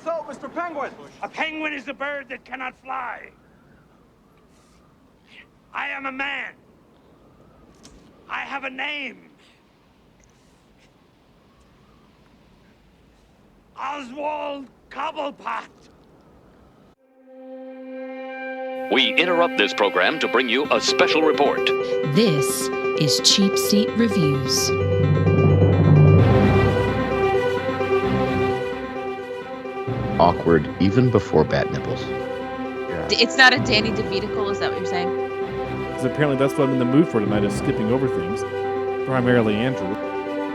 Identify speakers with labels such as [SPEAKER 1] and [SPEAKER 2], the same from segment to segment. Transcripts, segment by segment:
[SPEAKER 1] so, Mr. Penguin?
[SPEAKER 2] A penguin is a bird that cannot fly. I am a man. I have a name. Oswald Cobblepot.
[SPEAKER 3] We interrupt this program to bring you a special report.
[SPEAKER 4] This is Cheapseat Reviews.
[SPEAKER 5] Awkward even before bat nipples.
[SPEAKER 6] Yeah. It's not a Danny DeVihicle, is that what you're saying?
[SPEAKER 7] Because apparently that's what I'm in the mood for tonight, is skipping over things. Primarily Andrew.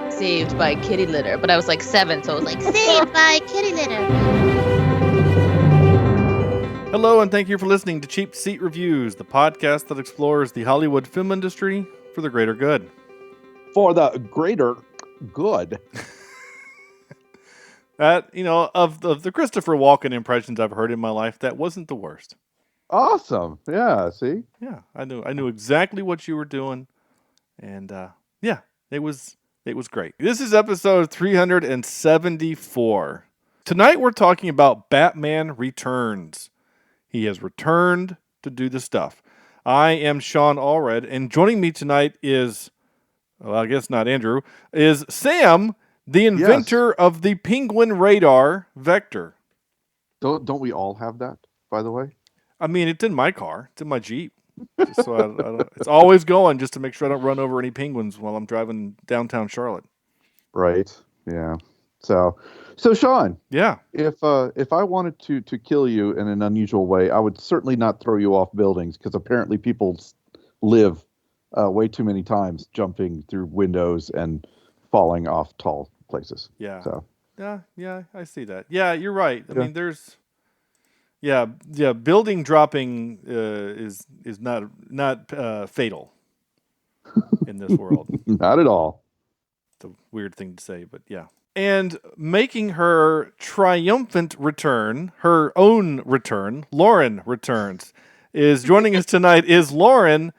[SPEAKER 6] Saved by kitty litter, but I was like 7, so I was like, saved by kitty litter.
[SPEAKER 7] Hello, and thank you for listening to Cheap Seat Reviews, the podcast that explores the Hollywood film industry for the greater good.
[SPEAKER 5] For the greater good.
[SPEAKER 7] That, of the Christopher Walken impressions I've heard in my life, that wasn't the worst.
[SPEAKER 5] Awesome. Yeah, see?
[SPEAKER 7] Yeah, I knew exactly what you were doing. And it was great. This is episode 374. Tonight we're talking about Batman Returns. He has returned to do the stuff. I am Sean Allred, and joining me tonight is, well, I guess not Andrew, is Sam, the inventor of the Penguin Radar Vector.
[SPEAKER 5] Don't we all have that, by the way?
[SPEAKER 7] I mean, it's in my car. It's in my Jeep. Just so it's always going just to make sure I don't run over any penguins while I'm driving downtown Charlotte.
[SPEAKER 5] Right. Yeah. So Sean.
[SPEAKER 7] Yeah.
[SPEAKER 5] If I wanted to kill you in an unusual way, I would certainly not throw you off buildings, because apparently people live way too many times jumping through windows and falling off tall places.
[SPEAKER 7] Yeah.
[SPEAKER 5] So.
[SPEAKER 7] Yeah, I see that. Yeah, you're right. I mean, there's. Yeah. Building dropping is not fatal in this world.
[SPEAKER 5] Not at all.
[SPEAKER 7] It's a weird thing to say, but yeah. And making her triumphant return, her own return, Lauren returns. Is joining us tonight is Lauren.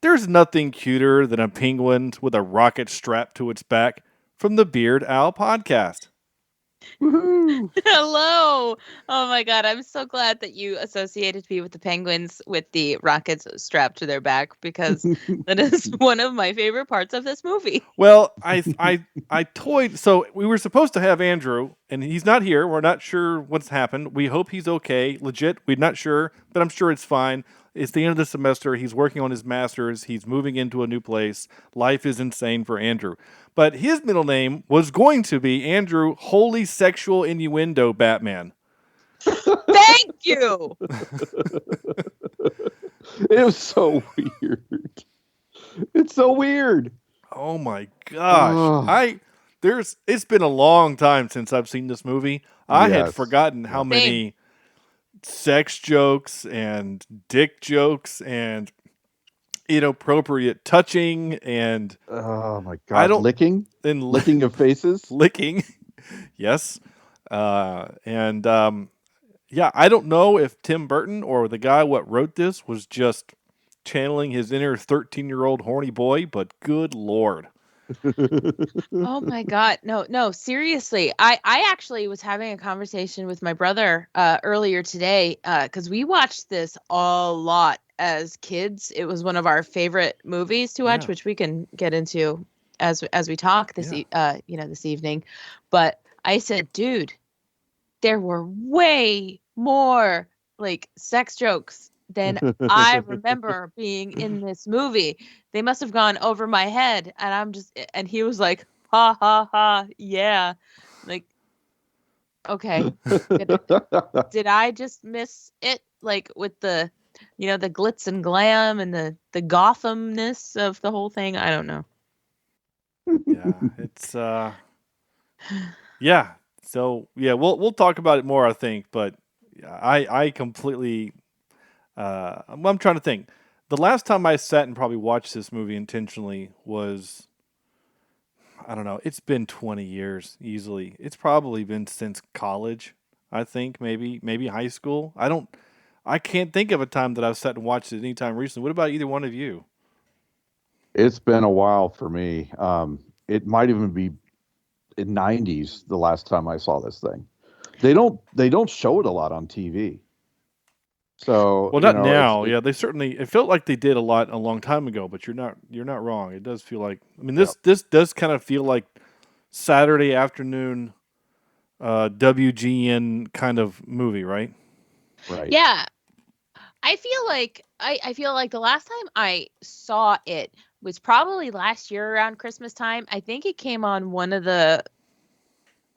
[SPEAKER 7] There's nothing cuter than a penguin with a rocket strapped to its back from the Beard Owl podcast.
[SPEAKER 5] Woohoo!
[SPEAKER 6] Hello. Oh my God. I'm so glad that you associated me with the penguins with the rockets strapped to their back, because that is one of my favorite parts of this movie.
[SPEAKER 7] Well, I toyed. So we were supposed to have Andrew, and he's not here. We're not sure what's happened. We hope he's okay. Legit, we're not sure, but I'm sure it's fine. It's the end of the semester. He's working on his master's. He's moving into a new place. Life is insane for Andrew. But his middle name was going to be Andrew Holy Sexual Innuendo Batman.
[SPEAKER 6] Thank you.
[SPEAKER 5] It was so weird. It's so weird.
[SPEAKER 7] Oh my gosh. It's been a long time since I've seen this movie. I had forgotten how many sex jokes and dick jokes and inappropriate touching and
[SPEAKER 5] oh my God, licking of faces.
[SPEAKER 7] Licking. Yes. I don't know if Tim Burton or the guy what wrote this was just channeling his inner 13-year-old horny boy, but good Lord.
[SPEAKER 6] Oh my God. No, seriously. I actually was having a conversation with my brother earlier today, because we watched this a lot as kids. It was one of our favorite movies to watch, which we can get into as we talk this evening. But I said, dude, there were way more like sex jokes than I remember being in this movie. They must have gone over my head, and he was like, ha ha ha, yeah. Like, okay. Did I just miss it? Like with the the glitz and glam and the Gothamness of the whole thing? I don't know.
[SPEAKER 7] Yeah, it's yeah. So yeah, we'll talk about it more, I think, but I completely I'm trying to think. The last time I sat and probably watched this movie intentionally was, I don't know, it's been 20 years easily. It's probably been since college, I think, maybe high school. I can't think of a time that I've sat and watched it anytime recently. What about either one of you?
[SPEAKER 5] It's been a while for me. It might even be in '90s the last time I saw this thing. They don't show it a lot on TV. So
[SPEAKER 7] Well, not now. Yeah, they certainly. It felt like they did a lot a long time ago, but you're not wrong. It does feel like. I mean, this does kind of feel like Saturday afternoon, WGN kind of movie, right?
[SPEAKER 5] Right.
[SPEAKER 6] Yeah. I feel like the last time I saw it was probably last year around Christmas time. I think it came on one of the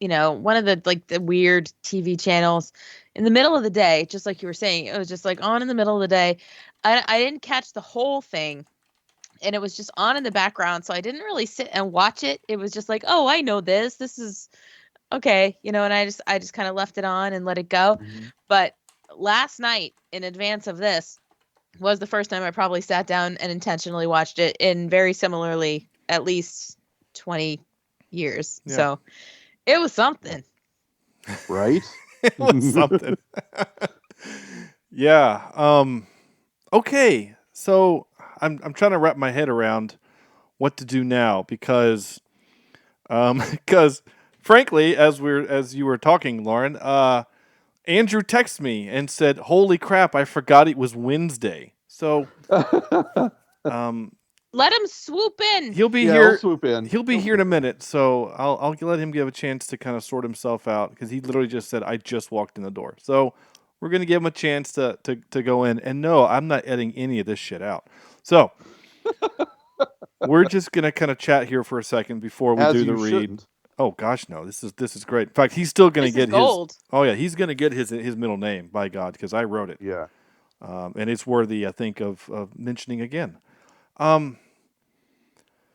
[SPEAKER 6] like the weird TV channels in the middle of the day, just like you were saying. It was just like on in the middle of the day. I didn't catch the whole thing, and it was just on in the background, so I didn't really sit and watch it. It was just like, oh, I know this. This is okay, and I just kind of left it on and let it go.
[SPEAKER 5] Mm-hmm.
[SPEAKER 6] But last night, in advance of this, was the first time I probably sat down and intentionally watched it in very similarly at least 20 years.
[SPEAKER 7] Yeah.
[SPEAKER 6] So it was something.
[SPEAKER 5] Right.
[SPEAKER 7] It was something. Yeah. Okay. So I'm trying to wrap my head around what to do now because frankly, as you were talking, Lauren, Andrew texted me and said, "Holy crap, I forgot it was Wednesday." So
[SPEAKER 6] Let him swoop in.
[SPEAKER 7] he'll be
[SPEAKER 5] Yeah,
[SPEAKER 7] here.
[SPEAKER 5] I'll swoop in.
[SPEAKER 7] He'll be here in a minute, so I'll let him give a chance to kind of sort himself out because he literally just said, "I just walked in the door." So we're gonna give him a chance to go in. And no, I'm not editing any of this shit out. So we're just gonna kind of chat here for a second before we
[SPEAKER 5] As
[SPEAKER 7] do the
[SPEAKER 5] you
[SPEAKER 7] read.
[SPEAKER 5] shouldn't.
[SPEAKER 7] Oh gosh, no, this is great. In fact, he's still gonna
[SPEAKER 6] This
[SPEAKER 7] get
[SPEAKER 6] is gold.
[SPEAKER 7] his. Oh yeah, he's gonna get his middle name by God because I wrote it.
[SPEAKER 5] Yeah.
[SPEAKER 7] And it's worthy, I think, of mentioning again.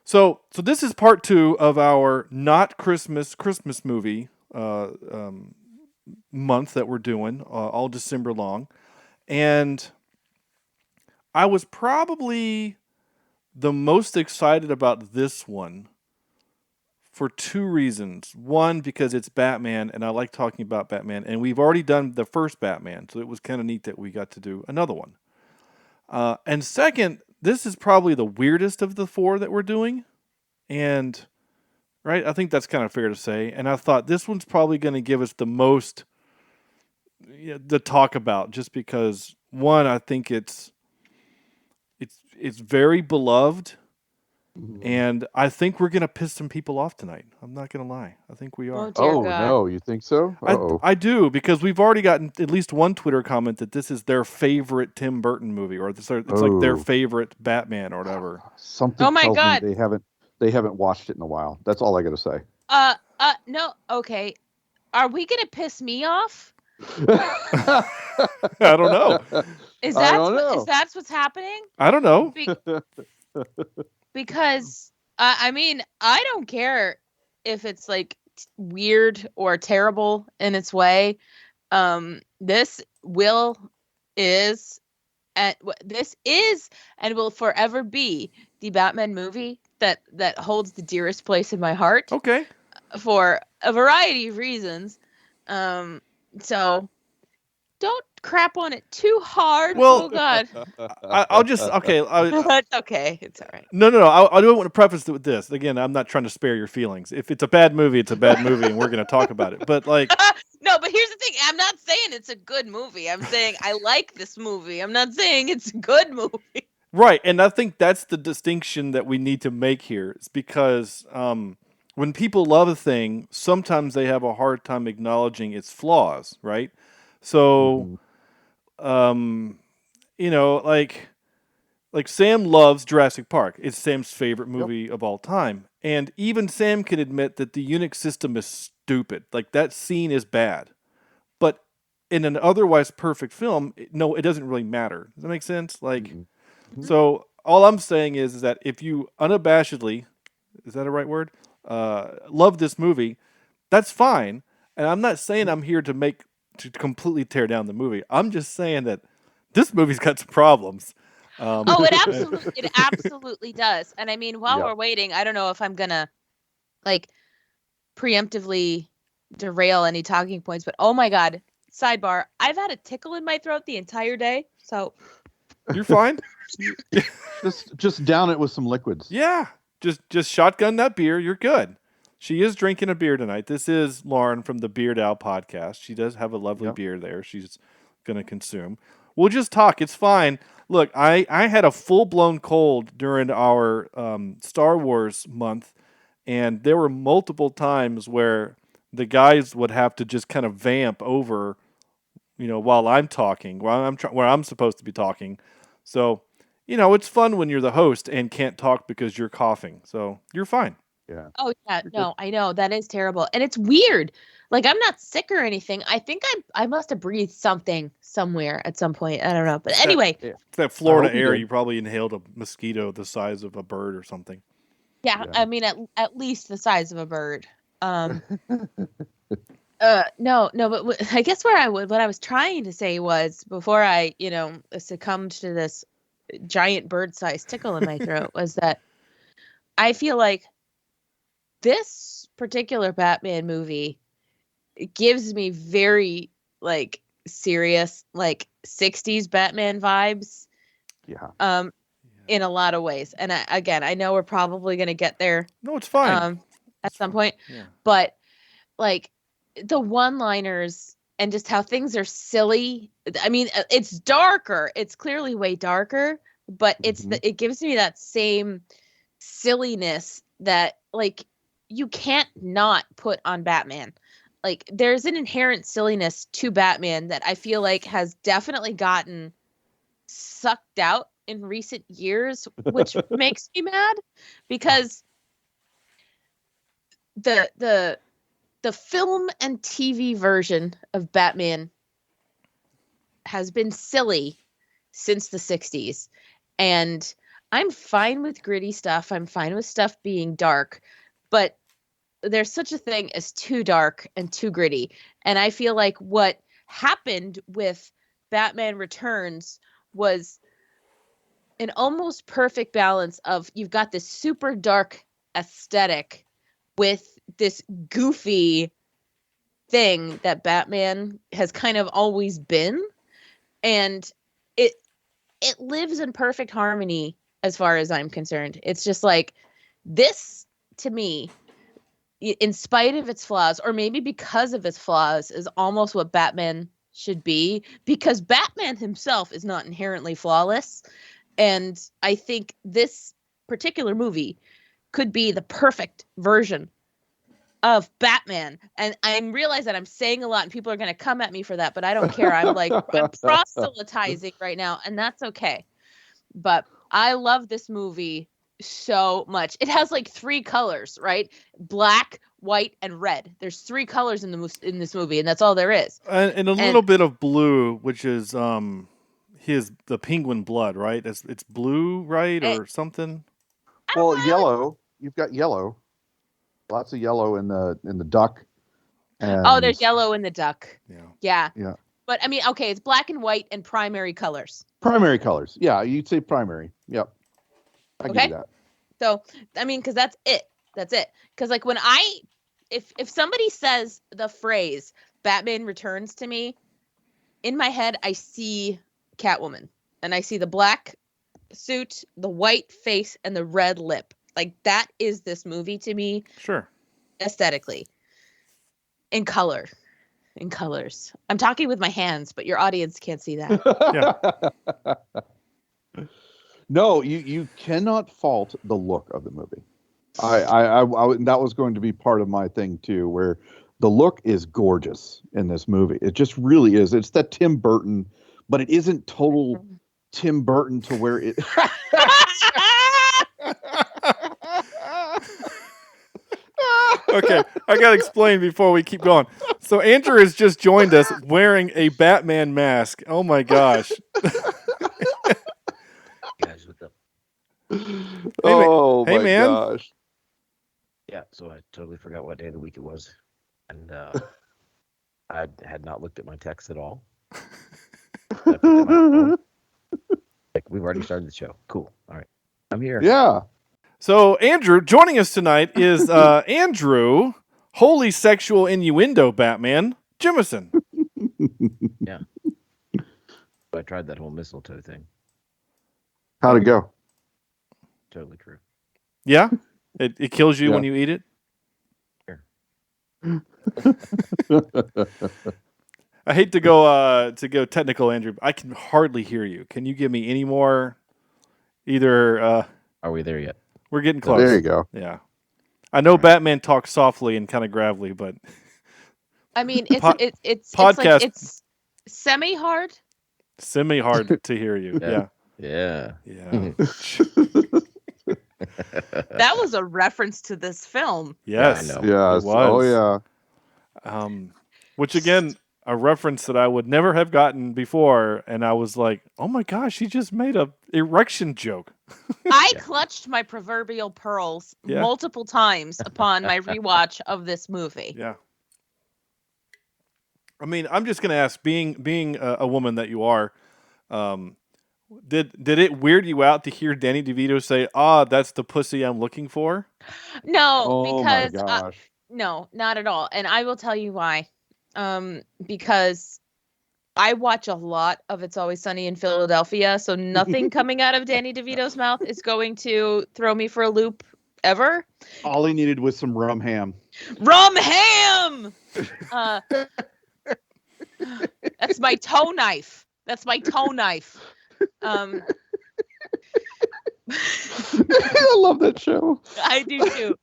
[SPEAKER 7] So this is part 2 of our not Christmas movie month that we're doing all December long, and I was probably the most excited about this one for 2 reasons. One, because it's Batman, and I like talking about Batman, and we've already done the first Batman, so it was kind of neat that we got to do another one. And second, this is probably the weirdest of the 4 that we're doing, and right, I think that's kind of fair to say. And I thought this one's probably going to give us the most to talk about, just because one, I think it's very beloved. And I think we're going to piss some people off tonight. I'm not going to lie. I think we are.
[SPEAKER 6] Oh, dear
[SPEAKER 5] Oh
[SPEAKER 6] God.
[SPEAKER 5] no, you think so? Uh-oh.
[SPEAKER 7] I do, because we've already gotten at least one Twitter comment that this is their favorite Tim Burton movie, or it's like their favorite Batman or whatever.
[SPEAKER 5] Something
[SPEAKER 6] Oh my
[SPEAKER 5] tells
[SPEAKER 6] God.
[SPEAKER 5] me they haven't watched it in a while. That's all I got to say.
[SPEAKER 6] No, okay. Are we gonna piss me off?
[SPEAKER 7] I don't know.
[SPEAKER 6] Is
[SPEAKER 5] I
[SPEAKER 6] that
[SPEAKER 5] don't know.
[SPEAKER 6] is that what's happening?
[SPEAKER 7] I don't know.
[SPEAKER 6] Because I mean, I don't care if it's like weird or terrible in its way. This is and will forever be the Batman movie that holds the dearest place in my heart
[SPEAKER 7] Okay.
[SPEAKER 6] for a variety of reasons. So don't crap on it too hard.
[SPEAKER 7] Well,
[SPEAKER 6] oh God.
[SPEAKER 7] I'll just okay.
[SPEAKER 6] That's okay. It's all right.
[SPEAKER 7] No. I do want to preface it with this. Again, I'm not trying to spare your feelings. If it's a bad movie, it's a bad movie, and we're going to talk about it. But like,
[SPEAKER 6] No, but here's the thing. I'm not saying it's a good movie. I'm saying I like this movie. I'm not saying it's a good movie.
[SPEAKER 7] right, and I think that's the distinction that we need to make here. Is because when people love a thing, sometimes they have a hard time acknowledging its flaws. Right. So, like Sam loves Jurassic Park. It's Sam's favorite movie of all time. And even Sam can admit that the Unix system is stupid. Like, that scene is bad. But in an otherwise perfect film, it doesn't really matter. Does that make sense? Like, so all I'm saying is that if you unabashedly, is that a right word? Love this movie, that's fine. And I'm not saying I'm here to completely tear down the movie. I'm just saying that this movie's got some problems.
[SPEAKER 6] It absolutely does. And I mean, while
[SPEAKER 5] Yeah.
[SPEAKER 6] we're waiting, I don't know if I'm gonna like preemptively derail any talking points, but oh my God, sidebar, I've had a tickle in my throat the entire day. So
[SPEAKER 7] You're fine.
[SPEAKER 5] Just down it with some liquids.
[SPEAKER 7] Yeah. Just shotgun that beer. You're good. She is drinking a beer tonight. This is Lauren from the Beard Owl podcast. She does have a lovely beer there she's going to consume. We'll just talk. It's fine. Look, I had a full-blown cold during our Star Wars month, and there were multiple times where the guys would have to just kind of vamp over, while I'm talking, where I'm supposed to be talking. So, it's fun when you're the host and can't talk because you're coughing. So you're fine.
[SPEAKER 5] Yeah.
[SPEAKER 6] Oh yeah, no, I know that is terrible, and it's weird. Like I'm not sick or anything. I think I must have breathed something somewhere at some point. I don't know, but anyway,
[SPEAKER 7] it's that Florida air.
[SPEAKER 5] did.
[SPEAKER 7] You probably inhaled a mosquito the size of a bird or something.
[SPEAKER 6] yeah. I mean at least the size of a bird. No, but I guess what I was trying to say was before I succumbed to this giant bird-sized tickle in my throat was that I feel like this particular Batman movie gives me very serious 60s Batman vibes.
[SPEAKER 5] Yeah.
[SPEAKER 6] In a lot of ways. And I know we're probably going to get there.
[SPEAKER 7] No, it's fine.
[SPEAKER 6] At some point.
[SPEAKER 7] Yeah.
[SPEAKER 6] But the one-liners and just how things are silly. I mean, it's darker. It's clearly way darker, but it gives me that same silliness that you can't not put on Batman. There's an inherent silliness to Batman that I feel like has definitely gotten sucked out in recent years, which makes me mad because the film and TV version of Batman has been silly since the 60s. And I'm fine with gritty stuff. I'm fine with stuff being dark, but there's such a thing as too dark and too gritty. And I feel like what happened with Batman Returns was an almost perfect balance of you've got this super dark aesthetic with this goofy thing that Batman has kind of always been. And it lives in perfect harmony as far as I'm concerned. It's just this to me, in spite of its flaws, or maybe because of its flaws, is almost what Batman should be, because Batman himself is not inherently flawless. And I think this particular movie could be the perfect version of Batman. And I realize that I'm saying a lot and people are going to come at me for that, but I don't care. I'm proselytizing right now, and that's okay. But I love this movie so much. It has 3 colors, right? Black, white, and red. There's 3 colors in this movie, and that's all there is.
[SPEAKER 7] And a little bit of blue, which is the penguin blood, right? It's blue, right, or something.
[SPEAKER 5] Well, yellow. You've got yellow. Lots of yellow in the duck. And
[SPEAKER 6] there's yellow in the duck. Yeah.
[SPEAKER 5] Yeah.
[SPEAKER 6] But I mean, okay, it's black and white and primary colors.
[SPEAKER 5] Primary colors. Yeah, you'd say primary. Yep. I give you that.
[SPEAKER 6] So, I mean, because that's it. That's it. Because when if somebody says the phrase Batman Returns to me, in my head, I see Catwoman. And I see the black suit, the white face, and the red lip. That is this movie to me.
[SPEAKER 7] Sure.
[SPEAKER 6] Aesthetically. In colors. I'm talking with my hands, but your audience can't see that.
[SPEAKER 7] Yeah.
[SPEAKER 5] No, you cannot fault the look of the movie. I that was going to be part of my thing too, where the look is gorgeous in this movie. It just really is. It's that Tim Burton, but it isn't total Tim Burton to where it.
[SPEAKER 7] Okay, I gotta explain before we keep going. So Andrew has just joined us wearing a Batman mask. Oh my gosh.
[SPEAKER 1] Guys, what's up?
[SPEAKER 5] Oh
[SPEAKER 7] hey,
[SPEAKER 5] my
[SPEAKER 7] man.
[SPEAKER 5] gosh.
[SPEAKER 1] Yeah, so I totally forgot what day of the week it was. And I had not looked at my text at all. I picked up my phone. We've already started the show. Cool. All right. I'm here.
[SPEAKER 5] Yeah.
[SPEAKER 7] So Andrew, joining us tonight is Andrew, holy sexual innuendo Batman, Jimison.
[SPEAKER 1] Yeah. I tried that whole mistletoe thing.
[SPEAKER 5] How'd it go?
[SPEAKER 1] Totally true.
[SPEAKER 7] Yeah? It kills you
[SPEAKER 5] Yeah.
[SPEAKER 7] when you eat it? I hate to go technical, Andrew. But I can hardly hear you. Can you give me any more? Either
[SPEAKER 1] Are we there yet?
[SPEAKER 7] we're getting close.
[SPEAKER 5] There you go.
[SPEAKER 7] Yeah, I know Batman talks softly and kind of gravelly, but
[SPEAKER 6] I mean, it's
[SPEAKER 7] podcast-
[SPEAKER 6] it's semi-hard.
[SPEAKER 7] semi-hard to hear you.
[SPEAKER 1] Yeah.
[SPEAKER 7] Yeah.
[SPEAKER 1] Yeah.
[SPEAKER 6] That was a reference to this film.
[SPEAKER 7] Yes.
[SPEAKER 1] Yeah, I know.
[SPEAKER 5] Yes.
[SPEAKER 7] It was.
[SPEAKER 5] Oh yeah.
[SPEAKER 7] Which again, a reference that I would never have gotten before, and I was like, "Oh my gosh, he just made a erection joke."
[SPEAKER 6] I clutched my proverbial pearls
[SPEAKER 7] Yeah.
[SPEAKER 6] multiple times upon my rewatch of this movie.
[SPEAKER 7] Yeah. I mean, I'm just gonna ask, being a woman that you are, did it weird you out to hear Danny DeVito say, that's the pussy I'm looking for"?
[SPEAKER 6] No,
[SPEAKER 5] Oh
[SPEAKER 6] because
[SPEAKER 5] my gosh.
[SPEAKER 6] no, not at all. And I will tell you why. Because I watch a lot of It's Always Sunny in Philadelphia, so nothing coming out of Danny DeVito's mouth is going to throw me for a loop ever.
[SPEAKER 5] All he needed was some rum ham.
[SPEAKER 6] Rum ham! That's my toe knife. That's my toe knife.
[SPEAKER 5] I love that show.
[SPEAKER 6] I do too.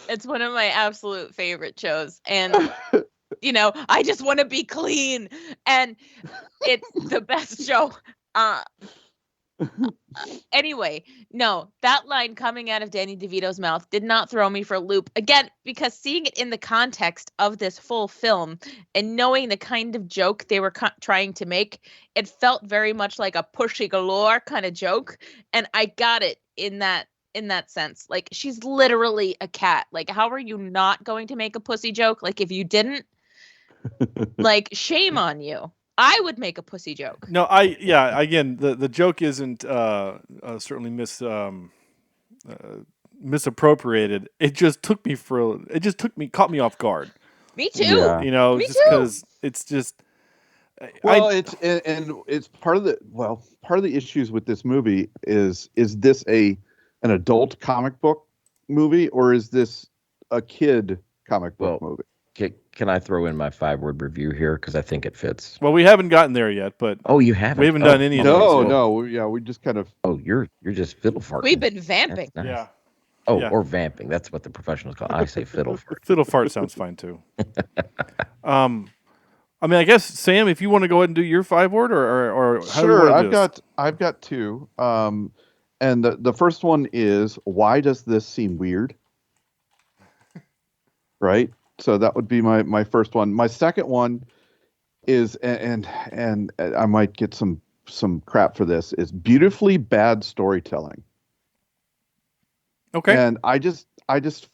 [SPEAKER 6] It's one of my absolute favorite shows, and I just want to be clean, and it's the best show. Anyway, no, that line coming out of Danny DeVito's mouth did not throw me for a loop. Again, because seeing it in the context of this full film and knowing the kind of joke they were trying to make, it felt very much like a pushy galore kind of joke. And I got it in that sense. Like, she's literally a cat. Like, how are you not going to make a pussy joke? Like, if you didn't, like, shame on you. I would make a pussy joke.
[SPEAKER 7] No, again, the joke isn't certainly misappropriated. It just caught me off guard.
[SPEAKER 6] Me too.
[SPEAKER 5] Yeah.
[SPEAKER 6] Me
[SPEAKER 7] Just
[SPEAKER 6] too.
[SPEAKER 7] because it's just.
[SPEAKER 5] Well, it's part of the issues with this movie is this an adult comic book movie, or is this a kid comic book movie?
[SPEAKER 1] Can I throw in my 5-word review here? Because I think it fits.
[SPEAKER 7] Well, we haven't gotten there yet, but
[SPEAKER 1] Oh, you haven't?
[SPEAKER 7] we haven't done any of
[SPEAKER 5] No,
[SPEAKER 7] these.
[SPEAKER 5] no, yeah, we just kind of.
[SPEAKER 1] Oh, you're just fiddle farting.
[SPEAKER 6] We've been vamping.
[SPEAKER 1] That's nice.
[SPEAKER 7] Yeah.
[SPEAKER 1] Oh,
[SPEAKER 7] Yeah.
[SPEAKER 1] or vamping. That's what the professionals call it. I say fiddle fart.
[SPEAKER 7] Fiddle fart sounds fine too. I mean, I guess Sam, if you want to go ahead and do your 5-word, or how do you
[SPEAKER 5] Sure,
[SPEAKER 7] want to do this?
[SPEAKER 5] I've got two. And the first one is, why does this seem weird? Right? So that would be my first one. My second one is, and I might get some crap for this, is beautifully bad storytelling.
[SPEAKER 7] Okay.
[SPEAKER 5] And I just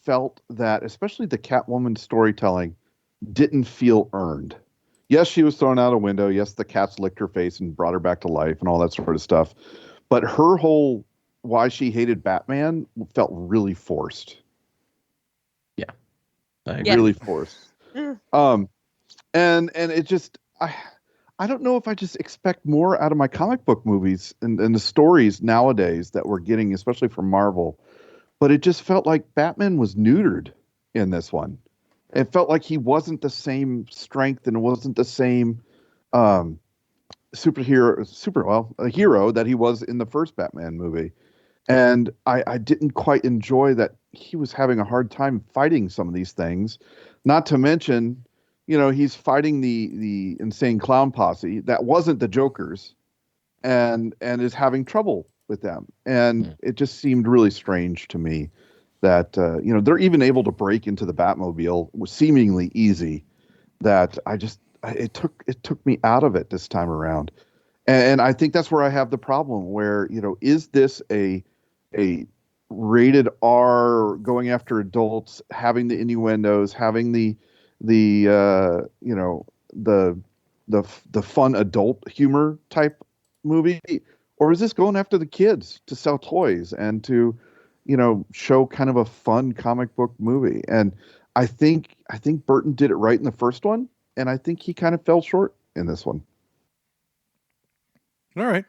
[SPEAKER 5] felt that, especially the Catwoman storytelling, didn't feel earned. Yes, she was thrown out a window. Yes, the cats licked her face and brought her back to life and all that sort of stuff. But her whole why she hated Batman felt really forced.
[SPEAKER 1] I agree.
[SPEAKER 6] Yeah.
[SPEAKER 5] Really forced. And it just, I don't know if I just expect more out of my comic book movies and the stories nowadays that we're getting, especially from Marvel. But it just felt like Batman was neutered in this one. It felt like he wasn't the same strength and wasn't the same a hero that he was in the first Batman movie. And I didn't quite enjoy that he was having a hard time fighting some of these things. Not to mention, he's fighting the insane clown posse that wasn't the Joker's, and is having trouble with them. And it just seemed really strange to me that they're even able to break into the Batmobile was seemingly easy. That it took me out of it this time around. And I think that's where I have the problem, where, is this a rated R, going after adults, having the innuendos, having the fun adult humor type movie, or is this going after the kids to sell toys and to, show kind of a fun comic book movie? And I think Burton did it right in the first one, and I think he kind of fell short in this one.
[SPEAKER 7] All right.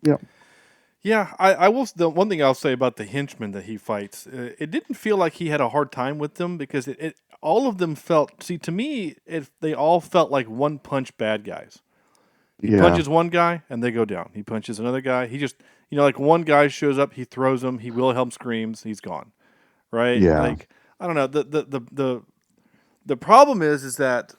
[SPEAKER 5] Yeah.
[SPEAKER 7] Yeah, I will. The one thing I'll say about the henchmen that he fights, it didn't feel like he had a hard time with them because all of them felt. See, to me, they all felt like one punch bad guys. He punches one guy and they go down. He punches another guy. He just, like one guy shows up, he throws him, he Wilhelm screams, he's gone. Right?
[SPEAKER 5] Yeah.
[SPEAKER 7] Like I don't know. The problem is that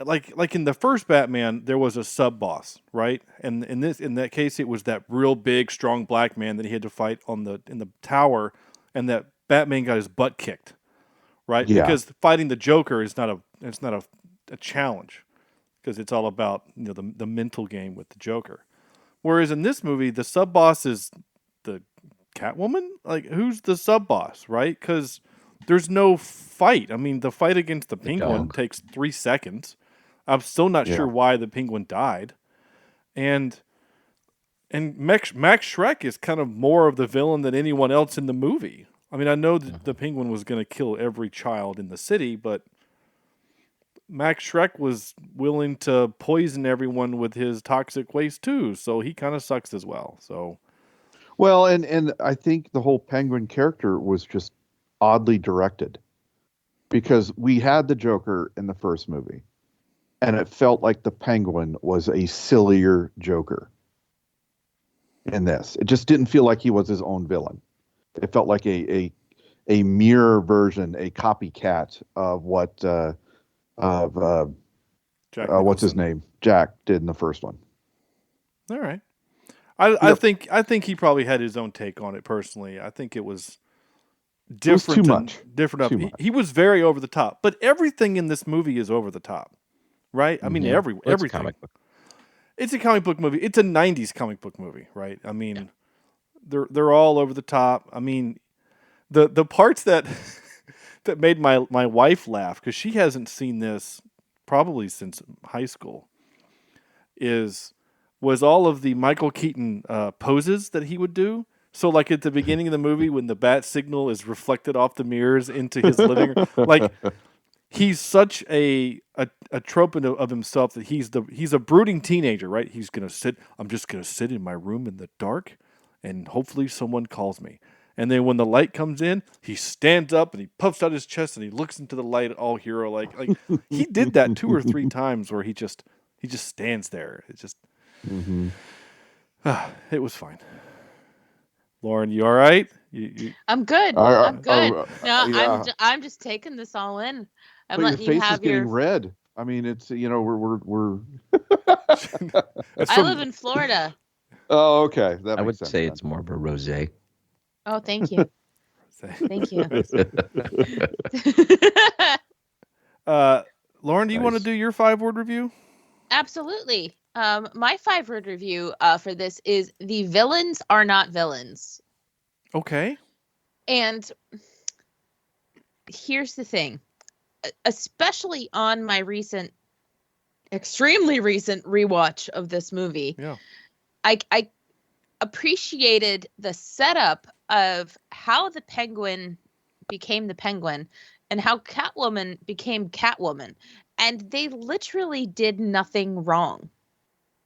[SPEAKER 7] like in the first Batman, there was a sub boss, right? And in that case, it was that real big, strong black man that he had to fight in the tower, and that Batman got his butt kicked, right?
[SPEAKER 5] Yeah.
[SPEAKER 7] Because fighting the Joker is not a challenge, because it's all about the mental game with the Joker. Whereas in this movie, the sub boss is the Catwoman. Like, who's the sub boss, right? Because there's no fight. I mean, the fight against the Penguin takes 3 seconds. I'm still not sure why the Penguin died. And Max Schreck is kind of more of the villain than anyone else in the movie. I mean, I know that the Penguin was going to kill every child in the city, but Max Schreck was willing to poison everyone with his toxic waste too, so he kind of sucks as well. So,
[SPEAKER 5] well, and I think the whole Penguin character was just oddly directed, because we had the Joker in the first movie, and it felt like the Penguin was a sillier Joker in this. It just didn't feel like he was his own villain. It felt like a mirror version, a copycat of what what's his name? Jack did in the first one.
[SPEAKER 7] All right. I think he probably had his own take on it personally. I think it was different.
[SPEAKER 5] It was too much.
[SPEAKER 7] Different. He was very over the top, but everything in this movie is over the top, right? I mean, everything. It's a comic book movie. It's a 90s comic book movie, right? I mean, they're all over the top. I mean, the parts that that made my wife laugh, because she hasn't seen this probably since high school, was all of the Michael Keaton poses that he would do. So, like at the beginning of the movie, when the bat signal is reflected off the mirrors into his living room, like he's such a trope of himself that he's a brooding teenager, right? He's gonna sit. I'm just gonna sit in my room in the dark, and hopefully someone calls me. And then when the light comes in, he stands up and he puffs out his chest and he looks into the light, all hero like he did that 2 or 3 times where he just stands there. It's just it was fine. Lauren, you all right? You...
[SPEAKER 6] I'm good. I'm good. I'm just taking this all in. I'm letting
[SPEAKER 5] your
[SPEAKER 6] you
[SPEAKER 5] face
[SPEAKER 6] have
[SPEAKER 5] is getting red. I mean, it's we're.
[SPEAKER 6] I live in Florida.
[SPEAKER 5] Oh, okay. That
[SPEAKER 1] I would
[SPEAKER 5] makes sense,
[SPEAKER 1] say
[SPEAKER 5] then.
[SPEAKER 1] it's more of a rosé.
[SPEAKER 6] Oh, thank you. Thank you.
[SPEAKER 7] Lauren, do you want to do your 5-word review?
[SPEAKER 6] Absolutely. My 5-word review for this is "The villains are not villains."
[SPEAKER 7] Okay.
[SPEAKER 6] And here's the thing. Especially on my extremely recent rewatch of this movie, I appreciated the setup of how the Penguin became the Penguin and how Catwoman became Catwoman. And they literally did nothing wrong.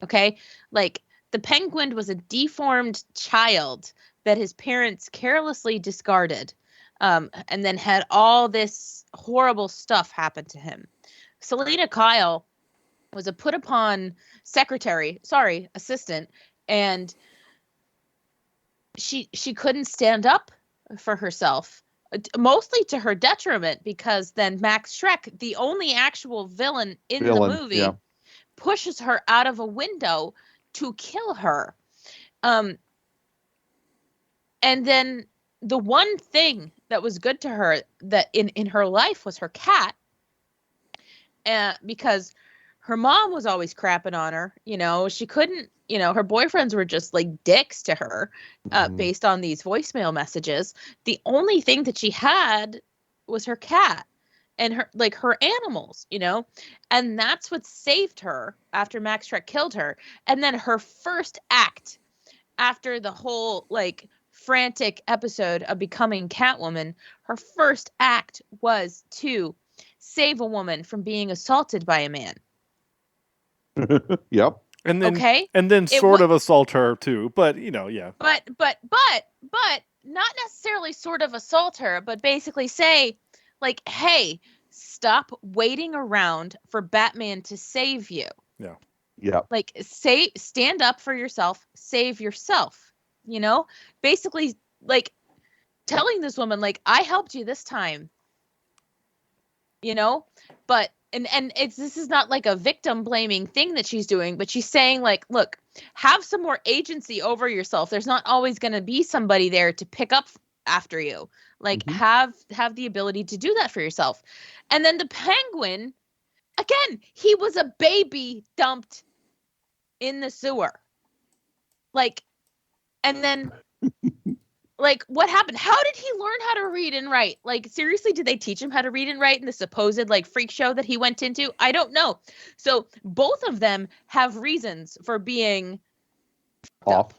[SPEAKER 6] Okay? Like, the Penguin was a deformed child that his parents carelessly discarded, and then had all this horrible stuff happen to him. Selena Kyle was a put-upon assistant, and she couldn't stand up for herself, mostly to her detriment, because then Max Schreck, the only actual villain in the movie, pushes her out of a window to kill her. And then the one thing that was good to her that in her life was her cat, because her mom was always crapping on her. She couldn't, her boyfriends were just like dicks to her, based on these voicemail messages. The only thing that she had was her cat and her animals, and that's what saved her after Max Schreck killed her. And then her first act after the whole frantic episode of becoming Catwoman, her first act was to save a woman from being assaulted by a man.
[SPEAKER 5] Yep.
[SPEAKER 7] And then,
[SPEAKER 6] Okay?
[SPEAKER 7] and then
[SPEAKER 6] It
[SPEAKER 7] sort
[SPEAKER 6] wa-
[SPEAKER 7] of assault her too. But yeah.
[SPEAKER 6] But not necessarily sort of assault her, but basically say, like, hey, stop waiting around for Batman to save you.
[SPEAKER 7] Yeah.
[SPEAKER 5] Yeah.
[SPEAKER 6] Like, stand up for yourself, save yourself. Basically, like, telling this woman, like, I helped you this time. But this is not like a victim blaming thing that she's doing, but she's saying, like, look, have some more agency over yourself. There's not always going to be somebody there to pick up after you. Like, have the ability to do that for yourself. And then the Penguin, again, he was a baby dumped in the sewer. Like, and then like, what happened? How did he learn how to read and write? Like, seriously, did they teach him how to read and write in the supposed, like, freak show that he went into? I don't know. So both of them have reasons for being
[SPEAKER 5] Off.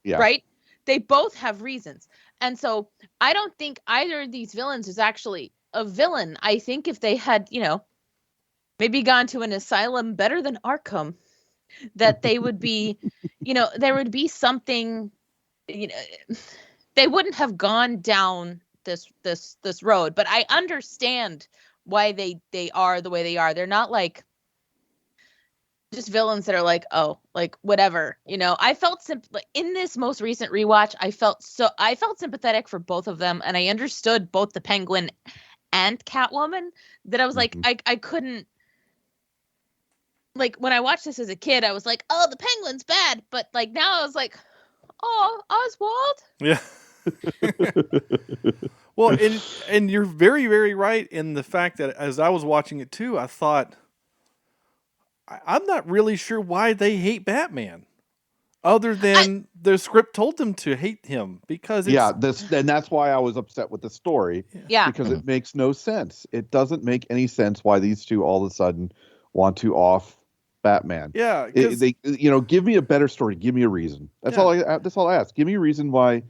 [SPEAKER 5] Yeah.
[SPEAKER 6] right? They both have reasons. And so I don't think either of these villains is actually a villain. I think if they had, maybe gone to an asylum better than Arkham, that they would be, there would be something, they wouldn't have gone down this road. But I understand why they are the way they are. They're not like just villains that are like, oh, like whatever, I felt in this most recent rewatch, I felt sympathetic for both of them, and I understood both the Penguin and Catwoman, that I was like, I couldn't, like, when I watched this as a kid, I was like, oh, the Penguin's bad, but like now I was like, oh, Oswald.
[SPEAKER 7] Yeah. Well, and you're very, very right in the fact that as I was watching it too, I thought, I'm not really sure why they hate Batman, other than the script told them to hate him, because it's,
[SPEAKER 5] and that's why I was upset with the story.
[SPEAKER 6] Yeah.
[SPEAKER 5] Because it makes no sense. It doesn't make any sense why these two all of a sudden want to off Batman.
[SPEAKER 7] Yeah,
[SPEAKER 5] they give me a better story. Give me a reason. That's all I ask. Give me a reason why,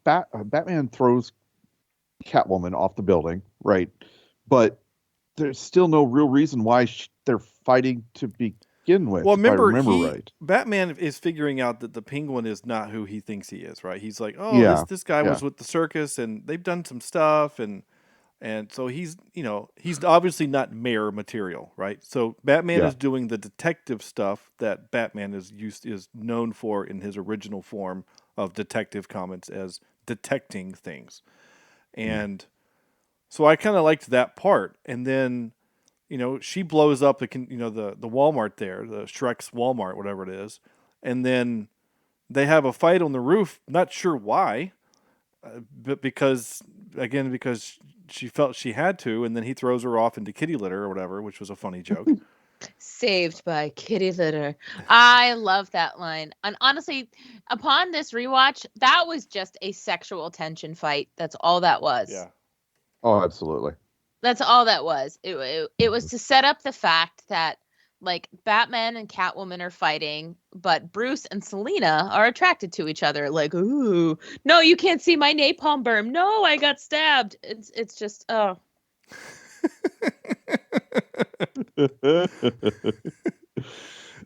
[SPEAKER 5] Batman throws Catwoman off the building, right? But there's still no real reason why they're fighting to begin with.
[SPEAKER 7] Well, remember,
[SPEAKER 5] if I remember right.
[SPEAKER 7] Batman is figuring out that the Penguin is not who he thinks he is, right? He's like, oh, this guy was with the circus, and they've done some stuff, and so he's obviously not mayor material, right? So Batman is doing the detective stuff that Batman is known for in his original form of Detective Comics, as detecting things. And so I kind of liked that part. And then, she blows up the Walmart there, the Shrek's Walmart, whatever it is. And then they have a fight on the roof. Not sure why, but because she felt she had to. And then he throws her off into kitty litter or whatever, which was a funny joke.
[SPEAKER 6] Saved by kitty litter. I love that line. And honestly, upon this rewatch, that was just a sexual tension fight. That's all that was.
[SPEAKER 7] Yeah.
[SPEAKER 5] Oh, absolutely.
[SPEAKER 6] That's all that was. It was to set up the fact that, like, Batman and Catwoman are fighting, but Bruce and Selina are attracted to each other. Like, ooh, no, you can't see my napalm burn. No, I got stabbed. It's just, oh.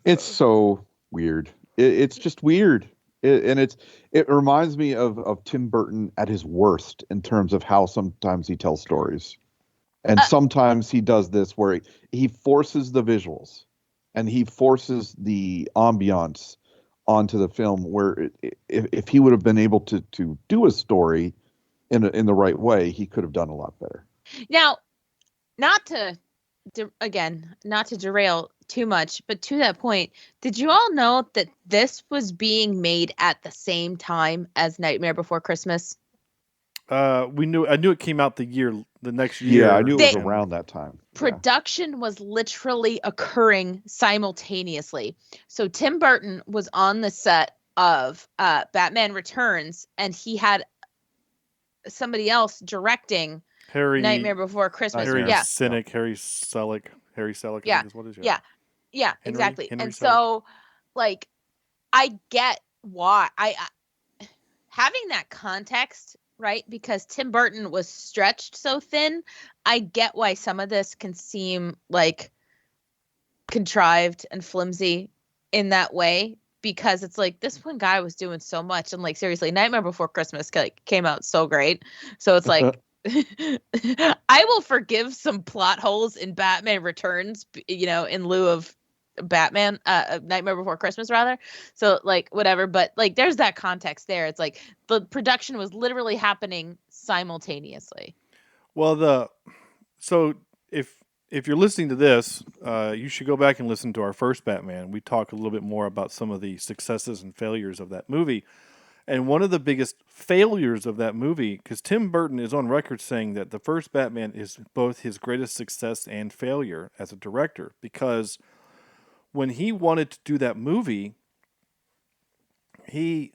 [SPEAKER 5] It's so weird. It's just weird. It reminds me of Tim Burton at his worst in terms of how sometimes he tells stories. And sometimes he does this where he forces the visuals and he forces the ambiance onto the film, where if he would have been able to do a story in the right way, he could have done a lot better.
[SPEAKER 6] Now, not to derail too much, but to that point, did you all know that this was being made at the same time as Nightmare Before Christmas?
[SPEAKER 7] I knew it came out the next year.
[SPEAKER 5] Yeah, I knew it was around that time.
[SPEAKER 6] Production was literally occurring simultaneously. So Tim Burton was on the set of Batman Returns, and he had somebody else directing Nightmare Before Christmas.
[SPEAKER 7] Harry Selick.
[SPEAKER 6] Yeah.
[SPEAKER 7] I think is what it is.
[SPEAKER 6] Yeah, exactly.
[SPEAKER 7] Henry
[SPEAKER 6] and
[SPEAKER 7] Selick.
[SPEAKER 6] So, like, I get why I having that context, right? Because Tim Burton was stretched so thin. I get why some of this can seem like contrived and flimsy in that way, because it's like this one guy was doing so much, and like seriously, Nightmare Before Christmas came out so great. So it's like I will forgive some plot holes in Batman Returns, in lieu of Batman Nightmare Before Christmas rather. So like whatever, but like there's that context there. It's like the production was literally happening simultaneously.
[SPEAKER 7] Well, so if you're listening to this, you should go back and listen to our first Batman. We talk a little bit more about some of the successes and failures of that movie. And one of the biggest failures of that movie, because Tim Burton is on record saying that the first Batman is both his greatest success and failure as a director, because when he wanted to do that movie, he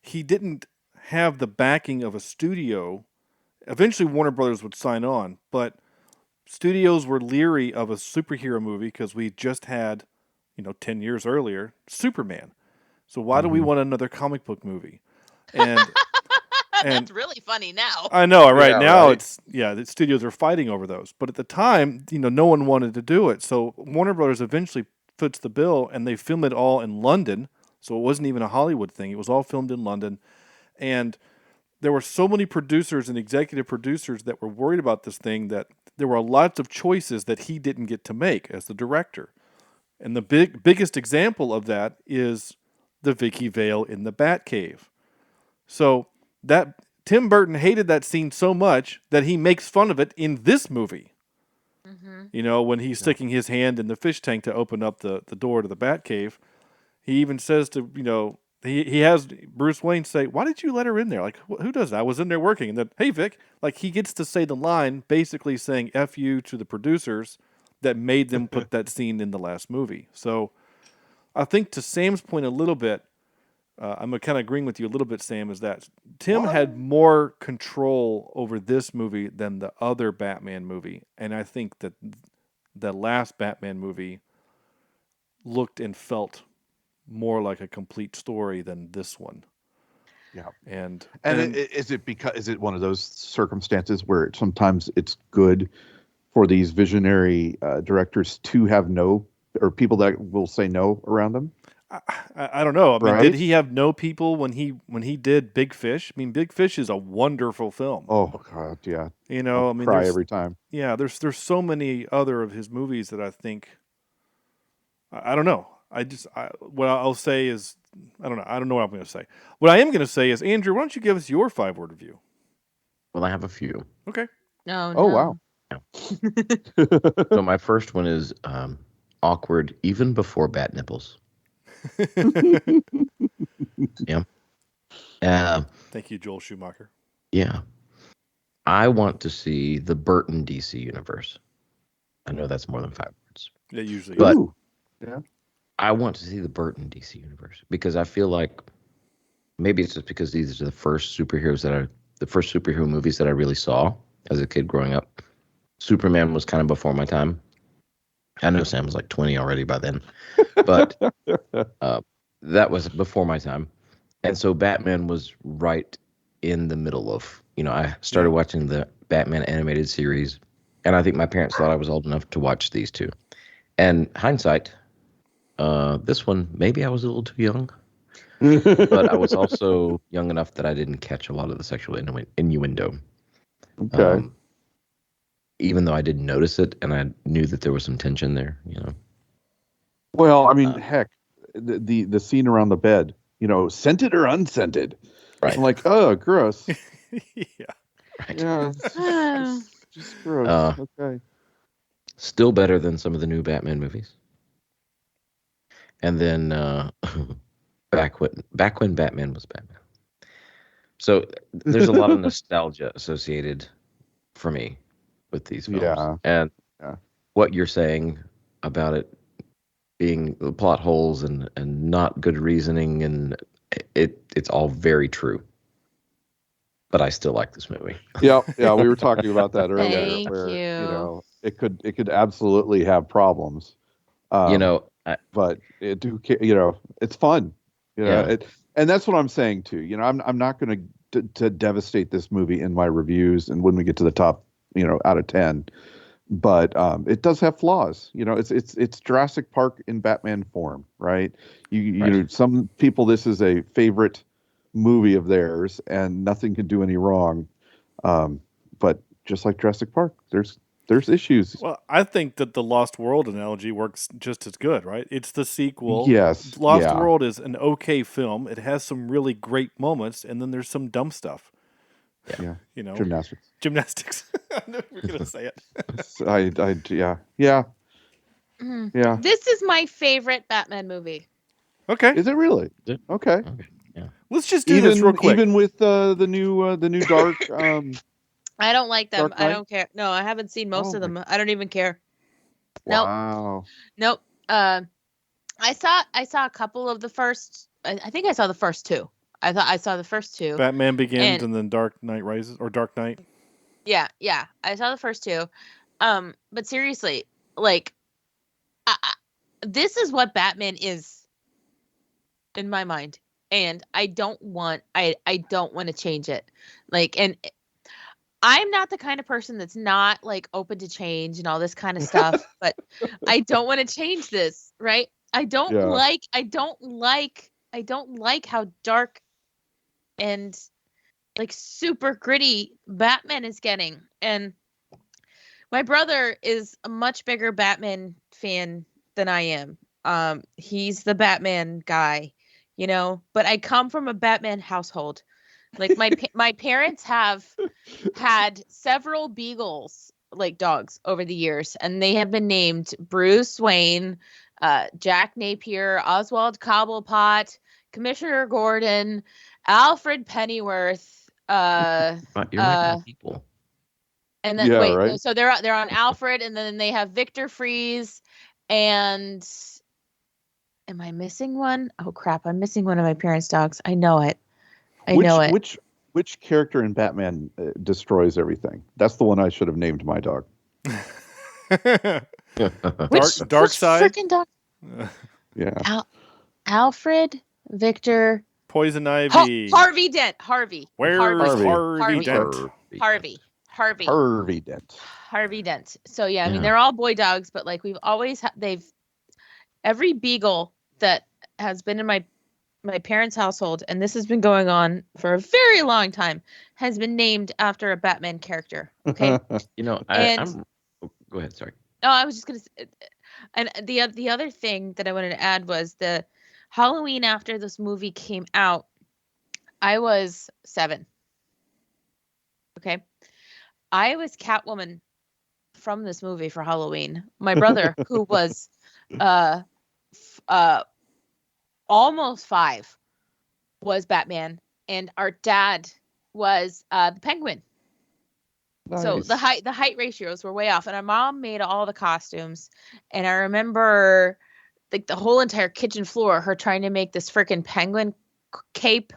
[SPEAKER 7] didn't have the backing of a studio. Eventually Warner Brothers would sign on, but studios were leery of a superhero movie because we just had, 10 years earlier, Superman. So why do we want another comic book movie? And
[SPEAKER 6] that's really funny now.
[SPEAKER 7] I know, right?
[SPEAKER 5] Yeah,
[SPEAKER 7] Now
[SPEAKER 5] right.
[SPEAKER 7] the studios are fighting over those. But at the time, no one wanted to do it. So Warner Brothers eventually foots the bill, and they film it all in London. So it wasn't even a Hollywood thing. It was all filmed in London. And there were so many producers and executive producers that were worried about this thing that there were lots of choices that he didn't get to make as the director. And the biggest example of that is the Vicky Vale in the Batcave. So that Tim Burton hated that scene so much that he makes fun of it in this movie. Mm-hmm. When he's sticking his hand in the fish tank to open up the door to the Batcave, he even says to, he has Bruce Wayne say, "Why did you let her in there? Like, who does that? I was in there working." And then, "Hey, Vic," like he gets to say the line basically saying F you to the producers that made them put that scene in the last movie. So I think to Sam's point a little bit, I'm kind of agreeing with you a little bit, Sam, is that Tim had more control over this movie than the other Batman movie. And I think that the last Batman movie looked and felt more like a complete story than this one.
[SPEAKER 5] Yeah.
[SPEAKER 7] And
[SPEAKER 5] is it one of those circumstances where sometimes it's good for these visionary directors to have people that will say no around them?
[SPEAKER 7] I don't know. I mean,
[SPEAKER 5] Right?
[SPEAKER 7] did he have no people when he did Big Fish? I mean, Big Fish is a wonderful film.
[SPEAKER 5] Oh God, yeah.
[SPEAKER 7] I mean,
[SPEAKER 5] Cry every time.
[SPEAKER 7] Yeah, there's so many other of his movies that I think I don't know. What I'll say is I don't know. I don't know what I'm going to say. What I am going to say is, Andrew, why don't you give us your 5-word review?
[SPEAKER 1] Well, I have a few.
[SPEAKER 7] Okay.
[SPEAKER 6] No.
[SPEAKER 5] Oh wow.
[SPEAKER 1] So my first one is awkward even before bat nipples. Yeah.
[SPEAKER 7] Thank you, Joel Schumacher.
[SPEAKER 1] Yeah. I want to see the Burton DC universe. I know that's more than 5 words.
[SPEAKER 7] Yeah, usually.
[SPEAKER 1] But
[SPEAKER 5] Ooh. Yeah.
[SPEAKER 1] I want to see the Burton DC universe because I feel like maybe it's just because these are the first superhero movies that I really saw as a kid growing up. Superman was kind of before my time. I know Sam was like 20 already by then, but that was before my time. And so Batman was right in the middle of, I started watching the Batman animated series, and I think my parents thought I was old enough to watch these two. And hindsight, this one, maybe I was a little too young, but I was also young enough that I didn't catch a lot of the sexual innuendo.
[SPEAKER 5] Okay.
[SPEAKER 1] Even though I didn't notice it, and I knew that there was some tension there,
[SPEAKER 5] Well, I mean, heck, the scene around the bed, scented or unscented.
[SPEAKER 1] Right.
[SPEAKER 5] I'm like, oh, gross.
[SPEAKER 7] Yeah.
[SPEAKER 1] Right.
[SPEAKER 5] Yeah, it's just gross. Okay.
[SPEAKER 1] Still better than some of the new Batman movies. And then back when Batman was Batman. So there's a lot of nostalgia associated for me with these films.
[SPEAKER 5] Yeah.
[SPEAKER 1] And what you're saying about it being the plot holes and not good reasoning, and it's all very true. But I still like this movie.
[SPEAKER 5] Yeah, we were talking about that earlier.
[SPEAKER 6] Thank
[SPEAKER 5] where,
[SPEAKER 6] you.
[SPEAKER 5] It could absolutely have problems. But it's fun. And that's what I'm saying too. I'm not going to devastate this movie in my reviews, and when we get to the top, out of 10. but it does have flaws. It's Jurassic Park in Batman form, right? You know, some people, this is a favorite movie of theirs, and nothing can do any wrong. But just like Jurassic Park, there's issues.
[SPEAKER 7] Well, I think that the Lost World analogy works just as good, right? It's the sequel.
[SPEAKER 5] Yes,
[SPEAKER 7] Lost
[SPEAKER 5] yeah.
[SPEAKER 7] World is an okay film. It has some really great moments, and then there's some dumb stuff.
[SPEAKER 5] Yeah.
[SPEAKER 7] You know,
[SPEAKER 5] Gymnastics.
[SPEAKER 7] I knew you were going to say it.
[SPEAKER 5] Yeah.
[SPEAKER 6] This is my favorite Batman movie.
[SPEAKER 7] Okay.
[SPEAKER 5] Is it really? Okay.
[SPEAKER 1] Yeah.
[SPEAKER 7] Let's just do this real quick.
[SPEAKER 5] Even with the new dark.
[SPEAKER 6] I don't like them.
[SPEAKER 5] Dark
[SPEAKER 6] I
[SPEAKER 5] Knight?
[SPEAKER 6] don't care. No, I haven't seen most
[SPEAKER 5] Oh
[SPEAKER 6] of them. I don't even care. Nope.
[SPEAKER 5] Wow.
[SPEAKER 6] Nope. I saw a couple of the first. I think I saw the first two. I saw the first two.
[SPEAKER 7] Batman Begins and then Dark Knight Rises, or Dark Knight.
[SPEAKER 6] Yeah. I saw the first two. But seriously, like, this is what Batman is in my mind, and I don't want to change it. Like, and I'm not the kind of person that's not like open to change and all this kind of stuff, but I don't want to change this, right? I don't like how dark and like super gritty Batman is getting. And my brother is a much bigger Batman fan than I am. He's the Batman guy, you know, but I come from a Batman household. Like my parents have had several beagles, like dogs, over the years, and they have been named Bruce Wayne, Jack Napier, Oswald Cobblepot, Commissioner Gordon, Alfred Pennyworth.
[SPEAKER 1] You're like people.
[SPEAKER 6] And then
[SPEAKER 5] right.
[SPEAKER 6] So they're on Alfred, and then they have Victor Freeze, and am I missing one? Oh crap! I'm missing one of my parents' dogs. I know it.
[SPEAKER 5] Which character in Batman destroys everything? That's the one I should have named my dog.
[SPEAKER 7] Dark Side.
[SPEAKER 6] Freaking dog.
[SPEAKER 5] Yeah.
[SPEAKER 6] Alfred, Victor,
[SPEAKER 7] Poison Ivy.
[SPEAKER 6] Harvey Dent. Harvey.
[SPEAKER 7] Where's Harvey Dent?
[SPEAKER 6] Harvey Dent. Harvey Dent. So yeah, I mean they're all boy dogs, but like we've always every beagle that has been in my parents' household, and this has been going on for a very long time, has been named after a Batman character. Okay.
[SPEAKER 1] You know, go ahead. Sorry.
[SPEAKER 6] No, I was just gonna say, and the other thing that I wanted to add was the Halloween after this movie came out. I was 7. Okay. I was Catwoman from this movie for Halloween. My brother, who was almost 5, was Batman, and our dad was the Penguin.
[SPEAKER 5] Nice.
[SPEAKER 6] So the height ratios were way off, and our mom made all the costumes. And I remember like the whole entire kitchen floor, her trying to make this freaking penguin cape.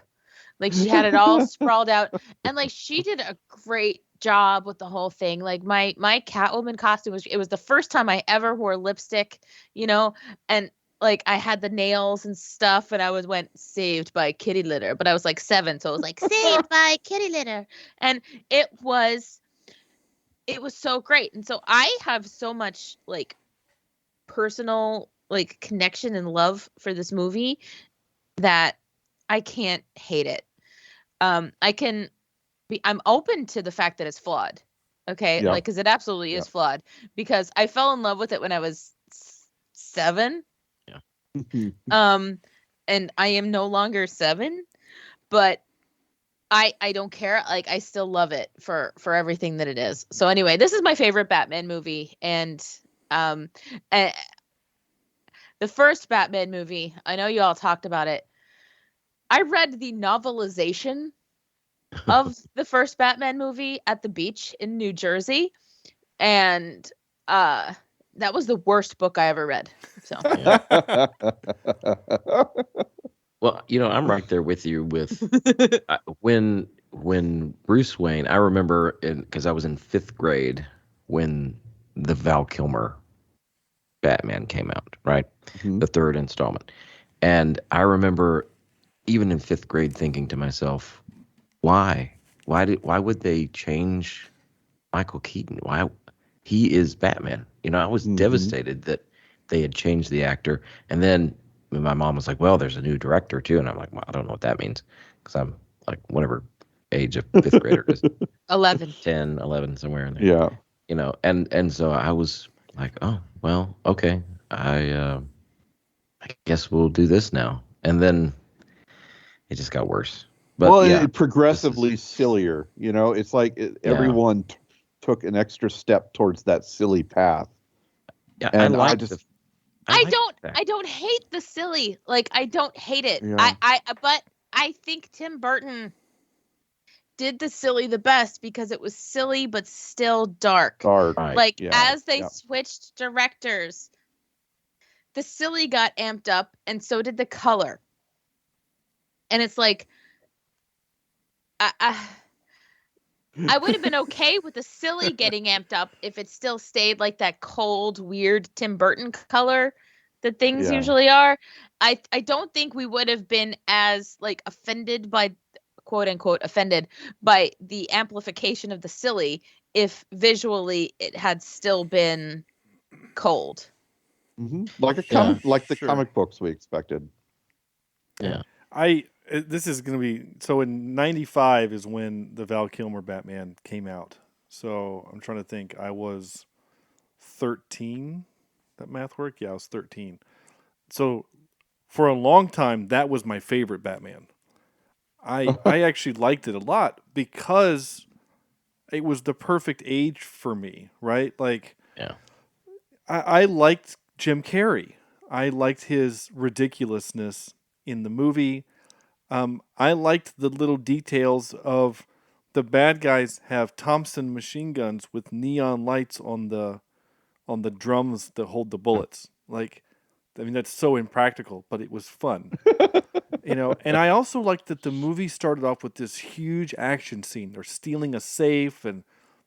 [SPEAKER 6] Like she had it all sprawled out, and like she did a great job with the whole thing. Like my Catwoman costume it was the first time I ever wore lipstick, you know, and like I had the nails and stuff, and I went saved by kitty litter, but I was like 7, so it was like saved by kitty litter, and it was so great. And so I have so much like personal like connection and love for this movie that I can't hate it. I'm open to the fact that it's flawed. Okay.
[SPEAKER 5] Yeah.
[SPEAKER 6] Like, cause it absolutely is flawed, because I fell in love with it when I was 7. And I am no longer 7, but I don't care. Like, I still love it for everything that it is. So anyway, this is my favorite Batman movie. And the first Batman movie, I know you all talked about it. I read the novelization of the first Batman movie at the beach in New Jersey, and that was the worst book I ever read. So,
[SPEAKER 1] Well, you know, I'm right there with you with when Bruce Wayne. I remember because I was in 5th grade when the Val Kilmer Batman came out, right?
[SPEAKER 5] Mm-hmm.
[SPEAKER 1] The 3rd installment, and I remember even in 5th grade thinking to myself, why would they change Michael Keaton? Why he is Batman. I was devastated that they had changed the actor. And then my mom was like, well, there's a new director too. And I'm like, well, I don't know what that means. Because I'm like, whatever age of fifth grader is.
[SPEAKER 6] 11.
[SPEAKER 1] 10, 11, somewhere in there.
[SPEAKER 5] Yeah.
[SPEAKER 1] And so I was like, oh, well, okay. I guess we'll do this now. And then it just got worse. But
[SPEAKER 5] Well,
[SPEAKER 1] yeah,
[SPEAKER 5] it progressively sillier. It's like everyone took an extra step towards that silly path.
[SPEAKER 1] yeah,
[SPEAKER 5] And
[SPEAKER 6] I
[SPEAKER 1] like
[SPEAKER 6] don't hate the silly. Like, I don't hate it.
[SPEAKER 5] Yeah.
[SPEAKER 6] But I think Tim Burton did the silly the best because it was silly but still dark.
[SPEAKER 5] Dark.
[SPEAKER 1] Right.
[SPEAKER 6] Like,
[SPEAKER 5] Yeah.
[SPEAKER 6] as they
[SPEAKER 5] Yep.
[SPEAKER 6] switched directors, the silly got amped up, and so did the color. And it's like, I would have been okay with the silly getting amped up if it still stayed like that cold, weird Tim Burton color that things
[SPEAKER 5] Yeah.
[SPEAKER 6] usually are. I don't think we would have been as like offended by, quote unquote, offended by the amplification of the silly if visually it had still been cold.
[SPEAKER 5] Like a comic, like the comic books we expected.
[SPEAKER 1] Yeah.
[SPEAKER 7] This is going to be so. In '95 is when the Val Kilmer Batman came out. So I'm trying to think. I was 13. That math work? Yeah, I was 13. So for a long time, that was my favorite Batman. I actually liked it a lot because it was the perfect age for me, right? Like,
[SPEAKER 1] Yeah.
[SPEAKER 7] I liked Jim Carrey. I liked his ridiculousness in the movie. I liked the little details of the bad guys have Thompson machine guns with neon lights on the drums that hold the bullets. Like, I mean, that's so impractical, but it was fun. And I also liked that the movie started off with this huge action scene. They're stealing a safe, and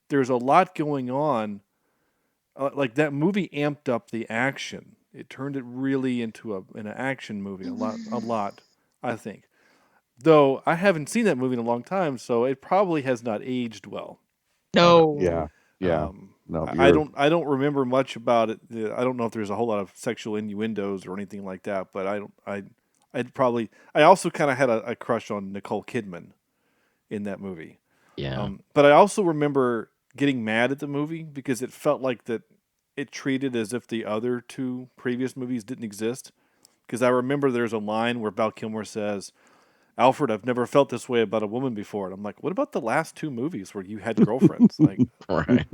[SPEAKER 7] there's a lot going on. Like, that movie amped up the action. It turned it really into an action movie, a lot, I think. Though I haven't seen that movie in a long time, so it probably has not aged well.
[SPEAKER 6] No.
[SPEAKER 5] Yeah. No,
[SPEAKER 7] I don't remember much about it. I don't know if there's a whole lot of sexual innuendos or anything like that. But I also kind of had a crush on Nicole Kidman in that movie.
[SPEAKER 1] Yeah.
[SPEAKER 7] But I also remember getting mad at the movie because it felt like that it treated as if the other two previous movies didn't exist. Because I remember there's a line where Val Kilmer says, "Alfred, I've never felt this way about a woman before." And I'm like, what about the last two movies where you had girlfriends? Like,
[SPEAKER 1] Right.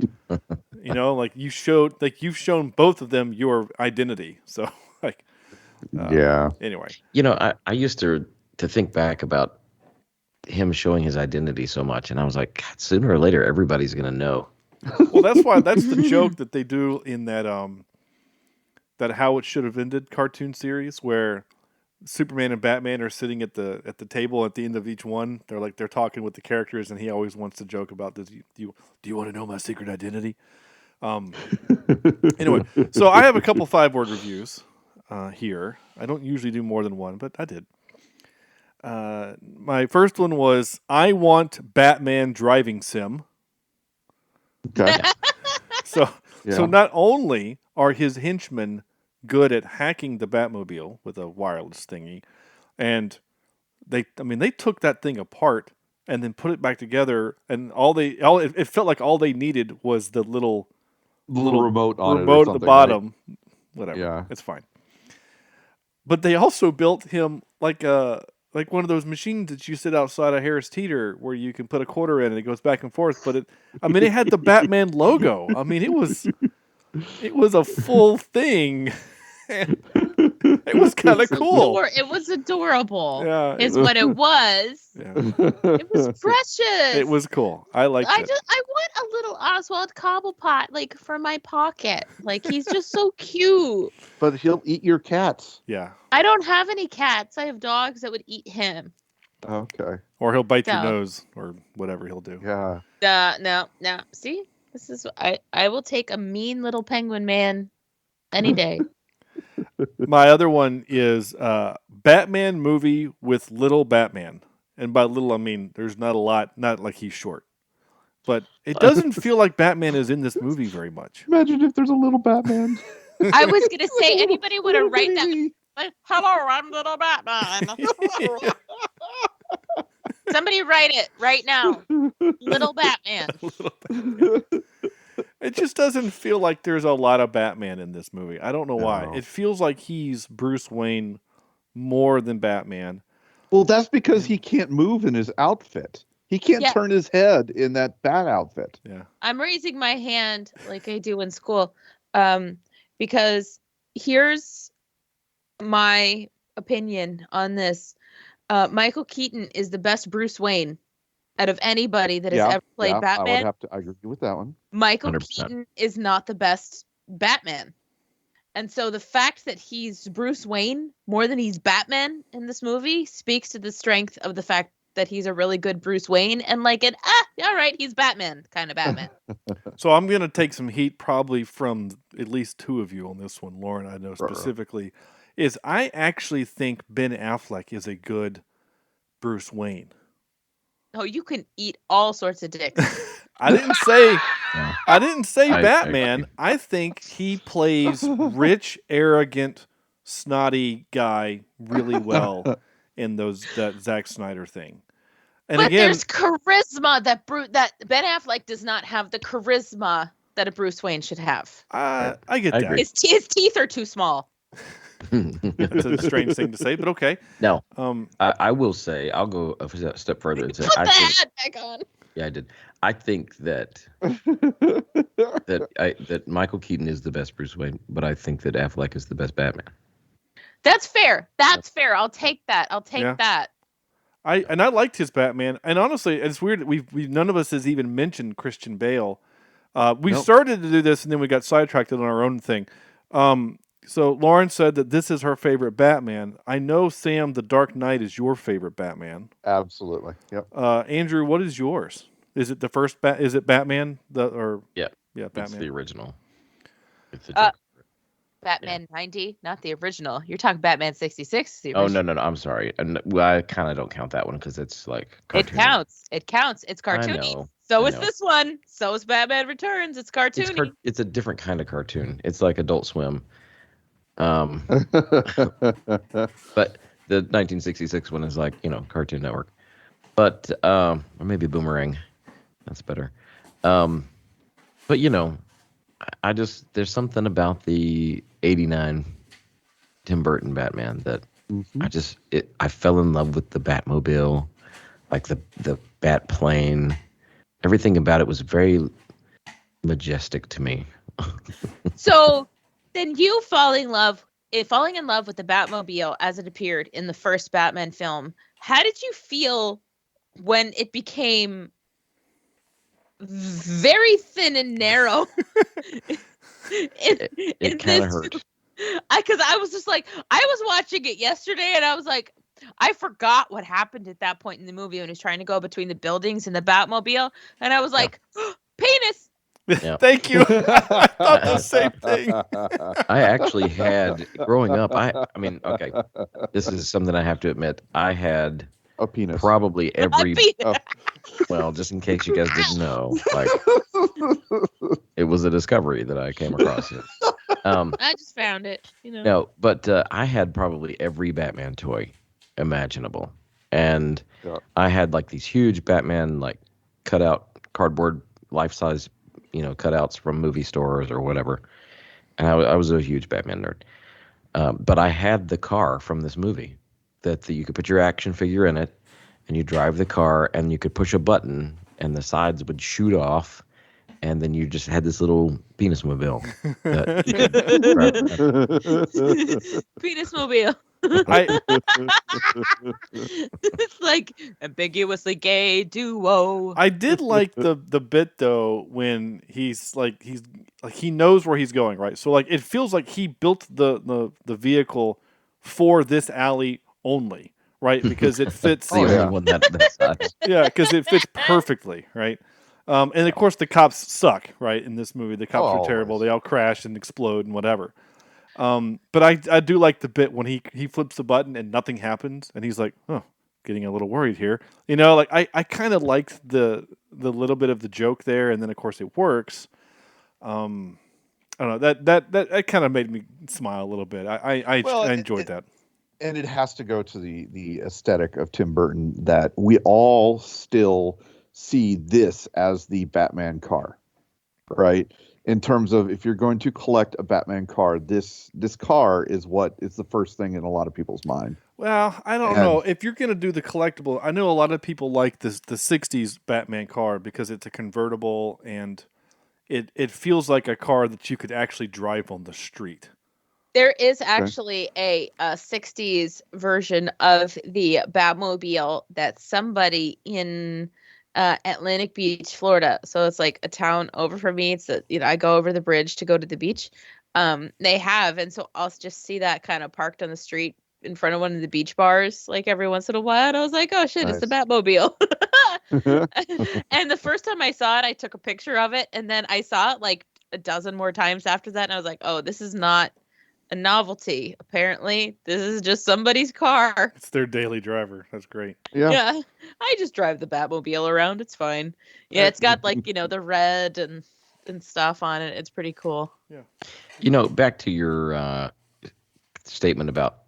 [SPEAKER 7] like you've shown both of them your identity. So, like,
[SPEAKER 5] yeah.
[SPEAKER 7] Anyway,
[SPEAKER 1] I used to think back about him showing his identity so much, and I was like, God, sooner or later, everybody's gonna know.
[SPEAKER 7] well, that's the joke that they do in that How It Should Have Ended cartoon series where Superman and Batman are sitting at the table at the end of each one. They're talking with the characters, and he always wants to joke about this. Do you want to know my secret identity? Anyway, so I have a couple 5-word reviews here. I don't usually do more than one, but I did. My first one was, I want Batman driving sim.
[SPEAKER 5] Okay.
[SPEAKER 7] So
[SPEAKER 5] Yeah.
[SPEAKER 7] not only are his henchmen good at hacking the Batmobile with a wireless thingy, and they took that thing apart and then put it back together, and it felt like all they needed was the little
[SPEAKER 5] remote on it or
[SPEAKER 7] remote at the
[SPEAKER 5] something,
[SPEAKER 7] bottom. Right? Whatever.
[SPEAKER 5] Yeah.
[SPEAKER 7] It's fine. But they also built him like one of those machines that you sit outside a Harris Teeter where you can put a quarter in and it goes back and forth. But it had the Batman logo. I mean, it was a full thing. It was kind of cool.
[SPEAKER 6] It was adorable.
[SPEAKER 7] Yeah,
[SPEAKER 6] is what it was.
[SPEAKER 7] Yeah.
[SPEAKER 6] It was precious.
[SPEAKER 7] It was cool. I liked it.
[SPEAKER 6] I want a little Oswald Cobblepot, like, for my pocket. Like, he's just so cute.
[SPEAKER 5] But he'll eat your cats.
[SPEAKER 7] Yeah.
[SPEAKER 6] I don't have any cats. I have dogs that would eat him.
[SPEAKER 5] Okay.
[SPEAKER 7] Or he'll bite your nose or whatever he'll do.
[SPEAKER 5] Yeah.
[SPEAKER 6] No. See, this is I will take a mean little penguin man any day.
[SPEAKER 7] My other one is Batman movie with little Batman. And by little, I mean there's not a lot, not like he's short. but it doesn't feel like Batman is in this movie very much.
[SPEAKER 5] Imagine if there's a little Batman.
[SPEAKER 6] I was gonna say anybody would have
[SPEAKER 5] Little
[SPEAKER 6] write that.
[SPEAKER 5] baby.
[SPEAKER 6] Like, hello, I'm little Batman. Somebody write it right now. Little Batman.
[SPEAKER 7] It just doesn't feel like there's a lot of Batman in this movie. I don't know why.
[SPEAKER 5] No.
[SPEAKER 7] It feels like he's Bruce Wayne more than Batman.
[SPEAKER 5] Well, that's because he can't move in his outfit. He can't
[SPEAKER 6] Yeah.
[SPEAKER 5] turn his head in that bat outfit.
[SPEAKER 7] Yeah.
[SPEAKER 6] I'm raising my hand like I do in school, because here's my opinion on this. Michael Keaton is the best Bruce Wayne out of anybody that has ever played
[SPEAKER 5] I would
[SPEAKER 6] Batman.
[SPEAKER 5] have to agree with that one.
[SPEAKER 6] Michael
[SPEAKER 1] 100%.
[SPEAKER 6] Keaton is not the best Batman. And so the fact that he's Bruce Wayne more than he's Batman in this movie speaks to the strength of the fact that he's a really good Bruce Wayne and like it, all right, he's Batman, kind of Batman.
[SPEAKER 7] So I'm going to take some heat probably from at least two of you on this one. Lauren, I know specifically, is I actually think Ben Affleck is a good Bruce Wayne.
[SPEAKER 6] Oh, you can eat all sorts of dicks.
[SPEAKER 7] I didn't say
[SPEAKER 1] Yeah.
[SPEAKER 7] I didn't say
[SPEAKER 1] I
[SPEAKER 7] Batman.
[SPEAKER 1] agree.
[SPEAKER 7] I think he plays rich, arrogant, snotty guy really well in that Zack Snyder thing. And
[SPEAKER 6] but
[SPEAKER 7] again,
[SPEAKER 6] there's charisma that Ben Affleck does not have the charisma that a Bruce Wayne should have.
[SPEAKER 7] I get
[SPEAKER 1] I
[SPEAKER 7] that.
[SPEAKER 1] agree.
[SPEAKER 6] His teeth are too small.
[SPEAKER 7] That's a strange thing to say, but okay.
[SPEAKER 1] No,
[SPEAKER 7] Um,
[SPEAKER 1] I will say, I'll go a step further and say,
[SPEAKER 6] Put the
[SPEAKER 1] I think,
[SPEAKER 6] hat back on.
[SPEAKER 1] yeah, I did. I think that that Michael Keaton is the best Bruce Wayne, but I think that Affleck is the best Batman.
[SPEAKER 6] That's fair. That's fair. I'll take that. I'll take
[SPEAKER 7] Yeah.
[SPEAKER 6] that.
[SPEAKER 7] I liked his Batman, and honestly, it's weird that we none of us has even mentioned Christian Bale. We
[SPEAKER 5] Nope.
[SPEAKER 7] started to do this, and then we got sidetracked on our own thing. So Lauren said that this is her favorite Batman. I know, Sam, The Dark Knight is your favorite Batman.
[SPEAKER 5] Absolutely. Yep.
[SPEAKER 7] Andrew, what is yours? Is it the first Is it Batman?
[SPEAKER 1] Yeah,
[SPEAKER 7] Yeah,
[SPEAKER 1] It's
[SPEAKER 7] Batman.
[SPEAKER 1] the original. It's the
[SPEAKER 6] Uh,
[SPEAKER 1] Joker.
[SPEAKER 6] Batman 90, not the original. You're talking Batman 66. The
[SPEAKER 1] Oh
[SPEAKER 6] original.
[SPEAKER 1] no! I'm sorry. Well, I kind of don't count that one because it's like
[SPEAKER 6] It
[SPEAKER 1] cartoony.
[SPEAKER 6] counts. It counts. It's cartoony.
[SPEAKER 1] know,
[SPEAKER 6] So
[SPEAKER 1] I
[SPEAKER 6] is
[SPEAKER 1] know.
[SPEAKER 6] this one. So is Batman Returns. It's cartoony.
[SPEAKER 1] It's a different kind of cartoon. It's like Adult Swim. But the 1966 one is like, Cartoon Network. But or maybe Boomerang. That's better. But I just there's something about the 89 Tim Burton Batman that I fell in love with the Batmobile, like the Bat plane. Everything about it was very majestic to me.
[SPEAKER 6] So then you falling in love with the Batmobile as it appeared in the first Batman film. How did you feel when it became very thin and narrow?
[SPEAKER 1] It kind of hurt.
[SPEAKER 6] Because I was just like, I was watching it yesterday and I was like, I forgot what happened at that point in the movie when he was trying to go between the buildings and the Batmobile. And I was like, penis.
[SPEAKER 1] Yeah.
[SPEAKER 7] Thank you. I thought the same thing.
[SPEAKER 1] I actually had growing up. I mean, okay, this is something I have to admit. I had
[SPEAKER 5] A penis.
[SPEAKER 1] probably every.
[SPEAKER 5] Oh.
[SPEAKER 1] Well, just in case you guys didn't know, like it was a discovery that I came across it.
[SPEAKER 6] I just found it.
[SPEAKER 1] No, but I had probably every Batman toy imaginable, and
[SPEAKER 5] Yeah.
[SPEAKER 1] I had like these huge Batman like cutout cardboard life size, cutouts from movie stores or whatever. And I was a huge Batman nerd. But I had the car from this movie that you could put your action figure in it, and you drive the car, and you could push a button, and the sides would shoot off, and then you just had this little penis mobile. That you could drive around.
[SPEAKER 6] Penis mobile.
[SPEAKER 7] I,
[SPEAKER 6] It's like ambiguously gay duo.
[SPEAKER 7] I did like the bit though when he's like he knows where he's going, right? So like it feels like he built the vehicle for this alley only, right? Because it fits.
[SPEAKER 1] the only one that size.
[SPEAKER 7] Yeah, because it fits perfectly, right? And of course the cops suck, right? In this movie, the cops are terrible.
[SPEAKER 5] Always.
[SPEAKER 7] They all crash and explode and whatever. But I do like the bit when he flips the button and nothing happens, and he's like, oh, getting a little worried here. You know, like I kind of liked the little bit of the joke there, and then of course it works. I don't know, that kind of made me smile a little bit. I enjoyed that.
[SPEAKER 5] And it has to go to the aesthetic of Tim Burton that we all still see this as the Batman car, right? In terms of if you're going to collect a Batman car, this car is what is the first thing in a lot of people's mind.
[SPEAKER 7] Well, I don't know. If you're going to do the collectible, I know a lot of people like the 60s Batman car because it's a convertible and it feels like a car that you could actually drive on the street.
[SPEAKER 6] There is actually a 60s version of the Batmobile that somebody in Atlantic Beach, Florida. So it's like a town over from me. It's I go over the bridge to go to the beach. They have, and so I'll just see that kind of parked on the street in front of one of the beach bars like every once in a while. And I was like, oh shit, It's the Batmobile. And the first time I saw it, I took a picture of it, and then I saw it like a dozen more times after that, and I was like, oh, this is not a novelty. Apparently, this is just somebody's car.
[SPEAKER 7] It's their daily driver. That's great.
[SPEAKER 6] Yeah. I just drive the Batmobile around. It's fine. Yeah, it's got like the red and stuff on it. It's pretty cool.
[SPEAKER 7] Yeah.
[SPEAKER 1] Back to your statement about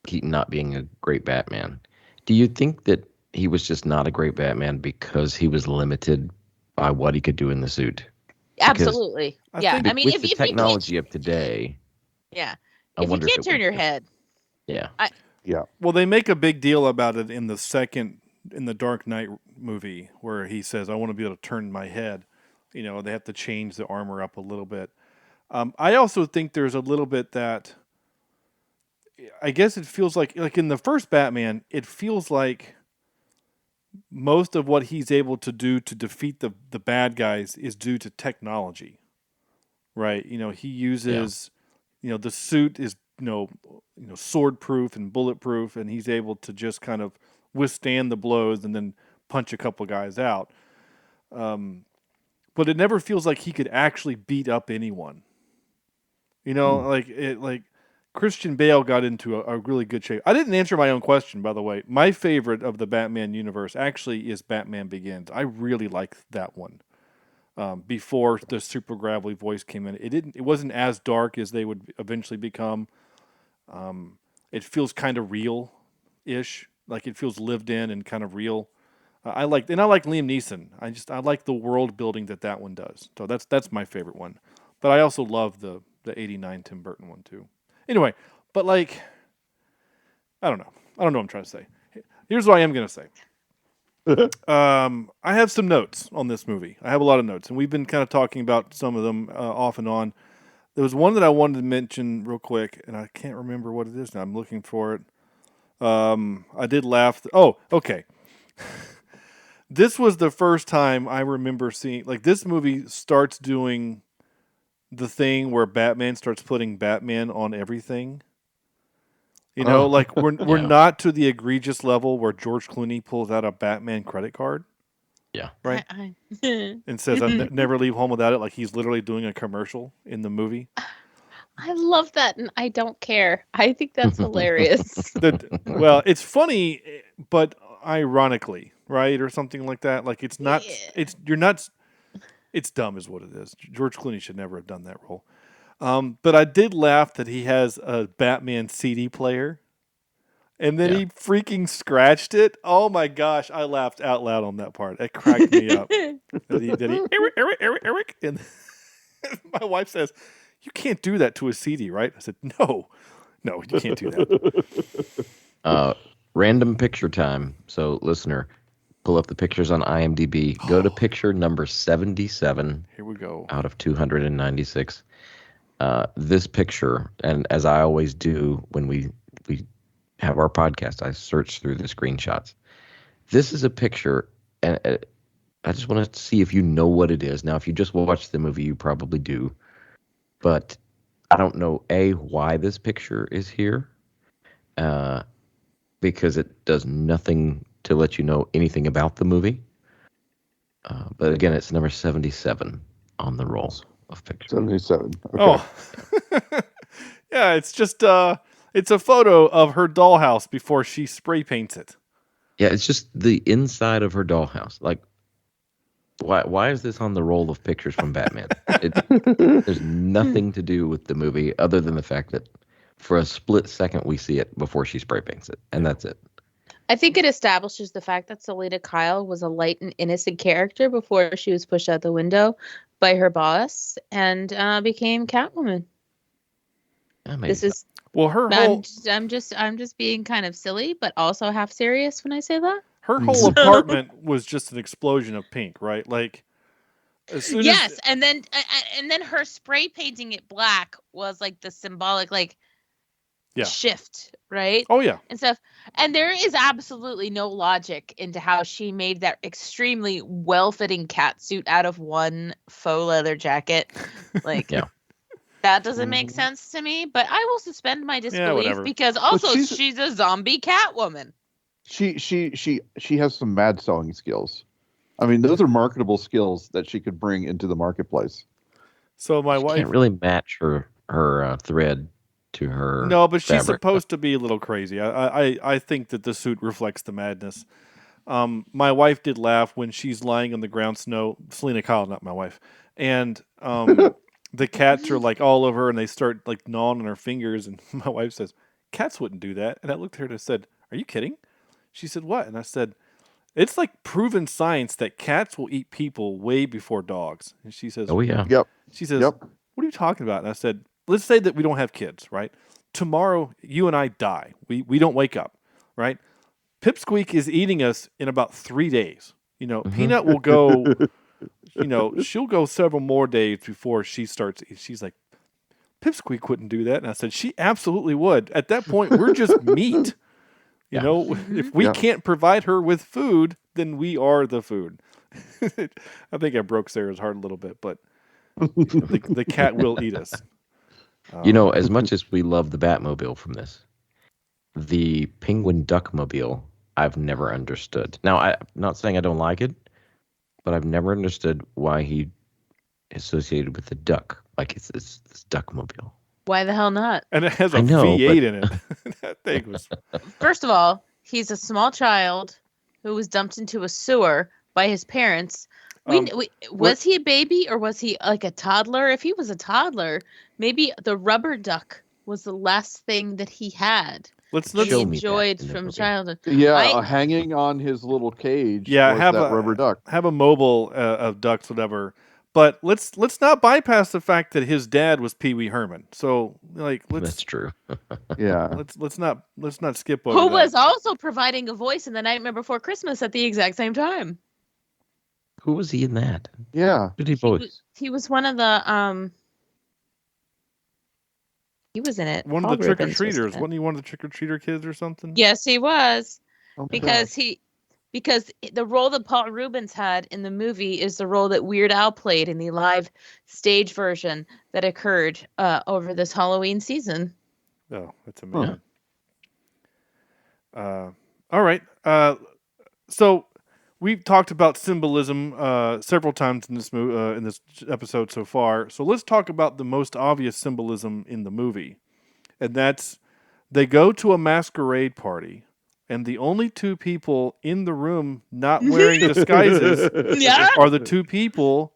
[SPEAKER 1] Keaton not being a great Batman. Do you think that he was just not a great Batman because he was limited by what he could do in the suit?
[SPEAKER 6] Absolutely. Yeah. I mean,
[SPEAKER 1] with
[SPEAKER 6] if
[SPEAKER 1] the
[SPEAKER 6] you
[SPEAKER 1] technology of today.
[SPEAKER 6] Yeah.
[SPEAKER 1] If
[SPEAKER 6] you can't turn your head.
[SPEAKER 1] Yeah.
[SPEAKER 7] Well, they make a big deal about it in the Dark Knight movie where he says, I want to be able to turn my head. They have to change the armor up a little bit. I also think there's a little bit that I guess it feels like in the first Batman, it feels like most of what he's able to do to defeat the bad guys is due to technology. Right? He uses the suit is sword proof and bulletproof, and he's able to just kind of withstand the blows and then punch a couple guys out. But it never feels like he could actually beat up anyone. Like Christian Bale got into a really good shape. I didn't answer my own question, by the way. My favorite of the Batman universe actually is Batman Begins. I really like that one. Before the super gravelly voice came in, it wasn't as dark as they would eventually become. It feels kind of real-ish, like it feels lived in and kind of real. I like Liam Neeson. I like the world building that one does. So that's my favorite one. But I also love the '89 Tim Burton one too. Anyway, but I don't know what I'm trying to say. Here's what I am going to say. I have some notes on this movie. I have a lot of notes, and we've been kind of talking about some of them off and on. There was one that I wanted to mention real quick, and I can't remember what it is now. I'm looking for it. I did laugh. Oh, okay. This was the first time I remember seeing, this movie starts doing the thing where Batman starts putting Batman on everything. We're not to the egregious level where George Clooney pulls out a Batman credit card.
[SPEAKER 1] Yeah.
[SPEAKER 7] Right? And says, I'll never leave home without it. Like he's literally doing a commercial in the movie.
[SPEAKER 6] I love that, and I don't care. I think that's hilarious.
[SPEAKER 7] Well, it's funny, but ironically, right? Or something like that. Like it's not, it's dumb is what it is. George Clooney should never have done that role. But I did laugh that he has a Batman CD player, and then he freaking scratched it. Oh my gosh, I laughed out loud on that part. It cracked me up. Eric, and my wife says, "You can't do that to a CD, right?" I said, "No, you can't do that."
[SPEAKER 1] Random picture time. So, listener, pull up the pictures on IMDb. Go to picture number 77.
[SPEAKER 7] Here we go.
[SPEAKER 1] Out of 296. This picture, and as I always do when we have our podcast, I search through the screenshots. This is a picture, and I just want to see if you know what it is. Now, if you just watched the movie, you probably do. But I don't know, why this picture is here, because it does nothing to let you know anything about the movie. But again, it's number 77 on the roll of pictures.
[SPEAKER 5] 77. Okay.
[SPEAKER 7] Oh, yeah. It's just it's a photo of her dollhouse before she spray paints it.
[SPEAKER 1] Yeah, it's just the inside of her dollhouse. Like, why is this on the roll of pictures from Batman? There's nothing to do with the movie other than the fact that for a split second we see it before she spray paints it, and that's it.
[SPEAKER 6] I think it establishes the fact that Selena Kyle was a light and innocent character before she was pushed out the window by her boss and became Catwoman. This is
[SPEAKER 7] well, her whole
[SPEAKER 6] I'm just being kind of silly, but also half serious when I say that.
[SPEAKER 7] her whole apartment was just an explosion of pink, right? Like, as soon
[SPEAKER 6] Yes,
[SPEAKER 7] as,
[SPEAKER 6] and then her spray painting it black was like the symbolic shift, right?
[SPEAKER 7] Oh yeah,
[SPEAKER 6] And stuff. And there is absolutely no logic into how she made that extremely well-fitting cat suit out of one faux leather jacket. Like,
[SPEAKER 1] Yeah.
[SPEAKER 6] that doesn't make sense to me. But I will suspend my disbelief
[SPEAKER 7] whatever.
[SPEAKER 6] because also
[SPEAKER 5] she's-
[SPEAKER 6] she's a zombie Catwoman.
[SPEAKER 5] She has some mad sewing skills. I mean, those are marketable skills that she could bring into the marketplace.
[SPEAKER 7] so my
[SPEAKER 1] She
[SPEAKER 7] wife
[SPEAKER 1] can't really match her thread to her.
[SPEAKER 7] No, but she's
[SPEAKER 1] fabric.
[SPEAKER 7] supposed to be a little crazy. I think that the suit reflects the madness. My wife did laugh when she's lying on the ground snow. Selena Kyle, not my wife, and the cats are like all over her, and they start like gnawing on her fingers. And my wife says, "Cats wouldn't do that." And I looked at her and I said, "Are you kidding?" She said, "What?" And I said, "It's like proven science that cats will eat people way before dogs." And she says,
[SPEAKER 1] Oh yeah.
[SPEAKER 5] Yep.
[SPEAKER 7] She says,
[SPEAKER 5] Yep.
[SPEAKER 7] "What are you talking about?" And I said, "Let's say that we don't have kids, right? Tomorrow, you and I die. We don't wake up, right? Pipsqueak is eating us in about 3 days. You know, Peanut will go, she'll go several more days before she starts. She's like, Pipsqueak wouldn't do that." And I said, "She absolutely would. At that point, we're just meat. You know, if we can't provide her with food, then we are the food." I think I broke Sarah's heart a little bit, but the cat will eat us.
[SPEAKER 1] As much as we love the Batmobile from this, the Penguin Duckmobile, I've never understood. Now, I'm not saying I don't like it, but I've never understood why he associated with the duck. Like it's this Duckmobile.
[SPEAKER 6] Why the hell not?
[SPEAKER 7] And it has a
[SPEAKER 1] I know,
[SPEAKER 7] V8 in it. That thing was.
[SPEAKER 6] First of all, he's a small child who was dumped into a sewer by his parents. Was he a baby or was he like a toddler? If he was a toddler, maybe the rubber duck was the last thing that he had.
[SPEAKER 7] Let's
[SPEAKER 6] He
[SPEAKER 1] show me that
[SPEAKER 6] enjoyed
[SPEAKER 1] in the
[SPEAKER 6] from
[SPEAKER 1] movie.
[SPEAKER 6] childhood.
[SPEAKER 5] Yeah, hanging on his little cage. was
[SPEAKER 7] have
[SPEAKER 5] that
[SPEAKER 7] a
[SPEAKER 5] rubber duck.
[SPEAKER 7] Have a mobile of ducks, whatever. But let's not bypass the fact that his dad was Pee Wee Herman. So
[SPEAKER 1] That's
[SPEAKER 7] let's
[SPEAKER 1] true.
[SPEAKER 5] Yeah.
[SPEAKER 7] let's not skip over
[SPEAKER 6] Who
[SPEAKER 7] that.
[SPEAKER 6] was also providing a voice in The Nightmare Before Christmas at the exact same time.
[SPEAKER 1] Who was he in that?
[SPEAKER 5] Yeah.
[SPEAKER 1] Who did he voice?
[SPEAKER 6] He was one of the he was in it.
[SPEAKER 7] One of
[SPEAKER 6] Paul
[SPEAKER 7] the trick or
[SPEAKER 6] Rubens was in
[SPEAKER 7] treaters.
[SPEAKER 6] it.
[SPEAKER 7] Wasn't he one of the trick or treater kids or something?
[SPEAKER 6] Yes, he was.
[SPEAKER 5] Okay.
[SPEAKER 6] Because the role that Paul Rubens had in the movie is the role that Weird Al played in the live stage version that occurred over this Halloween season.
[SPEAKER 7] Oh, that's amazing. All right. So we've talked about symbolism several times in this episode so far. So let's talk about the most obvious symbolism in the movie, and that's they go to a masquerade party, and the only two people in the room not wearing disguises
[SPEAKER 6] Yeah.
[SPEAKER 7] are the two people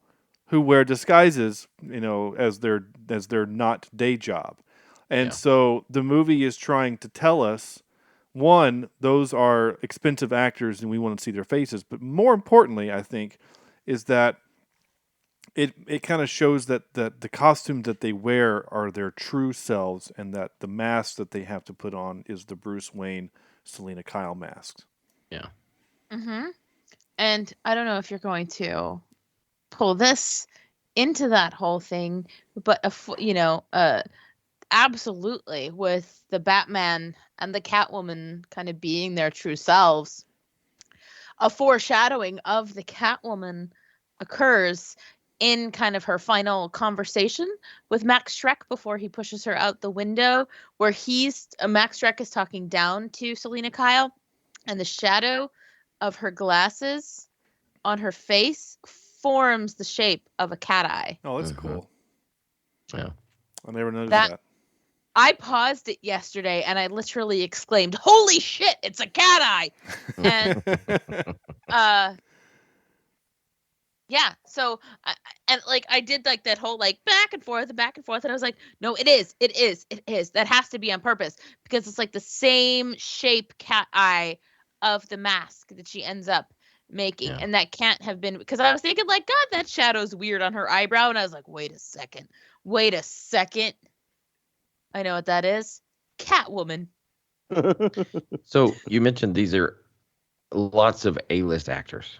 [SPEAKER 7] who wear disguises, as their not day job. And so the movie is trying to tell us, one, those are expensive actors and we want to see their faces. But more importantly, I think, is that it kind of shows that the costumes that they wear are their true selves and that the mask that they have to put on is the Bruce Wayne, Selena Kyle masks.
[SPEAKER 1] Yeah.
[SPEAKER 6] Mm-hmm. And I don't know if you're going to pull this into that whole thing, but absolutely, with the Batman and the Catwoman kind of being their true selves, a foreshadowing of the Catwoman occurs in kind of her final conversation with Max Schreck before he pushes her out the window, where Max Schreck is talking down to Selena Kyle, and the shadow of her glasses on her face forms the shape of a cat eye.
[SPEAKER 7] Oh, that's cool.
[SPEAKER 1] Yeah.
[SPEAKER 7] I never noticed that.
[SPEAKER 6] I paused it yesterday and I literally exclaimed, "Holy shit, it's a cat eye!" And yeah, so I did like that whole like back and forth, and I was like, no, it is. That has to be on purpose because it's like the same shape cat eye of the mask that she ends up making, and that can't have been because I was thinking like, God, that shadow's weird on her eyebrow, and I was like, wait a second, I know what that is, Catwoman.
[SPEAKER 1] So you mentioned these are lots of A-list actors,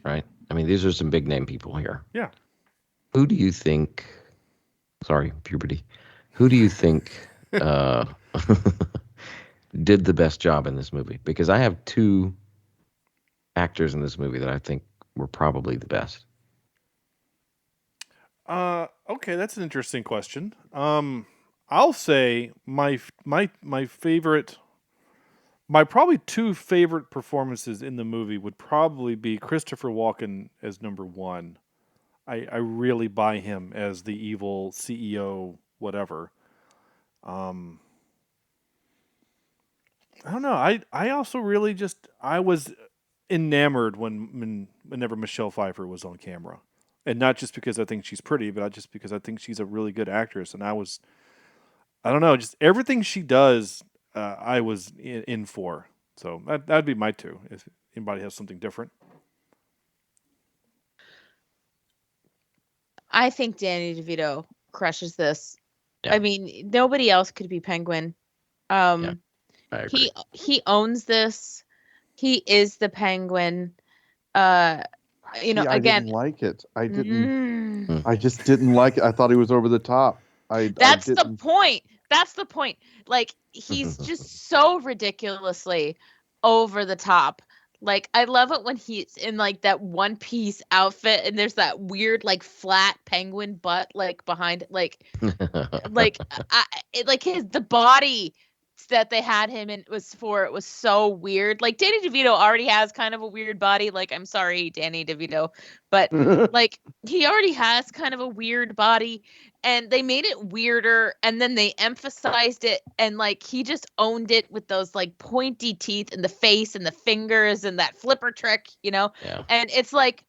[SPEAKER 1] right? I mean, these are some big name people here.
[SPEAKER 7] Yeah.
[SPEAKER 1] Who do you think? Sorry, puberty. Who do you think did the best job in this movie? Because I have two actors in this movie that I think were probably the best.
[SPEAKER 7] Okay, that's an interesting question. I'll say my favorite, my probably two favorite performances in the movie would probably be Christopher Walken as number one. I really buy him as the evil CEO, whatever. I don't know. I also really I was enamored whenever Michelle Pfeiffer was on camera. And not just because I think she's pretty, but just because I think she's a really good actress. And I don't know, just everything she does, I was in for. So that'd be my two, if anybody has something different.
[SPEAKER 6] I think Danny DeVito crushes this.
[SPEAKER 1] Yeah.
[SPEAKER 6] I mean, nobody else could be Penguin.
[SPEAKER 1] I agree.
[SPEAKER 6] He owns this. He is the Penguin.
[SPEAKER 5] I didn't like it. I didn't. I just didn't like it. I thought he was over the top.
[SPEAKER 6] That's the point. That's the point. Like, he's just so ridiculously over the top. Like, I love it when he's in like that one piece outfit and there's that weird like flat penguin butt like behind it, like the body that they had him in was so weird. Like, Danny DeVito already has kind of a weird body. Like, I'm sorry, Danny DeVito, but like he already has kind of a weird body, and they made it weirder, and then they emphasized it, and like he just owned it with those like pointy teeth and the face and the fingers and that flipper trick,
[SPEAKER 1] Yeah.
[SPEAKER 6] And it's like,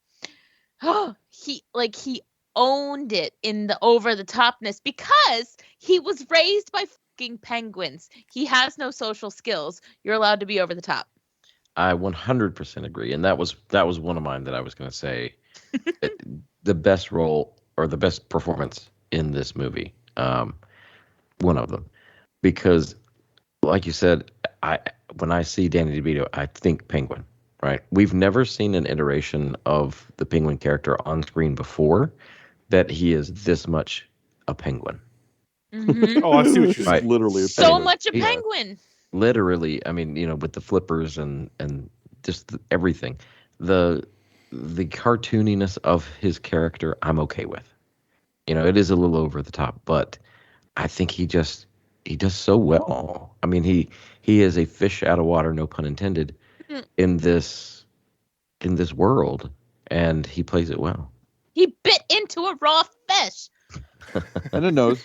[SPEAKER 6] oh, he owned it in the over the topness because he was raised by penguins. He has no social skills. You're allowed to be over the top.
[SPEAKER 1] I 100% agree, and that was one of mine that I was going to say. The best role or the best performance in this movie, one of them, because, like you said, when I see Danny DeVito, I think Penguin. Right? We've never seen an iteration of the Penguin character on screen before that he is this much a penguin.
[SPEAKER 6] Mm-hmm.
[SPEAKER 7] Oh, I see what you're saying.
[SPEAKER 1] Right.
[SPEAKER 5] Literally a
[SPEAKER 6] so
[SPEAKER 5] penguin.
[SPEAKER 6] much a penguin.
[SPEAKER 1] Literally, I mean, with the flippers and just everything, the cartooniness of his character, I'm okay with. It is a little over the top, but I think he does so well. I mean, he is a fish out of water, no pun intended, in this world, and he plays it well.
[SPEAKER 6] He bit into a raw fish.
[SPEAKER 5] And a nose.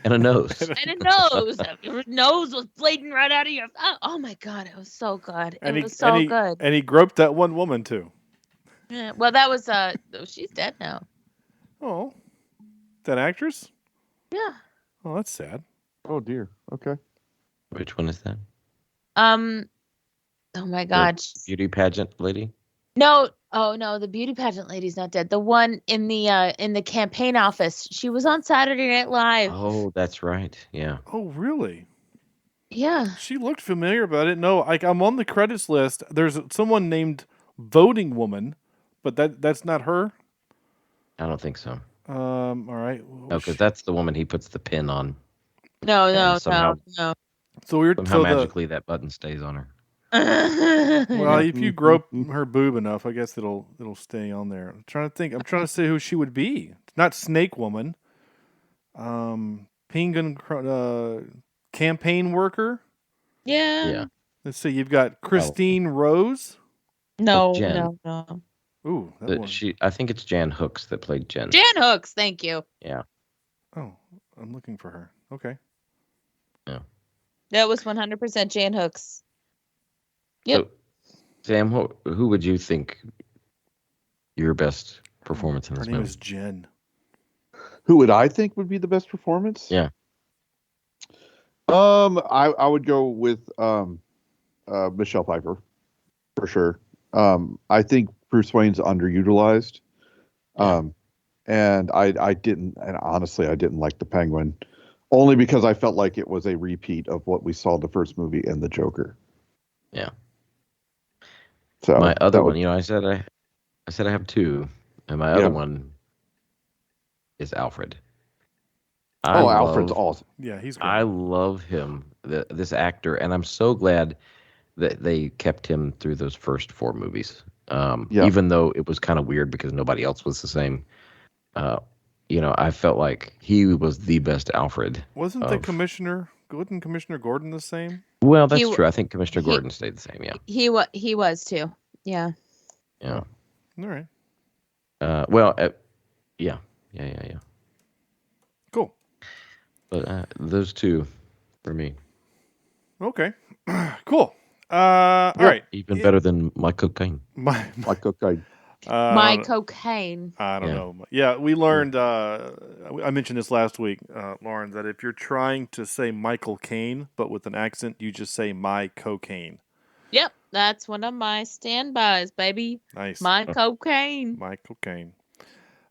[SPEAKER 1] And a nose.
[SPEAKER 6] And a nose. Your nose was bleeding right out of your... Oh my God, it was so good. It was so good.
[SPEAKER 7] And he groped that one woman, too.
[SPEAKER 6] Yeah, well, that was... she's dead now.
[SPEAKER 7] Oh. That actress?
[SPEAKER 6] Yeah.
[SPEAKER 7] Oh, that's sad.
[SPEAKER 5] Oh, dear. Okay.
[SPEAKER 1] Which one is that?
[SPEAKER 6] Oh my God.
[SPEAKER 1] The beauty pageant lady?
[SPEAKER 6] No. Oh no, the beauty pageant lady's not dead. The one in the campaign office. She was on Saturday Night Live.
[SPEAKER 1] Oh, that's right. Yeah.
[SPEAKER 7] Oh, really?
[SPEAKER 6] Yeah.
[SPEAKER 7] She looked familiar, but I didn't know. Like, I'm on the credits list. There's someone named Voting Woman, but that's not her.
[SPEAKER 1] I don't think so.
[SPEAKER 7] All right.
[SPEAKER 1] No, because that's the woman he puts the pin on.
[SPEAKER 6] No.
[SPEAKER 7] So we're
[SPEAKER 1] Somehow magically that button stays on her.
[SPEAKER 7] Well, if you grope her boob enough, I guess it'll stay on there. I'm trying to think. I'm trying to say who she would be. Not Snake Woman. Penguin campaign worker.
[SPEAKER 6] Yeah.
[SPEAKER 7] Let's see. You've got Christine Rose.
[SPEAKER 6] No.
[SPEAKER 1] Jen.
[SPEAKER 6] No.
[SPEAKER 7] Ooh, that one.
[SPEAKER 1] I think it's Jan Hooks that played Jen.
[SPEAKER 6] Jan Hooks. Thank you.
[SPEAKER 1] Yeah.
[SPEAKER 7] Oh, I'm looking for her. Okay.
[SPEAKER 6] That was 100% Jan Hooks. Yep.
[SPEAKER 1] So, Sam, who would you think your best performance in
[SPEAKER 7] Her
[SPEAKER 1] this
[SPEAKER 7] name
[SPEAKER 1] movie?
[SPEAKER 7] is Jen.
[SPEAKER 5] Who would I think would be the best performance?
[SPEAKER 1] Yeah.
[SPEAKER 5] I would go with Michelle Pfeiffer for sure. I think Bruce Wayne's underutilized.
[SPEAKER 1] Yeah.
[SPEAKER 5] And I didn't, and honestly, I didn't like the Penguin, only because I felt like it was a repeat of what we saw in the first movie in the Joker.
[SPEAKER 1] Yeah.
[SPEAKER 5] So
[SPEAKER 1] My other
[SPEAKER 5] that
[SPEAKER 1] one,
[SPEAKER 5] would-
[SPEAKER 1] I said I have two, and my other one is Alfred.
[SPEAKER 5] Alfred's awesome.
[SPEAKER 7] Yeah, he's great.
[SPEAKER 1] I love him, this actor, and I'm so glad that they kept him through those first 4 movies. Even though it was kind of weird because nobody else was the same. I felt like he was the best Alfred.
[SPEAKER 7] Wasn't Commissioner Gordon the same?
[SPEAKER 1] Well, that's true. I think Commissioner Gordon stayed the same. Yeah.
[SPEAKER 6] He was too. Yeah.
[SPEAKER 1] Yeah.
[SPEAKER 7] All right.
[SPEAKER 1] Yeah.
[SPEAKER 7] Cool.
[SPEAKER 1] But those two for me.
[SPEAKER 7] Okay. Cool. All right.
[SPEAKER 1] Even better than my cocaine.
[SPEAKER 5] My cocaine.
[SPEAKER 6] My cocaine.
[SPEAKER 7] I don't know. Yeah, we learned. I mentioned this last week, Lauren, that if you're trying to say Michael Caine but with an accent, you just say my cocaine.
[SPEAKER 6] Yep, that's one of my standbys, baby.
[SPEAKER 7] Nice.
[SPEAKER 6] My cocaine.
[SPEAKER 7] My cocaine.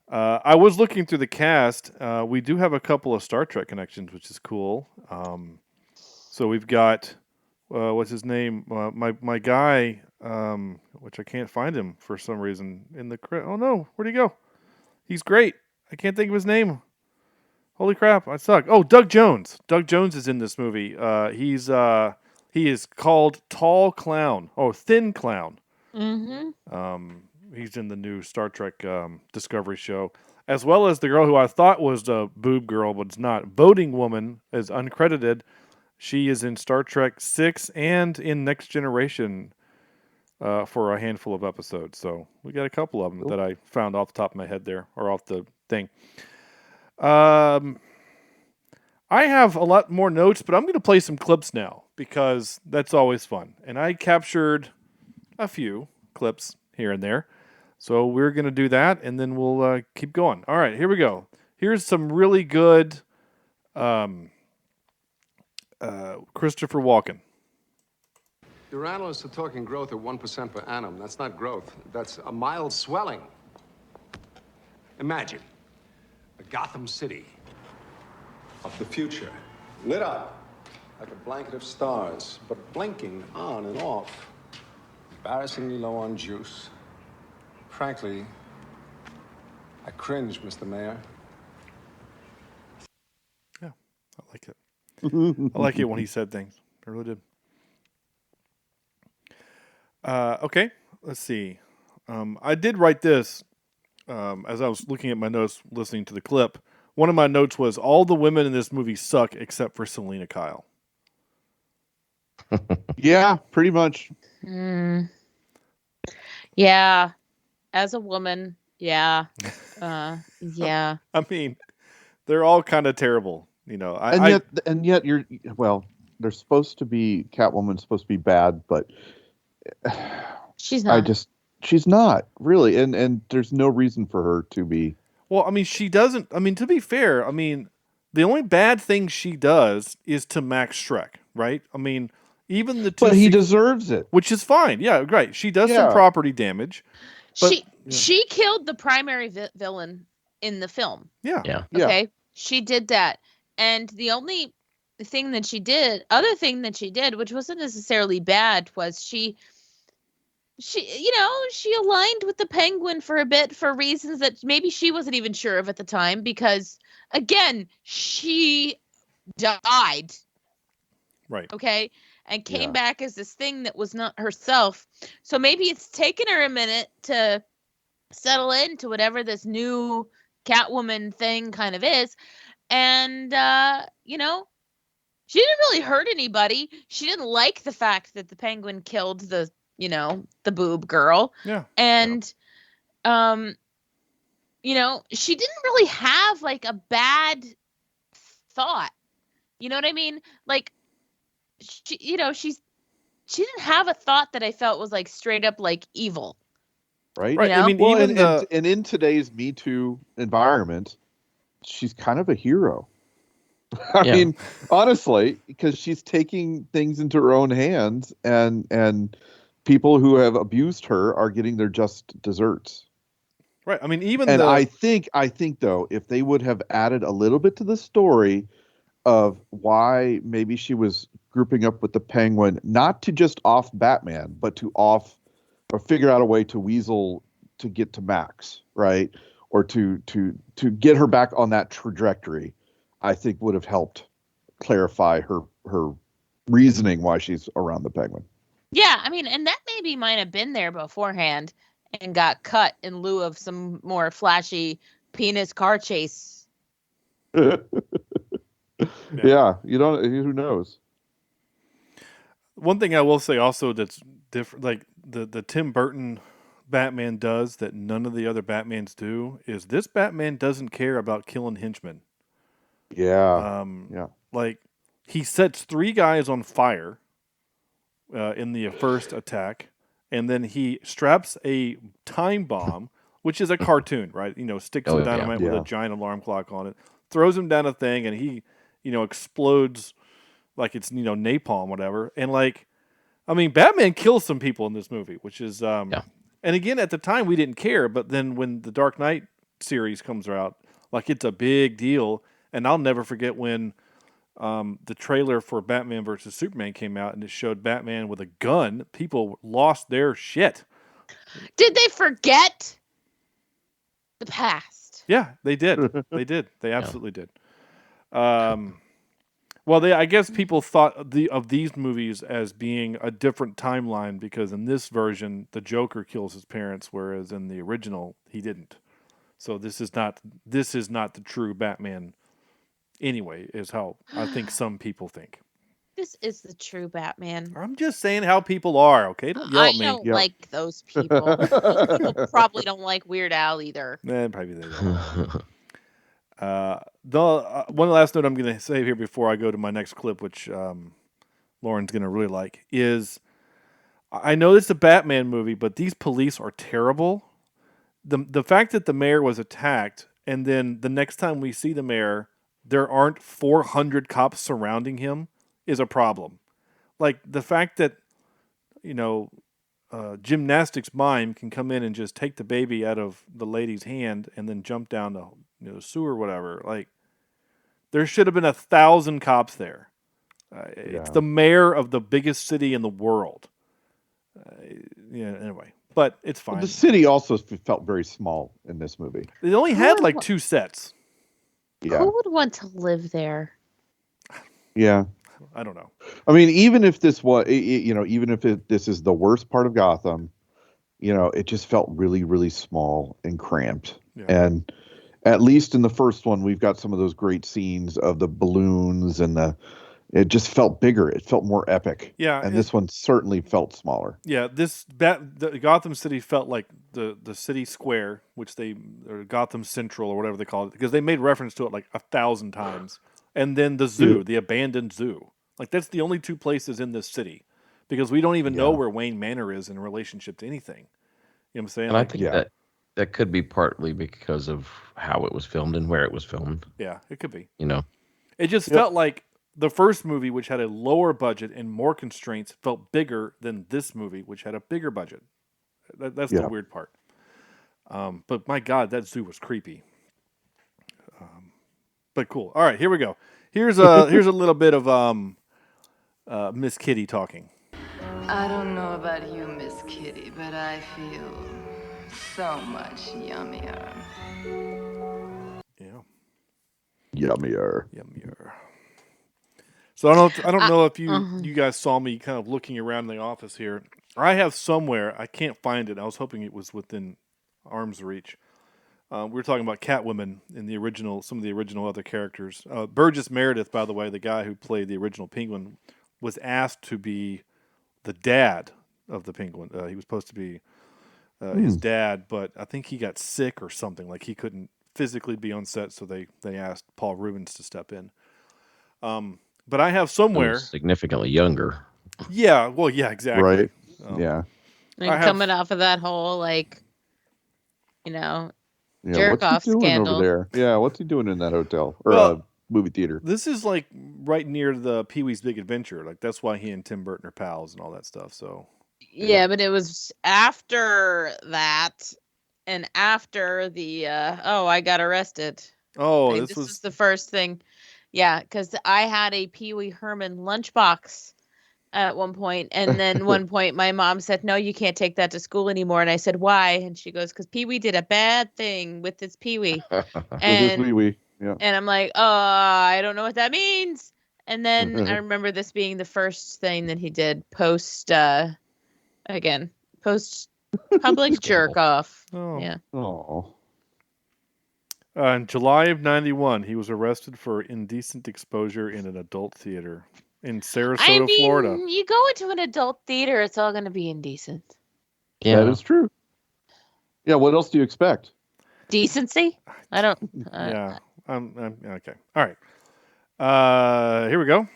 [SPEAKER 7] I was looking through the cast. We do have a couple of Star Trek connections, which is cool. So we've got what's his name? My guy. Which I can't find him for some reason in the oh no, where'd he go? He's great. I can't think of his name. Holy crap, I suck. Oh, Doug Jones. Doug Jones is in this movie. He is called Tall Clown. Oh, Thin Clown.
[SPEAKER 6] Mm-hmm.
[SPEAKER 7] He's in the new Star Trek Discovery show, as well as the girl who I thought was the boob girl, but it's not. Boating Woman is uncredited. She is in Star Trek 6 and in Next Generation. For a handful of episodes. So we got a couple of them that I found off the top of my head there, or off the thing. I have a lot more notes, but I'm going to play some clips now because that's always fun. And I captured a few clips here and there. So we're going to do that, and then we'll keep going. All right, here we go. Here's some really good Christopher Walken.
[SPEAKER 8] Your analysts are talking growth at 1% per annum. That's not growth. That's a mild swelling. Imagine a Gotham City of the future, lit up like a blanket of stars, but blinking on and off. Embarrassingly low on juice. Frankly, I cringe, Mr. Mayor.
[SPEAKER 7] Yeah, I like it. I like it when he said things. I really did. Okay, let's see. I did write this as I was looking at my notes, listening to the clip. One of my notes was all the women in this movie suck except for Selena Kyle.
[SPEAKER 5] Yeah, pretty much.
[SPEAKER 6] Yeah, as a woman, yeah. Yeah.
[SPEAKER 7] I mean, they're all kind of terrible,
[SPEAKER 5] And yet they're supposed to be Catwoman's supposed to be bad, but
[SPEAKER 6] she's not.
[SPEAKER 5] She's not really, and there's no reason for her to be.
[SPEAKER 7] Well, I mean, she doesn't. I mean, to be fair, I mean, the only bad thing she does is to Max Schreck, right? I mean, even the two.
[SPEAKER 5] But he deserves it,
[SPEAKER 7] which is fine. Yeah, right. She does some property damage. But,
[SPEAKER 6] she killed the primary villain in the film.
[SPEAKER 7] Yeah.
[SPEAKER 6] Okay, she did that, and the only other thing that she did, which wasn't necessarily bad, was she aligned with the Penguin for a bit for reasons that maybe she wasn't even sure of at the time, because again, she died.
[SPEAKER 7] Right.
[SPEAKER 6] Okay. And came back as this thing that was not herself. So maybe it's taken her a minute to settle into whatever this new Catwoman thing kind of is. And, she didn't really hurt anybody. She didn't like the fact that the Penguin killed the boob girl.
[SPEAKER 7] Yeah.
[SPEAKER 6] And, she didn't really have like a bad thought. You know what I mean? Like, she didn't have a thought that I felt was like straight up like evil.
[SPEAKER 5] Right.
[SPEAKER 7] Right. I mean,
[SPEAKER 5] Well,
[SPEAKER 7] even
[SPEAKER 5] and in today's Me Too environment, she's kind of a hero. I
[SPEAKER 1] Yeah.
[SPEAKER 5] mean, honestly, because she's taking things into her own hands, and people who have abused her are getting their just desserts.
[SPEAKER 7] right. I mean, even
[SPEAKER 5] And
[SPEAKER 7] the
[SPEAKER 5] I think though, if they would have added a little bit to the story of why maybe she was grouping up with the Penguin, not to just off Batman, but to off or figure out a way to weasel to get to Max, right? Or to get her back on that trajectory, I think would have helped clarify her reasoning why she's around the Penguin.
[SPEAKER 6] Yeah, I mean, and that maybe might have been there beforehand and got cut in lieu of some more flashy penis car chase.
[SPEAKER 5] Yeah, you don't. Who knows?
[SPEAKER 7] one thing I will say also that's different, like the Tim Burton Batman does that none of the other Batmans do, is this Batman doesn't care about killing henchmen.
[SPEAKER 5] Yeah, yeah.
[SPEAKER 7] Like he sets 3 guys on fire in the first attack, and then he straps a time bomb, which is a cartoon, right? Sticks some
[SPEAKER 1] Oh, yeah.
[SPEAKER 7] dynamite with
[SPEAKER 5] Yeah.
[SPEAKER 7] a giant alarm clock on it, throws him down a thing, and he, explodes like it's napalm, whatever. And like, I mean, Batman kills some people in this movie, which is
[SPEAKER 1] Yeah.
[SPEAKER 7] And again, at the time we didn't care, but then when the Dark Knight series comes out, like it's a big deal. And I'll never forget when the trailer for Batman versus Superman came out and it showed Batman with a gun. People lost their shit.
[SPEAKER 6] Did they forget the past?
[SPEAKER 7] Yeah, they did. They did. They absolutely did. Well, I guess people thought of these movies as being a different timeline because in this version, the Joker kills his parents, whereas in the original, he didn't. So this is not the true Batman. Anyway, is how I think some people think.
[SPEAKER 6] This is the true Batman.
[SPEAKER 7] I'm just saying how people are. Okay, don't yell
[SPEAKER 6] I
[SPEAKER 7] at me.
[SPEAKER 6] don't
[SPEAKER 5] Yep.
[SPEAKER 6] like those people. Those people probably don't like Weird Al either.
[SPEAKER 7] Probably they don't. One last note I'm going to say here before I go to my next clip, which Lauren's going to really like, is I know it's a Batman movie, but these police are terrible. The fact that the mayor was attacked, and then the next time we see the mayor, there aren't 400 cops surrounding him, is a problem. Like the fact that gymnastics mime can come in and just take the baby out of the lady's hand and then jump down the sewer or whatever. Like there should have been 1,000 cops there. It's the mayor of the biggest city in the world. Anyway, but it's fine.
[SPEAKER 5] The city also felt very small in this movie.
[SPEAKER 7] They only had like 2 sets.
[SPEAKER 5] Yeah,
[SPEAKER 6] Who would want to live there?
[SPEAKER 5] yeah.
[SPEAKER 7] I don't know.
[SPEAKER 5] I mean, even if this was, even if this is the worst part of Gotham, it just felt really, really small and cramped.
[SPEAKER 7] Yeah.
[SPEAKER 5] And at least in the first one, we've got some of those great scenes of the balloons and it just felt bigger. It felt more epic.
[SPEAKER 7] Yeah,
[SPEAKER 5] And this one certainly felt smaller.
[SPEAKER 7] Yeah, the Gotham City felt like the city square, which or Gotham Central or whatever they call it, because they made reference to it like 1,000 times. And then the zoo, the abandoned zoo. Like that's the only 2 places in this city, because we don't even know where Wayne Manor is in relationship to anything. You know what I'm saying?
[SPEAKER 1] And I think that could be partly because of how it was filmed and where it was filmed.
[SPEAKER 7] Yeah, it could be.
[SPEAKER 1] It
[SPEAKER 7] just felt like the first movie, which had a lower budget and more constraints, felt bigger than this movie, which had a bigger budget. That's the weird part. But my God, that zoo was creepy. But cool. All right, here we go. Here's a little bit of Miss Kitty talking.
[SPEAKER 9] I don't know about you, Miss Kitty, but I feel so much yummier.
[SPEAKER 7] Yeah.
[SPEAKER 5] Yummier.
[SPEAKER 7] So I don't know if you guys saw me kind of looking around the office here. I have somewhere, I can't find it. I was hoping it was within arm's reach. We were talking about Catwoman in some of the original other characters. Burgess Meredith, by the way, the guy who played the original Penguin, was asked to be the dad of the Penguin. He was supposed to be his dad, but I think he got sick or something. Like he couldn't physically be on set, so they asked Paul Rubens to step in. but I have
[SPEAKER 1] He
[SPEAKER 7] somewhere.
[SPEAKER 1] was significantly younger.
[SPEAKER 7] Yeah, well, yeah, exactly.
[SPEAKER 5] Right.
[SPEAKER 7] Um,
[SPEAKER 5] Yeah.
[SPEAKER 6] And coming off of that whole
[SPEAKER 5] Yeah.
[SPEAKER 6] jerk
[SPEAKER 5] What's he
[SPEAKER 6] off
[SPEAKER 5] doing
[SPEAKER 6] scandal.
[SPEAKER 5] over there? Yeah. What's he doing in that hotel or
[SPEAKER 7] Well,
[SPEAKER 5] movie theater?
[SPEAKER 7] This is like right near the Pee-wee's Big Adventure. Like that's why he and Tim Burton are pals and all that stuff. So
[SPEAKER 6] Yeah, but it was after that and after the I got arrested.
[SPEAKER 7] Oh,
[SPEAKER 6] Like,
[SPEAKER 7] this
[SPEAKER 6] was the first thing. Yeah, because I had a Pee Wee Herman lunchbox at one point, and then one point my mom said, "No, you can't take that to school anymore." And I said, "Why?" And she goes, "Because Pee Wee did a bad thing with his Pee Wee." And
[SPEAKER 5] Yeah.
[SPEAKER 6] and I'm like, I don't know what that means. And then I remember this being the first thing that he did post public jerk off.
[SPEAKER 7] Oh.
[SPEAKER 6] Yeah.
[SPEAKER 5] Oh.
[SPEAKER 7] In July of '91, he was arrested for indecent exposure in an adult theater in Sarasota, Florida.
[SPEAKER 6] You go into an adult theater, it's all going to be indecent.
[SPEAKER 5] Yeah, that is true. Yeah, what else do you expect?
[SPEAKER 6] Decency? I don't.
[SPEAKER 7] Yeah, I'm okay. All right. Here we go.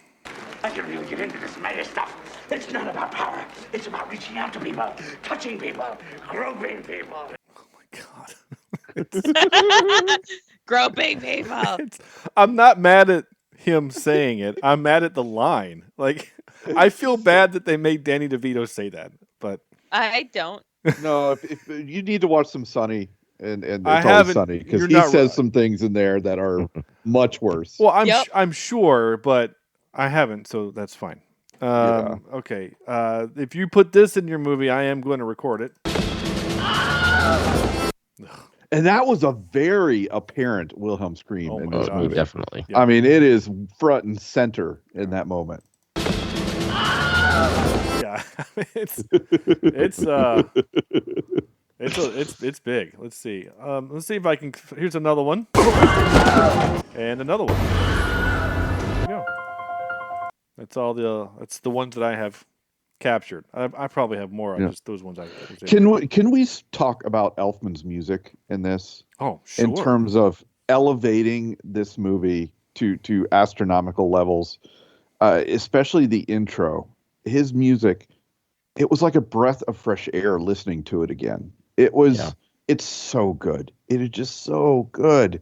[SPEAKER 2] I can really get into this meta stuff. It's not about power. It's about reaching out to people, touching people, groping people.
[SPEAKER 6] Groping people.
[SPEAKER 7] I'm not mad at him saying it. I'm mad at the line. Like, I feel bad that they made Danny DeVito say that, but
[SPEAKER 6] I don't.
[SPEAKER 5] No, if you need to watch some Sunny, and it's
[SPEAKER 7] I
[SPEAKER 5] always
[SPEAKER 7] haven't-
[SPEAKER 5] Sunny because
[SPEAKER 7] you're
[SPEAKER 5] he
[SPEAKER 7] not
[SPEAKER 5] says
[SPEAKER 7] right.
[SPEAKER 5] some things in there that are much worse.
[SPEAKER 7] well, I'm sure, but I haven't, so that's fine. Okay. If you put this in your movie, I am going to record it.
[SPEAKER 5] And that was a very apparent Wilhelm scream
[SPEAKER 7] Oh
[SPEAKER 5] in
[SPEAKER 7] my
[SPEAKER 5] this
[SPEAKER 7] God.
[SPEAKER 5] movie.
[SPEAKER 1] Definitely.
[SPEAKER 7] Yeah.
[SPEAKER 5] I mean, it is front and center in that moment.
[SPEAKER 7] Yeah, it's big. Let's see. Let's see if I can. Here's another one, and another one. There you go. That's all the. That's the ones that I have captured. I probably have more.
[SPEAKER 5] Yeah.
[SPEAKER 7] Just those ones I was able to-
[SPEAKER 5] Can we talk about Elfman's music in this?
[SPEAKER 7] Oh, sure.
[SPEAKER 5] In terms of elevating this movie to astronomical levels, especially the intro. His music, it was like a breath of fresh air listening to it again. It's so good. It is just so good.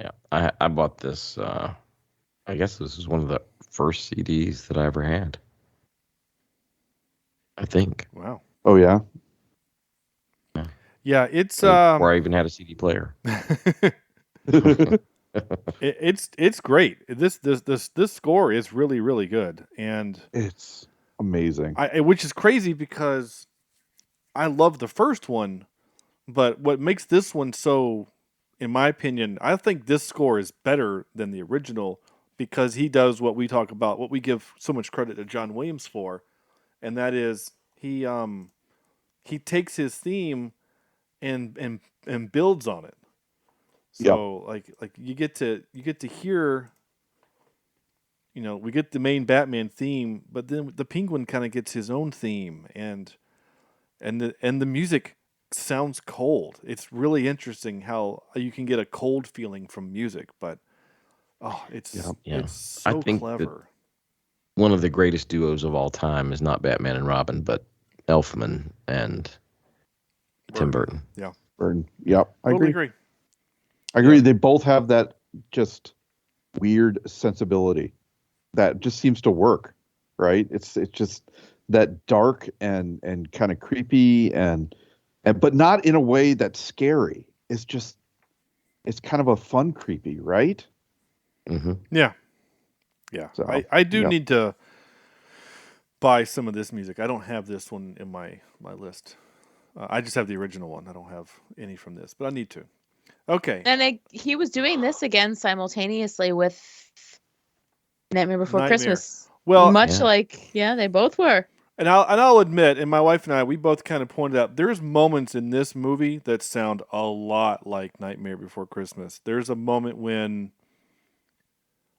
[SPEAKER 1] Yeah, I bought this. I guess this was one of the first CDs that I ever had. I think.
[SPEAKER 7] Wow.
[SPEAKER 5] Oh yeah.
[SPEAKER 7] Yeah, it's
[SPEAKER 1] Or I even had a CD player.
[SPEAKER 7] it's great. This score is really, really good, and
[SPEAKER 5] it's amazing.
[SPEAKER 7] Which is crazy because I love the first one, but what makes this one so, in my opinion, I think this score is better than the original because he does what we talk about, what we give so much credit to John Williams for, and that is he takes his theme and builds on it. So like you get to hear, we get the main Batman theme, but then the Penguin kind of gets his own theme, and the music sounds cold. It's really interesting how you can get a cold feeling from music, but it's so
[SPEAKER 1] I think
[SPEAKER 7] clever.
[SPEAKER 1] One of the greatest duos of all time is not Batman and Robin, but Elfman and Tim Burton.
[SPEAKER 7] Yeah.
[SPEAKER 5] Burton. Yep. I
[SPEAKER 7] Totally
[SPEAKER 5] agree.
[SPEAKER 7] agree.
[SPEAKER 5] I agree. They both have that just weird sensibility that just seems to work, right? It's just that dark and kind of creepy and but not in a way that's scary. It's kind of a fun creepy, right?
[SPEAKER 1] Mm-hmm.
[SPEAKER 7] Yeah. Yeah.
[SPEAKER 5] So,
[SPEAKER 7] I do need to buy some of this music. I don't have this one in my list. I just have the original one. I don't have any from this, but I need to. Okay.
[SPEAKER 6] And he was doing this again simultaneously with Nightmare Before Christmas.
[SPEAKER 7] Well,
[SPEAKER 6] much like they both were.
[SPEAKER 7] And I'll admit, and my wife and I, we both kind of pointed out, there's moments in this movie that sound a lot like Nightmare Before Christmas. There's a moment when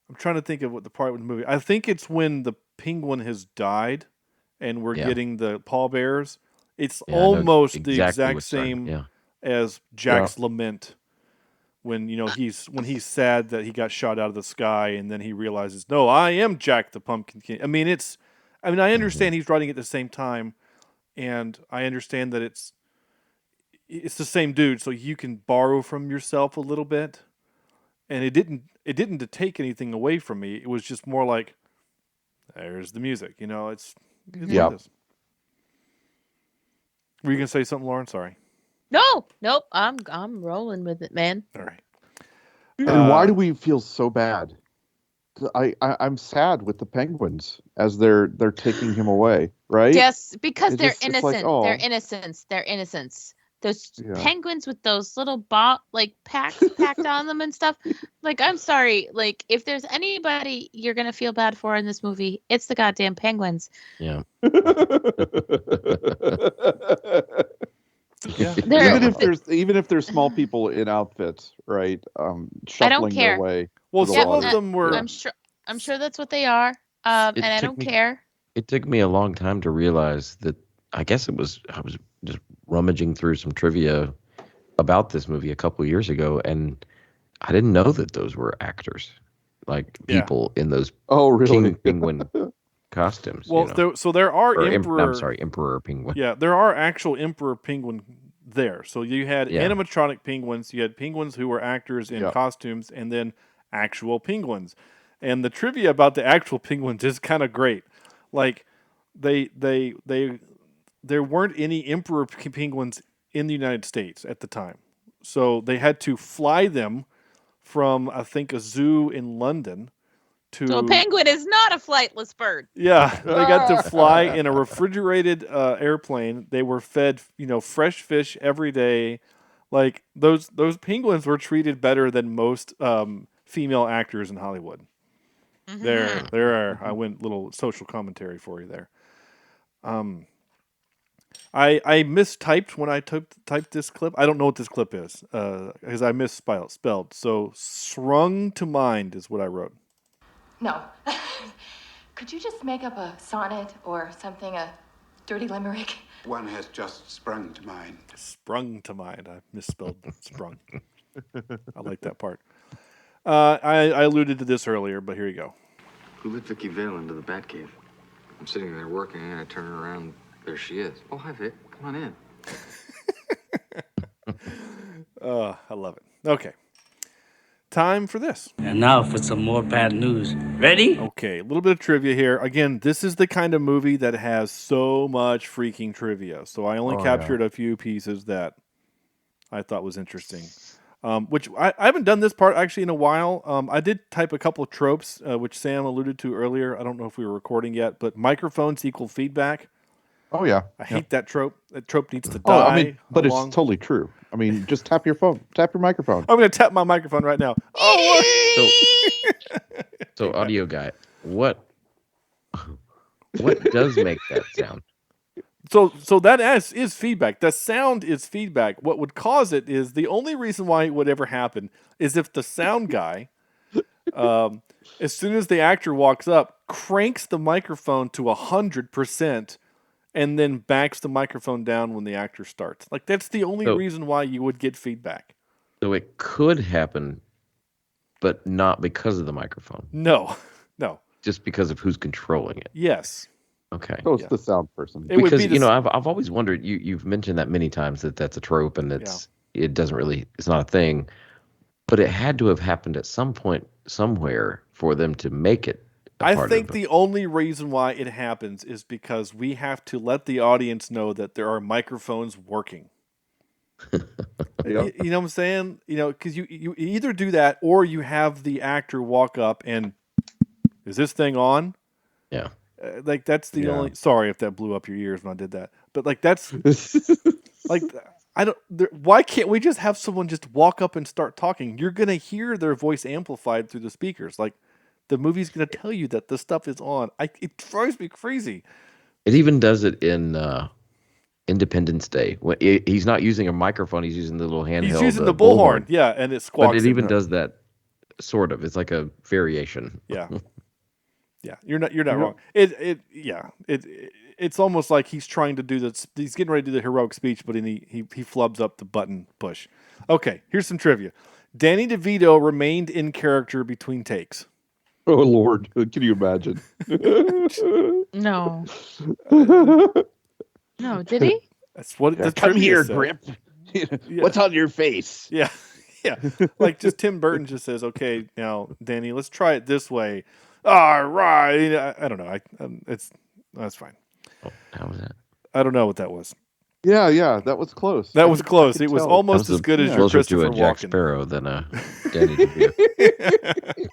[SPEAKER 7] I'm trying to think of what the part of the movie. I think it's when the Penguin has died, and we're getting the pallbearers. It's almost the exact same as Jack's Lament. when he's sad that he got shot out of the sky, and then he realizes, no, I am Jack the Pumpkin King. I mean, I understand he's writing it at the same time, and I understand that it's the same dude, so you can borrow from yourself a little bit. And it didn't take anything away from me. It was just more like, there's the music, it's like this. Were you gonna say something, Lauren? Sorry.
[SPEAKER 6] Nope. I'm rolling with it, man.
[SPEAKER 7] All right.
[SPEAKER 5] And why do we feel so bad? I'm sad with the penguins as they're taking him away, right?
[SPEAKER 6] Yes, because
[SPEAKER 5] It's
[SPEAKER 6] they're
[SPEAKER 5] just- it's
[SPEAKER 6] innocent.
[SPEAKER 5] like, oh.
[SPEAKER 6] They're innocents. Those
[SPEAKER 5] Yeah.
[SPEAKER 6] penguins with those little packs packed on them and stuff. Like, I'm sorry. Like, if there's anybody you're gonna feel bad for in this movie, it's the goddamn penguins.
[SPEAKER 1] Yeah.
[SPEAKER 7] Yeah.
[SPEAKER 5] even if there's small people in outfits, right? Shuffling
[SPEAKER 6] care.
[SPEAKER 5] their way.
[SPEAKER 7] Well,
[SPEAKER 5] through the
[SPEAKER 7] some of
[SPEAKER 5] water.
[SPEAKER 7] them were.
[SPEAKER 6] I'm sure that's what they are. And I don't care.
[SPEAKER 1] It took me a long time to realize that. I guess I was just rummaging through some trivia about this movie a couple of years ago, and I didn't know that those were actors, like people in those
[SPEAKER 5] really?
[SPEAKER 1] penguin costumes.
[SPEAKER 7] Well, there are
[SPEAKER 1] Emperor penguin.
[SPEAKER 7] Yeah, there are actual Emperor penguin there. So you had animatronic penguins, you had penguins who were actors in costumes, and then actual penguins. And the trivia about the actual penguins is kind of great. Like there weren't any Emperor penguins in the United States at the time. So they had to fly them from, I think, a zoo in London to...
[SPEAKER 6] So a penguin is not a flightless bird.
[SPEAKER 7] Yeah, they got to fly in a refrigerated airplane. They were fed, fresh fish every day. Like, those penguins were treated better than most female actors in Hollywood.
[SPEAKER 6] Mm-hmm.
[SPEAKER 7] There. I went little social commentary for you there. I mistyped when I typed this clip. I don't know what this clip is because I misspelled. So "srung to mind" is what I wrote.
[SPEAKER 9] No. Could you just make up a sonnet or something, a dirty limerick?
[SPEAKER 2] One has just sprung to mind.
[SPEAKER 7] Sprung to mind. I misspelled sprung. I like that part. I alluded to this earlier, but here you go.
[SPEAKER 10] Who let Vicky Vale into the Batcave? I'm sitting there working, and I turn around. There she is. Oh, hi, Vic. Come on in.
[SPEAKER 7] I love it. Okay. Time for this.
[SPEAKER 11] And now for some more bad news. Ready?
[SPEAKER 7] Okay, a little bit of trivia here. Again, this is the kind of movie that has so much freaking trivia. So I only captured a few pieces that I thought was interesting. Which I haven't done this part actually in a while. I did type a couple of tropes, which Sam alluded to earlier. I don't know if we were recording yet, but microphones equal feedback.
[SPEAKER 5] Oh yeah,
[SPEAKER 7] I hate that trope. That trope needs to die.
[SPEAKER 5] But it's totally true. I mean, just tap your microphone.
[SPEAKER 7] I'm going to tap my microphone right now. Oh,
[SPEAKER 1] so audio guy, what does make that sound?
[SPEAKER 7] So that is feedback. The sound is feedback. What would cause it is the only reason why it would ever happen is if the sound guy, as soon as the actor walks up, cranks the microphone to 100%. And then backs the microphone down when the actor starts. Like, that's the only reason why you would get feedback.
[SPEAKER 1] So it could happen, but not because of the microphone.
[SPEAKER 7] No.
[SPEAKER 1] Just because of who's controlling it.
[SPEAKER 7] Yes.
[SPEAKER 1] Okay.
[SPEAKER 5] So it's the sound person.
[SPEAKER 1] Because I've always wondered. You've mentioned that many times that's a trope, and it doesn't really. It's not a thing, but it had to have happened at some point somewhere for them to make it.
[SPEAKER 7] I think the only reason why it happens is because we have to let the audience know that there are microphones working. You know what I'm saying? Because you either do that or you have the actor walk up and, is this thing on?
[SPEAKER 1] Yeah.
[SPEAKER 7] Like, that's the only. Sorry if that blew up your ears when I did that, but like that's like why can't we just have someone just walk up and start talking? You're gonna hear their voice amplified through the speakers, like. The movie's going to tell you that the stuff is on. It drives me crazy.
[SPEAKER 1] It even does it in Independence Day. When he's not using a microphone, he's using the little handheld.
[SPEAKER 7] He's using the bullhorn, yeah, and it squawks.
[SPEAKER 1] But it even does that, sort of. It's like a variation.
[SPEAKER 7] Yeah, you're not wrong. It's almost like he's trying to do this. He's getting ready to do the heroic speech, but he flubs up the button push. Okay, here's some trivia. Danny DeVito remained in character between takes.
[SPEAKER 5] Oh Lord, can you imagine?
[SPEAKER 6] No. No, did he?
[SPEAKER 7] That's what the
[SPEAKER 5] Come
[SPEAKER 7] trivia
[SPEAKER 5] here,
[SPEAKER 7] said.
[SPEAKER 5] Grip.
[SPEAKER 7] Yeah.
[SPEAKER 5] What's on your face?
[SPEAKER 7] Yeah, yeah. Like just Tim Burton just says, "Okay, now Danny, let's try it this way." All right. I don't know. That's fine.
[SPEAKER 1] Oh, how was that?
[SPEAKER 7] I don't know what that was.
[SPEAKER 5] Yeah, that was close.
[SPEAKER 7] That was close. It was
[SPEAKER 5] tell.
[SPEAKER 7] almost as good as your
[SPEAKER 1] closer
[SPEAKER 7] Christopher
[SPEAKER 1] to a Jack
[SPEAKER 7] Walken.
[SPEAKER 1] Sparrow than a Danny DeVito.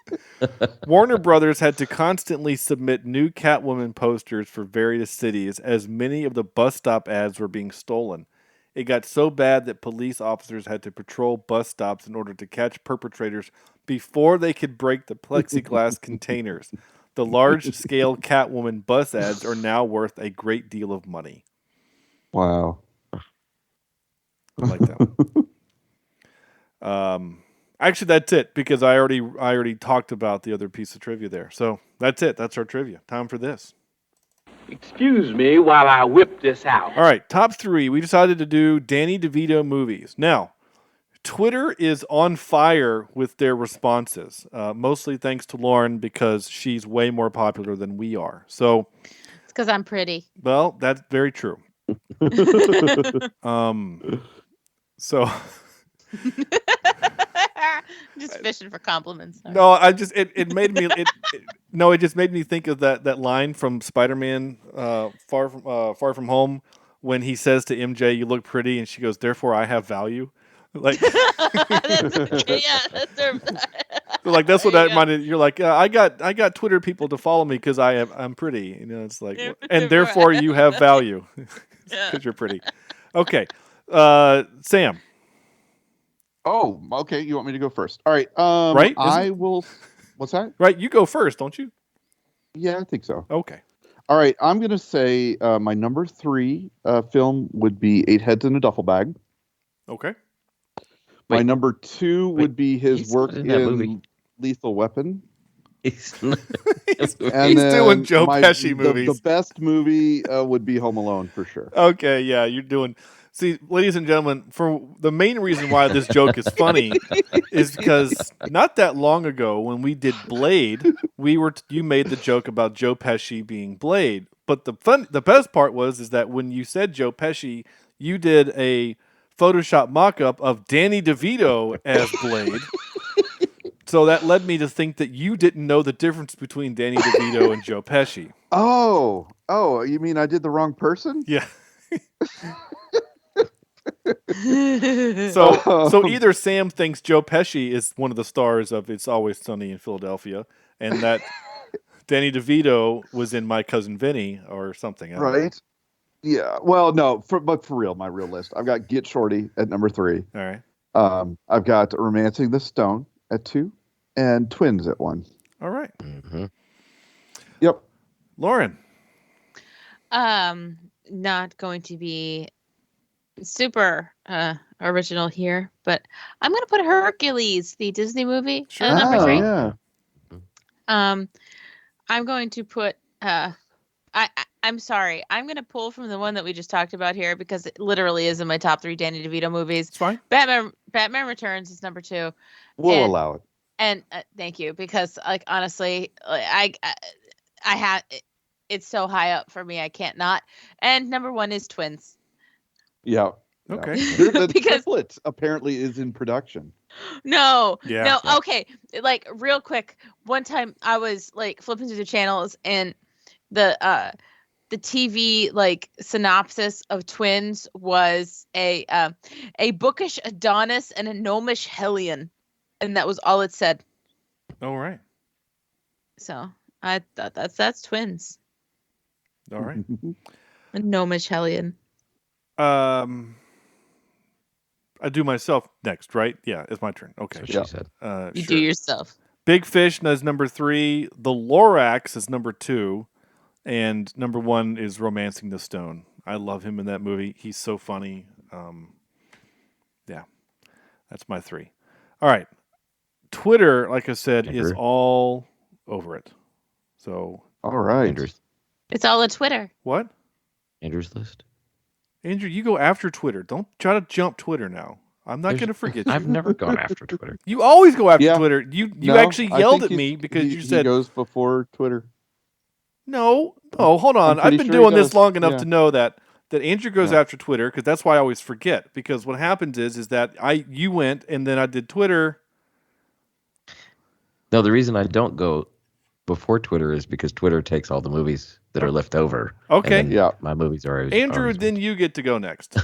[SPEAKER 7] Warner Brothers had to constantly submit new Catwoman posters for various cities as many of the bus stop ads were being stolen. It got so bad that police officers had to patrol bus stops in order to catch perpetrators before they could break the plexiglass containers. The large-scale Catwoman bus ads are now worth a great deal of money.
[SPEAKER 5] Wow.
[SPEAKER 7] I like that one. Actually, that's it because I already talked about the other piece of trivia there. So that's it. That's our trivia. Time for this.
[SPEAKER 12] Excuse me while I whip this out.
[SPEAKER 7] All right, top 3. We decided to do Danny DeVito movies. Now, Twitter is on fire with their responses, mostly thanks to Lauren because she's way more popular than we are. So
[SPEAKER 6] It's because I'm pretty.
[SPEAKER 7] Well, that's very true. So
[SPEAKER 6] Just fishing for compliments. Sorry.
[SPEAKER 7] no, I just it made me it just made me think of that line from Spider-Man Far From Home when he says to MJ, "You look pretty," and she goes, "Therefore, I have value." Like,
[SPEAKER 6] That's
[SPEAKER 7] like that's what that reminded. You're like, I got Twitter people to follow me because I'm pretty. You know, it's like, and therefore you have value because you're pretty. Okay, Sam.
[SPEAKER 5] Oh, okay. You want me to go first? All right.
[SPEAKER 7] Right?
[SPEAKER 5] I will. What's that?
[SPEAKER 7] Right, you go first, don't you?
[SPEAKER 5] Yeah, I think so.
[SPEAKER 7] Okay.
[SPEAKER 5] All right. I'm gonna say my number 3 film would be Eight Heads in a Duffel Bag.
[SPEAKER 7] Okay.
[SPEAKER 5] My number 2 would be his work
[SPEAKER 1] in that movie.
[SPEAKER 5] in Lethal Weapon.
[SPEAKER 1] He's
[SPEAKER 5] And
[SPEAKER 7] doing
[SPEAKER 5] then
[SPEAKER 7] Joe Pesci movies.
[SPEAKER 5] The best movie would be Home Alone for sure.
[SPEAKER 7] Okay, yeah, you're doing. See, ladies and gentlemen, for the main reason why this joke is funny is because not that long ago when we did Blade, you made the joke about Joe Pesci being Blade. But the best part is that when you said Joe Pesci, you did a Photoshop mock-up of Danny DeVito as Blade. So that led me to think that you didn't know the difference between Danny DeVito and Joe Pesci.
[SPEAKER 5] Oh, you mean I did the wrong person?
[SPEAKER 7] Yeah. So either Sam thinks Joe Pesci is one of the stars of It's Always Sunny in Philadelphia, and that Danny DeVito was in My Cousin Vinny or something. I don't know.
[SPEAKER 5] Right. Yeah. Well, no, but for real, my real list. I've got Get Shorty at number 3.
[SPEAKER 7] All right.
[SPEAKER 5] I've got Romancing the Stone at 2, and Twins at 1.
[SPEAKER 7] All right.
[SPEAKER 1] Mm-hmm.
[SPEAKER 5] Yep.
[SPEAKER 7] Lauren.
[SPEAKER 6] Not going to be super original here, but I'm going to put Hercules, the Disney movie, at number 3.
[SPEAKER 5] Yeah.
[SPEAKER 6] I'm going to put I'm sorry. I'm going to pull from the one that we just talked about here because it literally is in my top 3 Danny DeVito movies.
[SPEAKER 7] It's fine.
[SPEAKER 6] Batman Returns is number 2.
[SPEAKER 5] We'll allow it.
[SPEAKER 6] And thank you, because like honestly, I had it's so high up for me, I can't not. And number 1 is Twins.
[SPEAKER 5] Yeah.
[SPEAKER 7] Okay.
[SPEAKER 5] The
[SPEAKER 6] Because
[SPEAKER 5] triplet apparently is in production.
[SPEAKER 6] No.
[SPEAKER 7] Yeah.
[SPEAKER 6] Okay. Like real quick, one time I was like flipping through the channels and the TV like synopsis of Twins was a bookish Adonis and a gnomish Hellion, and that was all it said.
[SPEAKER 7] All right.
[SPEAKER 6] So I thought that's Twins.
[SPEAKER 7] All right.
[SPEAKER 6] A gnomish Hellion.
[SPEAKER 7] I do myself next, right? Yeah, it's my turn. Okay.
[SPEAKER 1] That's what she said.
[SPEAKER 6] You
[SPEAKER 7] sure.
[SPEAKER 6] do yourself.
[SPEAKER 7] Big Fish is number 3. The Lorax is number 2. And number 1 is Romancing the Stone. I love him in that movie. He's so funny. Yeah, that's my 3. All right. Twitter, like I said, is all over it. So.
[SPEAKER 5] All right.
[SPEAKER 1] Andrew's.
[SPEAKER 6] It's all a Twitter.
[SPEAKER 7] What?
[SPEAKER 1] Andrew's list.
[SPEAKER 7] Andrew, you go after Twitter. Don't try to jump Twitter now. I'm not going to forget you.
[SPEAKER 1] I've never gone after Twitter.
[SPEAKER 7] You always go after
[SPEAKER 5] Yeah.
[SPEAKER 7] Twitter. You
[SPEAKER 5] No,
[SPEAKER 7] actually
[SPEAKER 5] I
[SPEAKER 7] yelled
[SPEAKER 5] think
[SPEAKER 7] at me because you said
[SPEAKER 5] he goes before Twitter.
[SPEAKER 7] no. Hold on. I've
[SPEAKER 5] pretty
[SPEAKER 7] been
[SPEAKER 5] sure he
[SPEAKER 7] doing this
[SPEAKER 5] does.
[SPEAKER 7] long enough
[SPEAKER 5] Yeah.
[SPEAKER 7] to know that Andrew goes
[SPEAKER 5] Yeah.
[SPEAKER 7] after Twitter because that's why I always forget. Because what happens is that you went and then I did Twitter.
[SPEAKER 1] No, the reason I don't go before Twitter is because Twitter takes all the movies that are left over.
[SPEAKER 7] Okay.
[SPEAKER 1] And then my movies are always,
[SPEAKER 7] Andrew, then you get to go next.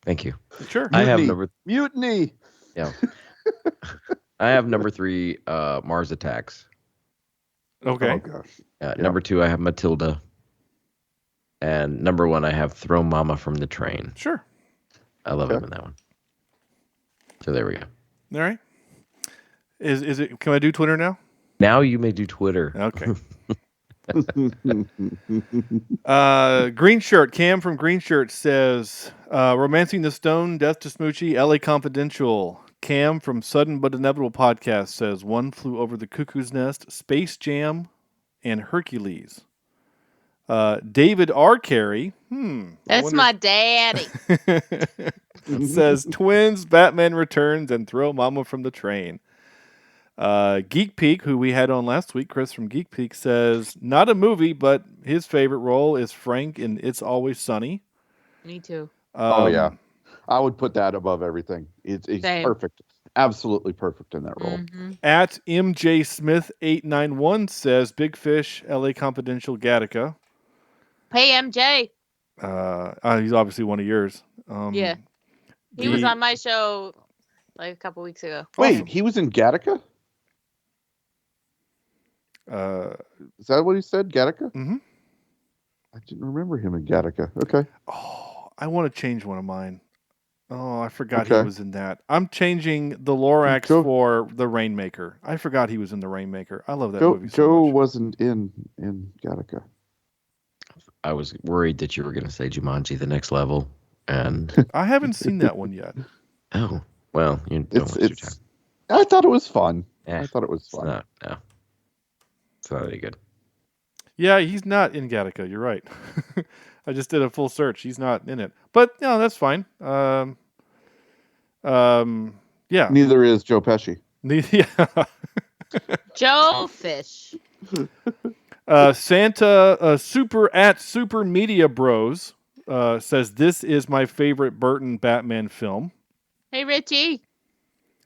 [SPEAKER 1] Thank you.
[SPEAKER 7] Sure.
[SPEAKER 1] I have
[SPEAKER 5] Mutiny.
[SPEAKER 1] Yeah. I have number 3, Mars Attacks.
[SPEAKER 7] Okay.
[SPEAKER 5] Oh gosh.
[SPEAKER 1] Number 2, I have Matilda. And number 1, I have Throw Mama from the Train.
[SPEAKER 7] Sure.
[SPEAKER 1] I love him in that one. So there we go.
[SPEAKER 7] All right. Is it? Can I do Twitter now?
[SPEAKER 1] Now you may do Twitter.
[SPEAKER 7] Okay. Green Shirt, Cam from Green Shirt says, Romancing the Stone, Death to Smoochie, LA Confidential. Cam from Sudden But Inevitable Podcast says, One Flew Over the Cuckoo's Nest, Space Jam, and Hercules. David R. Carey.
[SPEAKER 6] That's my daddy.
[SPEAKER 7] Says, Twins, Batman Returns, and Throw Mama from the Train. Geek Peak, who we had on last week, Chris from Geek Peak, says, not a movie, but his favorite role is Frank in It's Always Sunny.
[SPEAKER 6] Me too.
[SPEAKER 5] Oh, yeah. I would put that above everything. It's
[SPEAKER 6] Same.
[SPEAKER 5] perfect. Absolutely perfect in that role.
[SPEAKER 6] Mm-hmm.
[SPEAKER 7] At MJ Smith 891 says, Big Fish, LA Confidential, Gattaca.
[SPEAKER 6] Hey, MJ.
[SPEAKER 7] He's obviously one of yours.
[SPEAKER 6] Yeah. He was on my show like a couple weeks ago.
[SPEAKER 5] Wait, he was in Gattaca? Is that what he said? Gattaca?
[SPEAKER 7] Mm-hmm.
[SPEAKER 5] I didn't remember him in Gattaca. Okay.
[SPEAKER 7] Oh, I want to change one of mine. Oh, I forgot
[SPEAKER 5] Okay.
[SPEAKER 7] he was in that. I'm changing the Lorax for the Rainmaker. I forgot he was in the Rainmaker. I love that movie so
[SPEAKER 5] Joe
[SPEAKER 7] much.
[SPEAKER 5] wasn't in Gattaca.
[SPEAKER 1] I was worried that you were going to say Jumanji: The Next Level, and
[SPEAKER 7] I haven't seen that one yet.
[SPEAKER 1] Oh, well, you don't waste your time.
[SPEAKER 5] I thought it was fun.
[SPEAKER 1] Eh,
[SPEAKER 5] I thought it was fun.
[SPEAKER 1] It's not any good.
[SPEAKER 7] Yeah, he's not in Gattaca. You're right. I just did a full search. He's not in it. But no, that's fine. Yeah.
[SPEAKER 5] Neither is Joe Pesci.
[SPEAKER 7] Yeah.
[SPEAKER 6] Joe Fish.
[SPEAKER 7] Santa Super Media Bros says this is my favorite Burton Batman film.
[SPEAKER 6] Hey, Richie.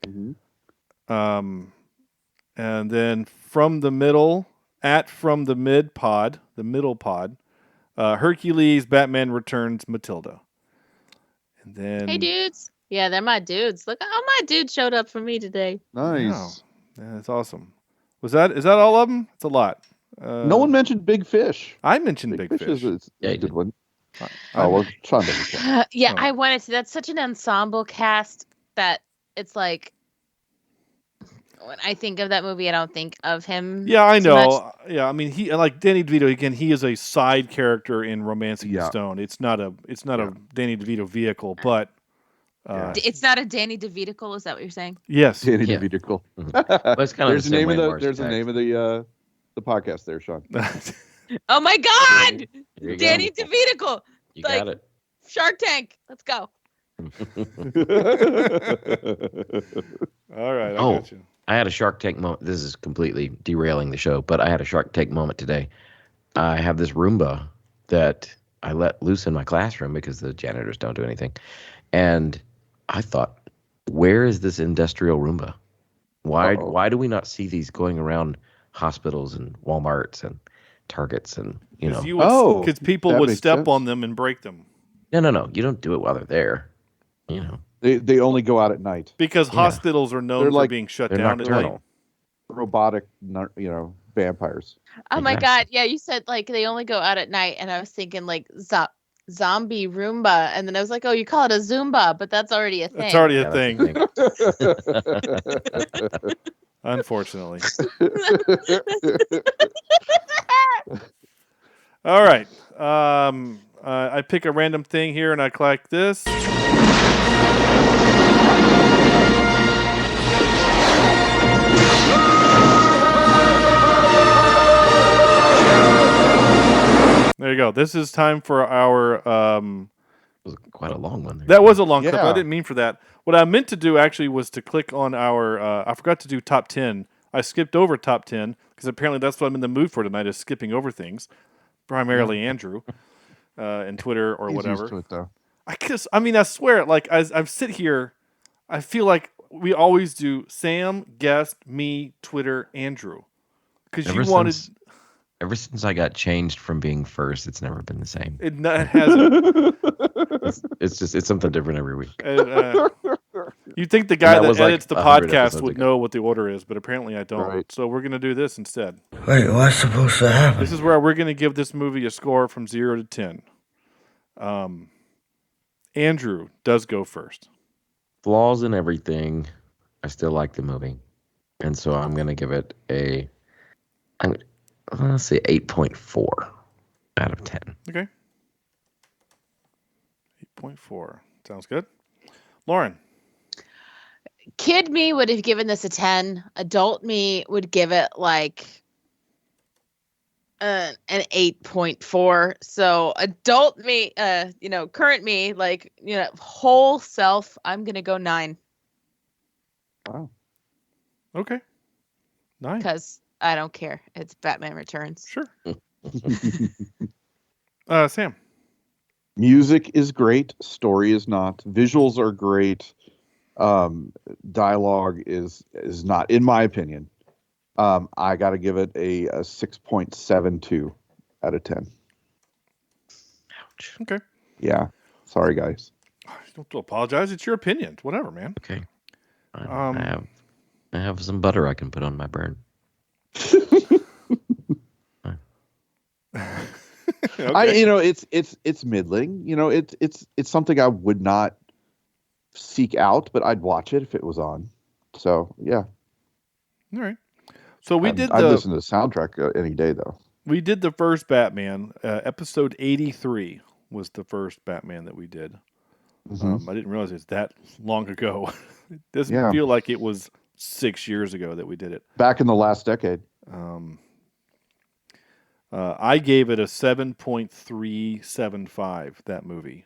[SPEAKER 7] And then from the middle from the middle pod, Hercules, Batman Returns, Matilda. And then
[SPEAKER 6] Hey, dudes. Yeah, they're my dudes. Look, all my dudes showed up for me today.
[SPEAKER 5] Nice.
[SPEAKER 7] Wow. Yeah, that's awesome. Is that all of them? It's a lot.
[SPEAKER 5] No one mentioned Big Fish.
[SPEAKER 7] I mentioned Big Fish.
[SPEAKER 5] Is a good one.
[SPEAKER 7] I
[SPEAKER 5] Well, Sean doesn't.
[SPEAKER 6] Yeah, I wanted to. That's such an ensemble cast that it's like when I think of that movie, I don't think of him.
[SPEAKER 7] Yeah, I
[SPEAKER 6] so much.
[SPEAKER 7] know. Yeah, I mean, he like Danny DeVito again. He is a side character in Romancing the Stone. It's not a Danny DeVito vehicle, but
[SPEAKER 6] It's not a Danny DeVihicle. Is that what you're saying?
[SPEAKER 7] yes,
[SPEAKER 5] Danny DeVihicle.
[SPEAKER 1] It's kind of
[SPEAKER 5] There's
[SPEAKER 1] the
[SPEAKER 5] the
[SPEAKER 1] same
[SPEAKER 5] name of
[SPEAKER 1] way
[SPEAKER 5] the
[SPEAKER 1] Mars
[SPEAKER 5] there's the
[SPEAKER 1] Attacks.
[SPEAKER 5] name of the podcast there, Sean.
[SPEAKER 6] Oh my God,
[SPEAKER 1] There you go.
[SPEAKER 6] Danny DeVihicle.
[SPEAKER 1] You
[SPEAKER 6] Like,
[SPEAKER 1] got it.
[SPEAKER 6] Shark Tank. Let's go.
[SPEAKER 7] All right. I
[SPEAKER 1] Oh,
[SPEAKER 7] got you.
[SPEAKER 1] I had a Shark Tank moment. This is completely derailing the show, but I had a Shark Tank moment today. I have this Roomba that I let loose in my classroom because the janitors don't do anything. And I thought, where is this industrial Roomba? Why do we not see these going around hospitals and Walmarts and Targets and, you know?
[SPEAKER 7] Because people
[SPEAKER 5] that
[SPEAKER 7] would
[SPEAKER 5] makes
[SPEAKER 7] step
[SPEAKER 5] sense.
[SPEAKER 7] on them and break them.
[SPEAKER 1] No. You don't do it while they're there. You know.
[SPEAKER 5] They only go out at night.
[SPEAKER 7] Because hospitals are known
[SPEAKER 5] They're
[SPEAKER 7] for
[SPEAKER 5] like-
[SPEAKER 7] being shut
[SPEAKER 1] they're
[SPEAKER 7] down at night.
[SPEAKER 1] nocturnal.
[SPEAKER 5] Robotic, vampires.
[SPEAKER 6] Oh my
[SPEAKER 1] Exactly.
[SPEAKER 6] God. Yeah, you said like they only go out at night, and I was thinking like zombie Roomba, and then I was like, oh, you call it a Zumba, but that's already a thing.
[SPEAKER 7] It's already a
[SPEAKER 1] Yeah,
[SPEAKER 7] thing,
[SPEAKER 1] that's the thing.
[SPEAKER 7] unfortunately. All right. I pick a random thing here and I click this. There you go. This is time for our
[SPEAKER 1] was quite a long one.
[SPEAKER 7] That was a long clip. I
[SPEAKER 5] Yeah.
[SPEAKER 7] didn't mean for that. What I meant to do actually was to click on our. I forgot to do top 10. I skipped over top 10 because apparently that's what I'm in the mood for tonight is skipping over things. Primarily Andrew, and Twitter or
[SPEAKER 5] He's
[SPEAKER 7] whatever.
[SPEAKER 5] used to it, though.
[SPEAKER 7] I swear, like as I sit here, I feel like we always do Sam, guest, me, Twitter, Andrew, because you wanted.
[SPEAKER 1] Ever since I got changed from being first, it's never been the same.
[SPEAKER 7] It hasn't.
[SPEAKER 1] It's something different every week.
[SPEAKER 7] You'd think the guy that
[SPEAKER 1] was like
[SPEAKER 7] edits the
[SPEAKER 1] 100
[SPEAKER 7] podcast
[SPEAKER 1] episodes
[SPEAKER 7] would
[SPEAKER 1] ago.
[SPEAKER 7] know what the order is, but apparently I don't.
[SPEAKER 5] Right.
[SPEAKER 7] So we're going to do this instead.
[SPEAKER 11] Wait, what's supposed to happen?
[SPEAKER 7] This is where we're going to give this movie a score from 0 to 10. Andrew does go first.
[SPEAKER 1] Flaws in everything, I still like the movie, and so I'm gonna give it let's say 8.4 out of 10.
[SPEAKER 7] Okay. 8.4. Sounds good. Lauren.
[SPEAKER 6] Kid me would have given this a 10. Adult me would give it like an 8.4. So adult me, current me, whole self, I'm going to go 9.
[SPEAKER 5] Wow.
[SPEAKER 7] Okay. 9.
[SPEAKER 6] Because I don't care. It's Batman Returns.
[SPEAKER 7] Sure. Sam.
[SPEAKER 5] Music is great. Story is not. Visuals are great. Dialogue is not, in my opinion. I got to give it a 6.72 out of 10.
[SPEAKER 1] Ouch.
[SPEAKER 7] Okay.
[SPEAKER 5] Yeah. Sorry, guys.
[SPEAKER 7] Don't apologize. It's your opinion. Whatever, man.
[SPEAKER 1] Okay. I have some butter I can put on my burn.
[SPEAKER 5] Okay. It's middling. It's something I would not seek out, but I'd watch it if it was on. So yeah.
[SPEAKER 7] All right. So I'd
[SPEAKER 5] listen to the soundtrack any day though.
[SPEAKER 7] We did the first Batman. Episode 83 was the first Batman that we did.
[SPEAKER 5] Mm-hmm.
[SPEAKER 7] I didn't realize it's that long ago. It doesn't feel like it was 6 years ago that we did it.
[SPEAKER 5] Back in the last decade.
[SPEAKER 7] I gave it a 7.375, that movie.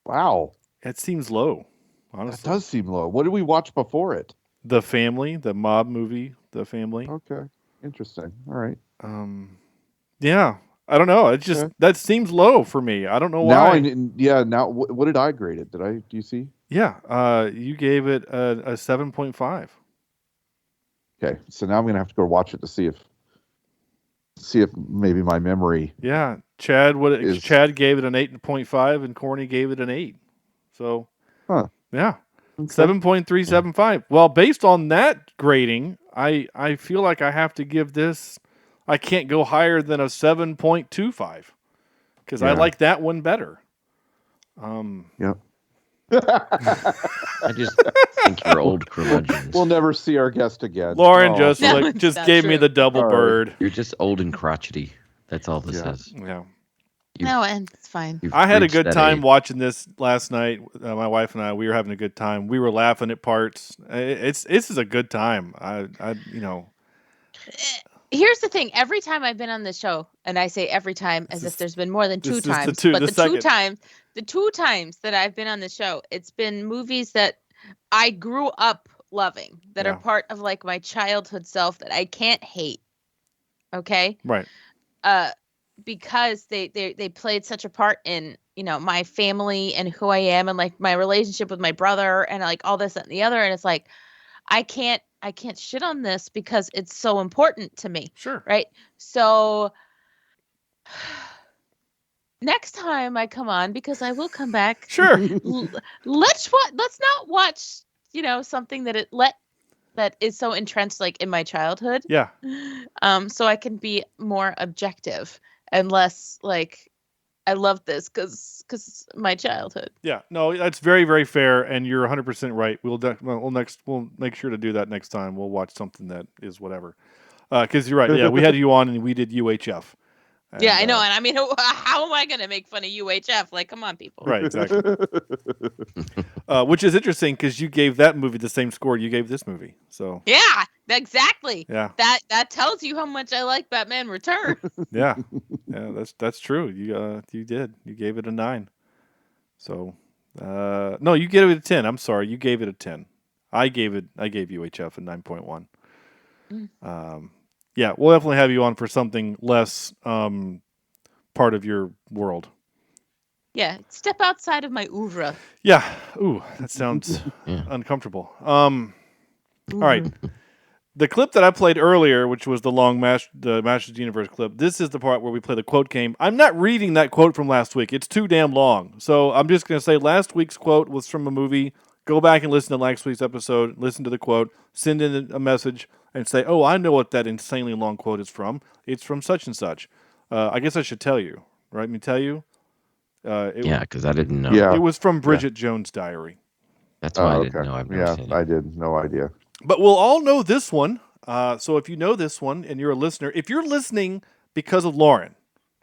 [SPEAKER 5] Wow.
[SPEAKER 7] That seems low, honestly.
[SPEAKER 5] That does seem low. What did we watch before it?
[SPEAKER 7] The Family, the mob movie, The Family.
[SPEAKER 5] Okay. Interesting. All right.
[SPEAKER 7] Yeah. I don't know. It just, that seems low for me. I don't know why.
[SPEAKER 5] Now, what did I grade it? Do you see?
[SPEAKER 7] Yeah. You gave it a 7.5.
[SPEAKER 5] Okay. So now I'm going to have to go watch it to see if maybe my memory.
[SPEAKER 7] Yeah. Chad gave it an 8.5 and Corny gave it an 8. So, yeah. Okay. 7.375. Well, based on that grading, I feel like I have to give this, I can't go higher than a 7.25 because I like that one better.
[SPEAKER 5] Yep.
[SPEAKER 1] I just think you're old curmudgeons.
[SPEAKER 5] We'll never see our guest again.
[SPEAKER 7] Lauren just gave me the double bird.
[SPEAKER 1] You're just old and crotchety. That's all this is.
[SPEAKER 7] Yeah.
[SPEAKER 6] And it's fine.
[SPEAKER 7] I had a good time watching this last night. My wife and I, we were having a good time. We were laughing at parts. This is a good time.
[SPEAKER 6] Here's the thing. Every time I've been on this show, and I say every time as if there's been more than 2 times, but the two times that I've been on the show, it's been movies that I grew up loving, that are part of like my childhood self that I can't hate. Okay?
[SPEAKER 7] Right.
[SPEAKER 6] Because they played such a part in, my family and who I am and like my relationship with my brother and like all this and the other. And it's like, I can't shit on this because it's so important to me.
[SPEAKER 7] Sure.
[SPEAKER 6] Right. So next time I come on, because I will come back.
[SPEAKER 7] Sure.
[SPEAKER 6] Let's not watch, something that is so entrenched like in my childhood.
[SPEAKER 7] Yeah.
[SPEAKER 6] So I can be more objective and less like I love this because my childhood.
[SPEAKER 7] Yeah, no, that's very, very fair, and you're 100% right. We'll make sure to do that next time. We'll watch something that is whatever. Because you're right. Yeah, we had you on and we did UHF. And,
[SPEAKER 6] I know, and I mean, how am I going to make fun of UHF? Like, come on, people.
[SPEAKER 7] Right, exactly. Which is interesting because you gave that movie the same score you gave this movie. So
[SPEAKER 6] yeah, exactly.
[SPEAKER 7] Yeah,
[SPEAKER 6] that tells you how much I like Batman Returns.
[SPEAKER 7] yeah, that's true. You did. You gave it a 9. So, no, you gave it a 10. I'm sorry, you gave it a 10. I gave UHF a 9.1. Yeah, we'll definitely have you on for something less part of your world.
[SPEAKER 6] Yeah, step outside of my oeuvre.
[SPEAKER 7] Yeah. Ooh, that sounds uncomfortable. All right. The clip that I played earlier, which was the long the Masters of the Universe clip, this is the part where we play the quote game. I'm not reading that quote from last week. It's too damn long. So I'm just going to say last week's quote was from a movie. Go back and listen to last week's episode, listen to the quote, send in a message, and say, oh, I know what that insanely long quote is from. It's from such and such. I guess I should tell you, right? Let me tell you.
[SPEAKER 1] Yeah, because I didn't know.
[SPEAKER 5] Yeah.
[SPEAKER 7] It was from Bridget Jones' Diary.
[SPEAKER 1] That's why I didn't know. I've never seen it.
[SPEAKER 5] I did. No idea.
[SPEAKER 7] But we'll all know this one. So if you know this one and you're a listener, if you're listening because of Lauren,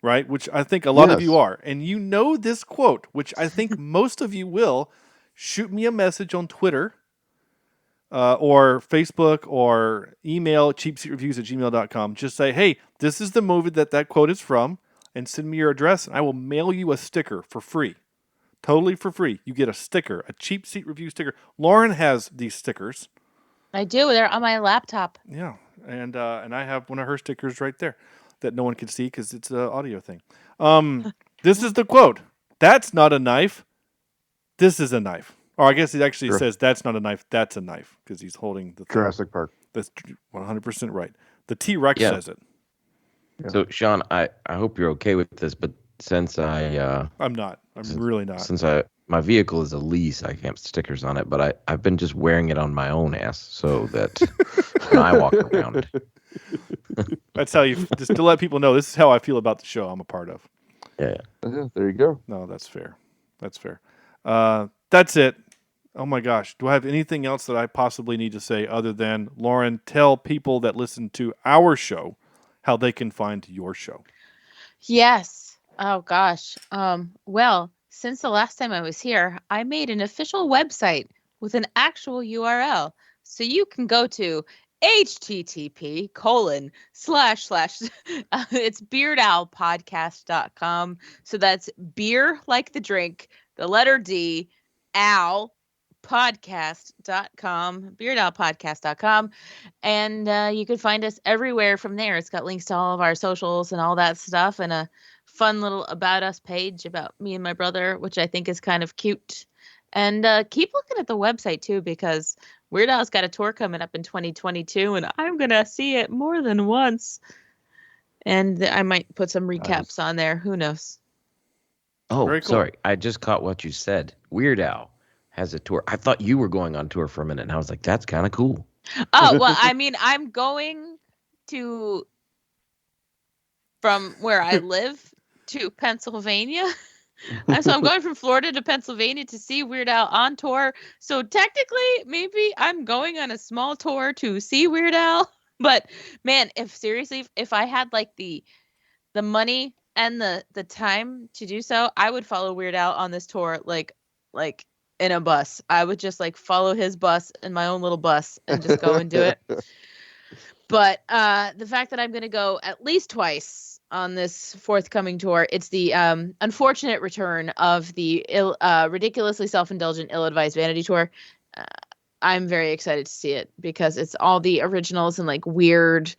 [SPEAKER 7] right, which I think a lot of you are, and you know this quote, which I think most of you will, shoot me a message on Twitter or Facebook or email cheapseatreviews@gmail.com. Just say, hey, this is the movie that quote is from, and send me your address, and I will mail you a sticker for free. Totally for free. You get a sticker, a Cheap Seat Review sticker. Lauren has these stickers.
[SPEAKER 6] I do. They're on my laptop.
[SPEAKER 7] Yeah, and I have one of her stickers right there that no one can see because it's an audio thing. This is the quote. That's not a knife. This is a knife. Or I guess it actually says that's not a knife. That's a knife because he's holding the thing.
[SPEAKER 5] Jurassic Park.
[SPEAKER 7] That's 100% right. The T-Rex says it.
[SPEAKER 5] Yeah.
[SPEAKER 1] So, Sean, I hope you're okay with this, but since
[SPEAKER 7] I'm not. I'm really not.
[SPEAKER 1] Since my vehicle is a lease, I can't have stickers on it, but I've been just wearing it on my own ass so that when I walk around.
[SPEAKER 7] That's how you, just to let people know, this is how I feel about the show I'm a part of.
[SPEAKER 1] Yeah.
[SPEAKER 5] There you go.
[SPEAKER 7] No, that's fair. That's fair. That's it. Oh my gosh. Do I have anything else that I possibly need to say other than, Lauren, tell people that listen to our show how they can find your show?
[SPEAKER 6] Yes. Oh gosh. Well, since the last time I was here, I made an official website with an actual URL. So you can go to http:// it's beardowlpodcast.com. So that's beer like the drink, the letter D, owl, podcast.com, beardowlpodcast.com. And you can find us everywhere from there. It's got links to all of our socials and all that stuff, and a fun little about us page about me and my brother, which I think is kind of cute. And keep looking at the website too, because Weird Al's got a tour coming up in 2022, and I'm gonna see it more than once. And I might put some recaps on there. Who knows?
[SPEAKER 1] Oh,
[SPEAKER 7] Very cool.
[SPEAKER 1] Sorry. I just caught what you said. Weird Al has a tour. I thought you were going on tour for a minute, and I was like, that's kind of cool.
[SPEAKER 6] Oh, well, I mean, I'm going to, from where I live to Pennsylvania. So I'm going from Florida to Pennsylvania to see Weird Al on tour. So technically, maybe I'm going on a small tour to see Weird Al. But man, if I had like the money and the time to do so, I would follow Weird Al on this tour like in a bus. I would just like follow his bus in my own little bus and just go and do it. But the fact that I'm going to go at least twice on this forthcoming tour, it's the unfortunate return of the ridiculously self-indulgent, ill-advised vanity tour. I'm very excited to see it because it's all the originals and like weird,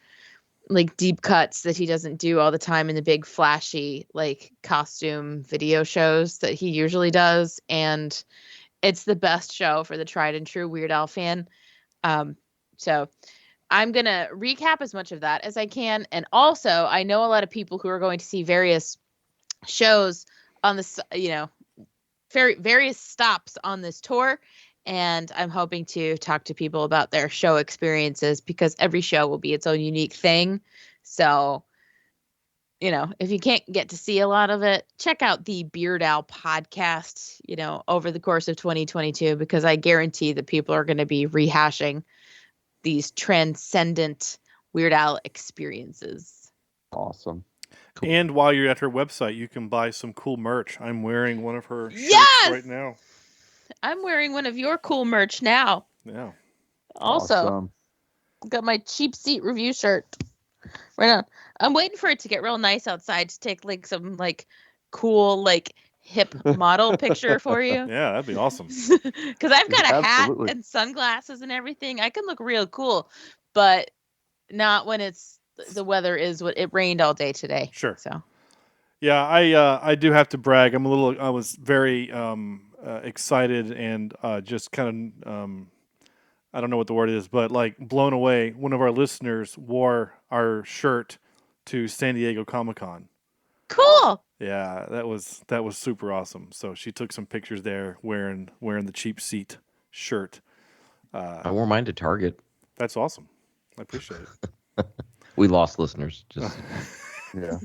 [SPEAKER 6] like deep cuts that he doesn't do all the time in the big flashy like costume video shows that he usually does. And it's the best show for the tried and true Weird Al fan. So I'm going to recap as much of that as I can. And also, I know a lot of people who are going to see various shows on this, various stops on this tour. And I'm hoping to talk to people about their show experiences because every show will be its own unique thing. So, if you can't get to see a lot of it, check out the Beard Al podcast, over the course of 2022, because I guarantee that people are going to be rehashing these transcendent Weird Al experiences.
[SPEAKER 5] Awesome.
[SPEAKER 1] Cool.
[SPEAKER 7] And while you're at her website, you can buy some cool merch. I'm wearing one of her shirts right now.
[SPEAKER 6] I'm wearing one of your cool merch now.
[SPEAKER 7] Yeah.
[SPEAKER 6] Also,
[SPEAKER 5] Awesome.
[SPEAKER 6] got my Cheap Seat Review shirt. Right on. I'm waiting for it to get real nice outside to take like some like cool like hip model picture for you.
[SPEAKER 7] Yeah, that'd be awesome.
[SPEAKER 6] Because I've got a
[SPEAKER 5] Absolutely.
[SPEAKER 6] hat and sunglasses and everything. I can look real cool, but not when the weather is what it rained all day today.
[SPEAKER 7] Sure.
[SPEAKER 6] So.
[SPEAKER 7] Yeah, I do have to brag. I was very excited and just kind of I don't know what the word is, but like blown away. One of our listeners wore our shirt to San Diego Comic-Con.
[SPEAKER 6] Cool.
[SPEAKER 7] Yeah, that was super awesome. So she took some pictures there wearing the Cheap Seat shirt.
[SPEAKER 1] I wore mine to Target.
[SPEAKER 7] That's awesome. I appreciate it.
[SPEAKER 1] We lost listeners. Just
[SPEAKER 5] Yeah.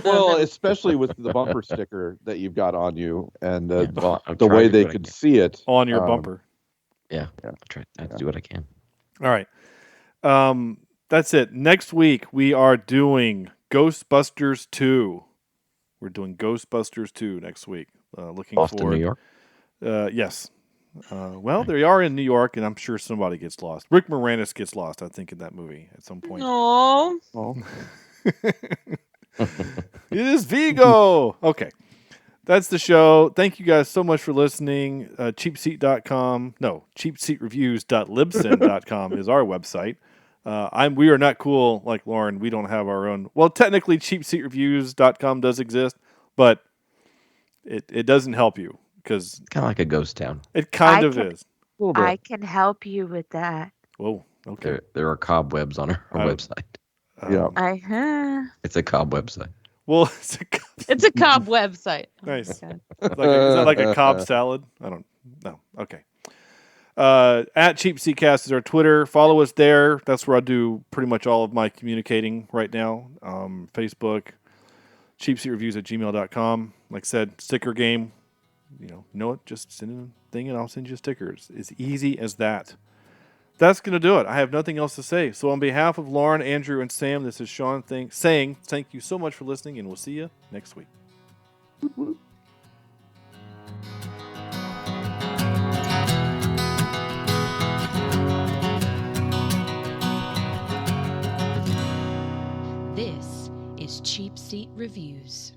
[SPEAKER 5] Well, especially with the bumper sticker that you've got on you and
[SPEAKER 1] Yeah, well, I'm
[SPEAKER 5] the
[SPEAKER 1] trying
[SPEAKER 5] way
[SPEAKER 1] to do
[SPEAKER 5] they
[SPEAKER 1] what I
[SPEAKER 5] could
[SPEAKER 1] can.
[SPEAKER 5] see it.
[SPEAKER 7] On your bumper.
[SPEAKER 1] Yeah, I have to do what I can.
[SPEAKER 7] All right. That's it. Next week we are doing Ghostbusters 2. We're doing Ghostbusters 2 next week. Looking
[SPEAKER 1] Boston,
[SPEAKER 7] forward.
[SPEAKER 1] New York.
[SPEAKER 7] Yes. Well, they are in New York, and I'm sure somebody gets lost. Rick Moranis gets lost, I think, in that movie at some point.
[SPEAKER 6] No.
[SPEAKER 5] Oh.
[SPEAKER 7] It is Vigo. Okay. That's the show. Thank you guys so much for listening. Cheapseat.com. No, cheapseatreviews.libsyn.com is our website. We are not cool like Lauren. We don't have our own. Well, technically, cheapseatreviews.com does exist, but it doesn't help you because
[SPEAKER 1] It's kind of like a ghost town.
[SPEAKER 7] it kind of is.
[SPEAKER 5] A little bit.
[SPEAKER 6] I can help you with that.
[SPEAKER 7] Whoa. Okay.
[SPEAKER 1] There are cobwebs on our website.
[SPEAKER 5] Yeah.
[SPEAKER 1] It's a cob website.
[SPEAKER 7] Well,
[SPEAKER 6] It's a cob website. Oh my
[SPEAKER 7] nice.
[SPEAKER 6] God.
[SPEAKER 7] Is that like a Cobb salad? I don't know. Okay. At CheapSeatCast is our Twitter. Follow us there. That's where I do pretty much all of my communicating right now. Facebook, cheapseatreviews@gmail.com. Like I said, sticker game. Just send in a thing and I'll send you stickers. It's easy as that. That's going to do it. I have nothing else to say. So on behalf of Lauren, Andrew, and Sam, this is Sean saying thank you so much for listening, and we'll see you next week.
[SPEAKER 4] This is Cheap Seat Reviews.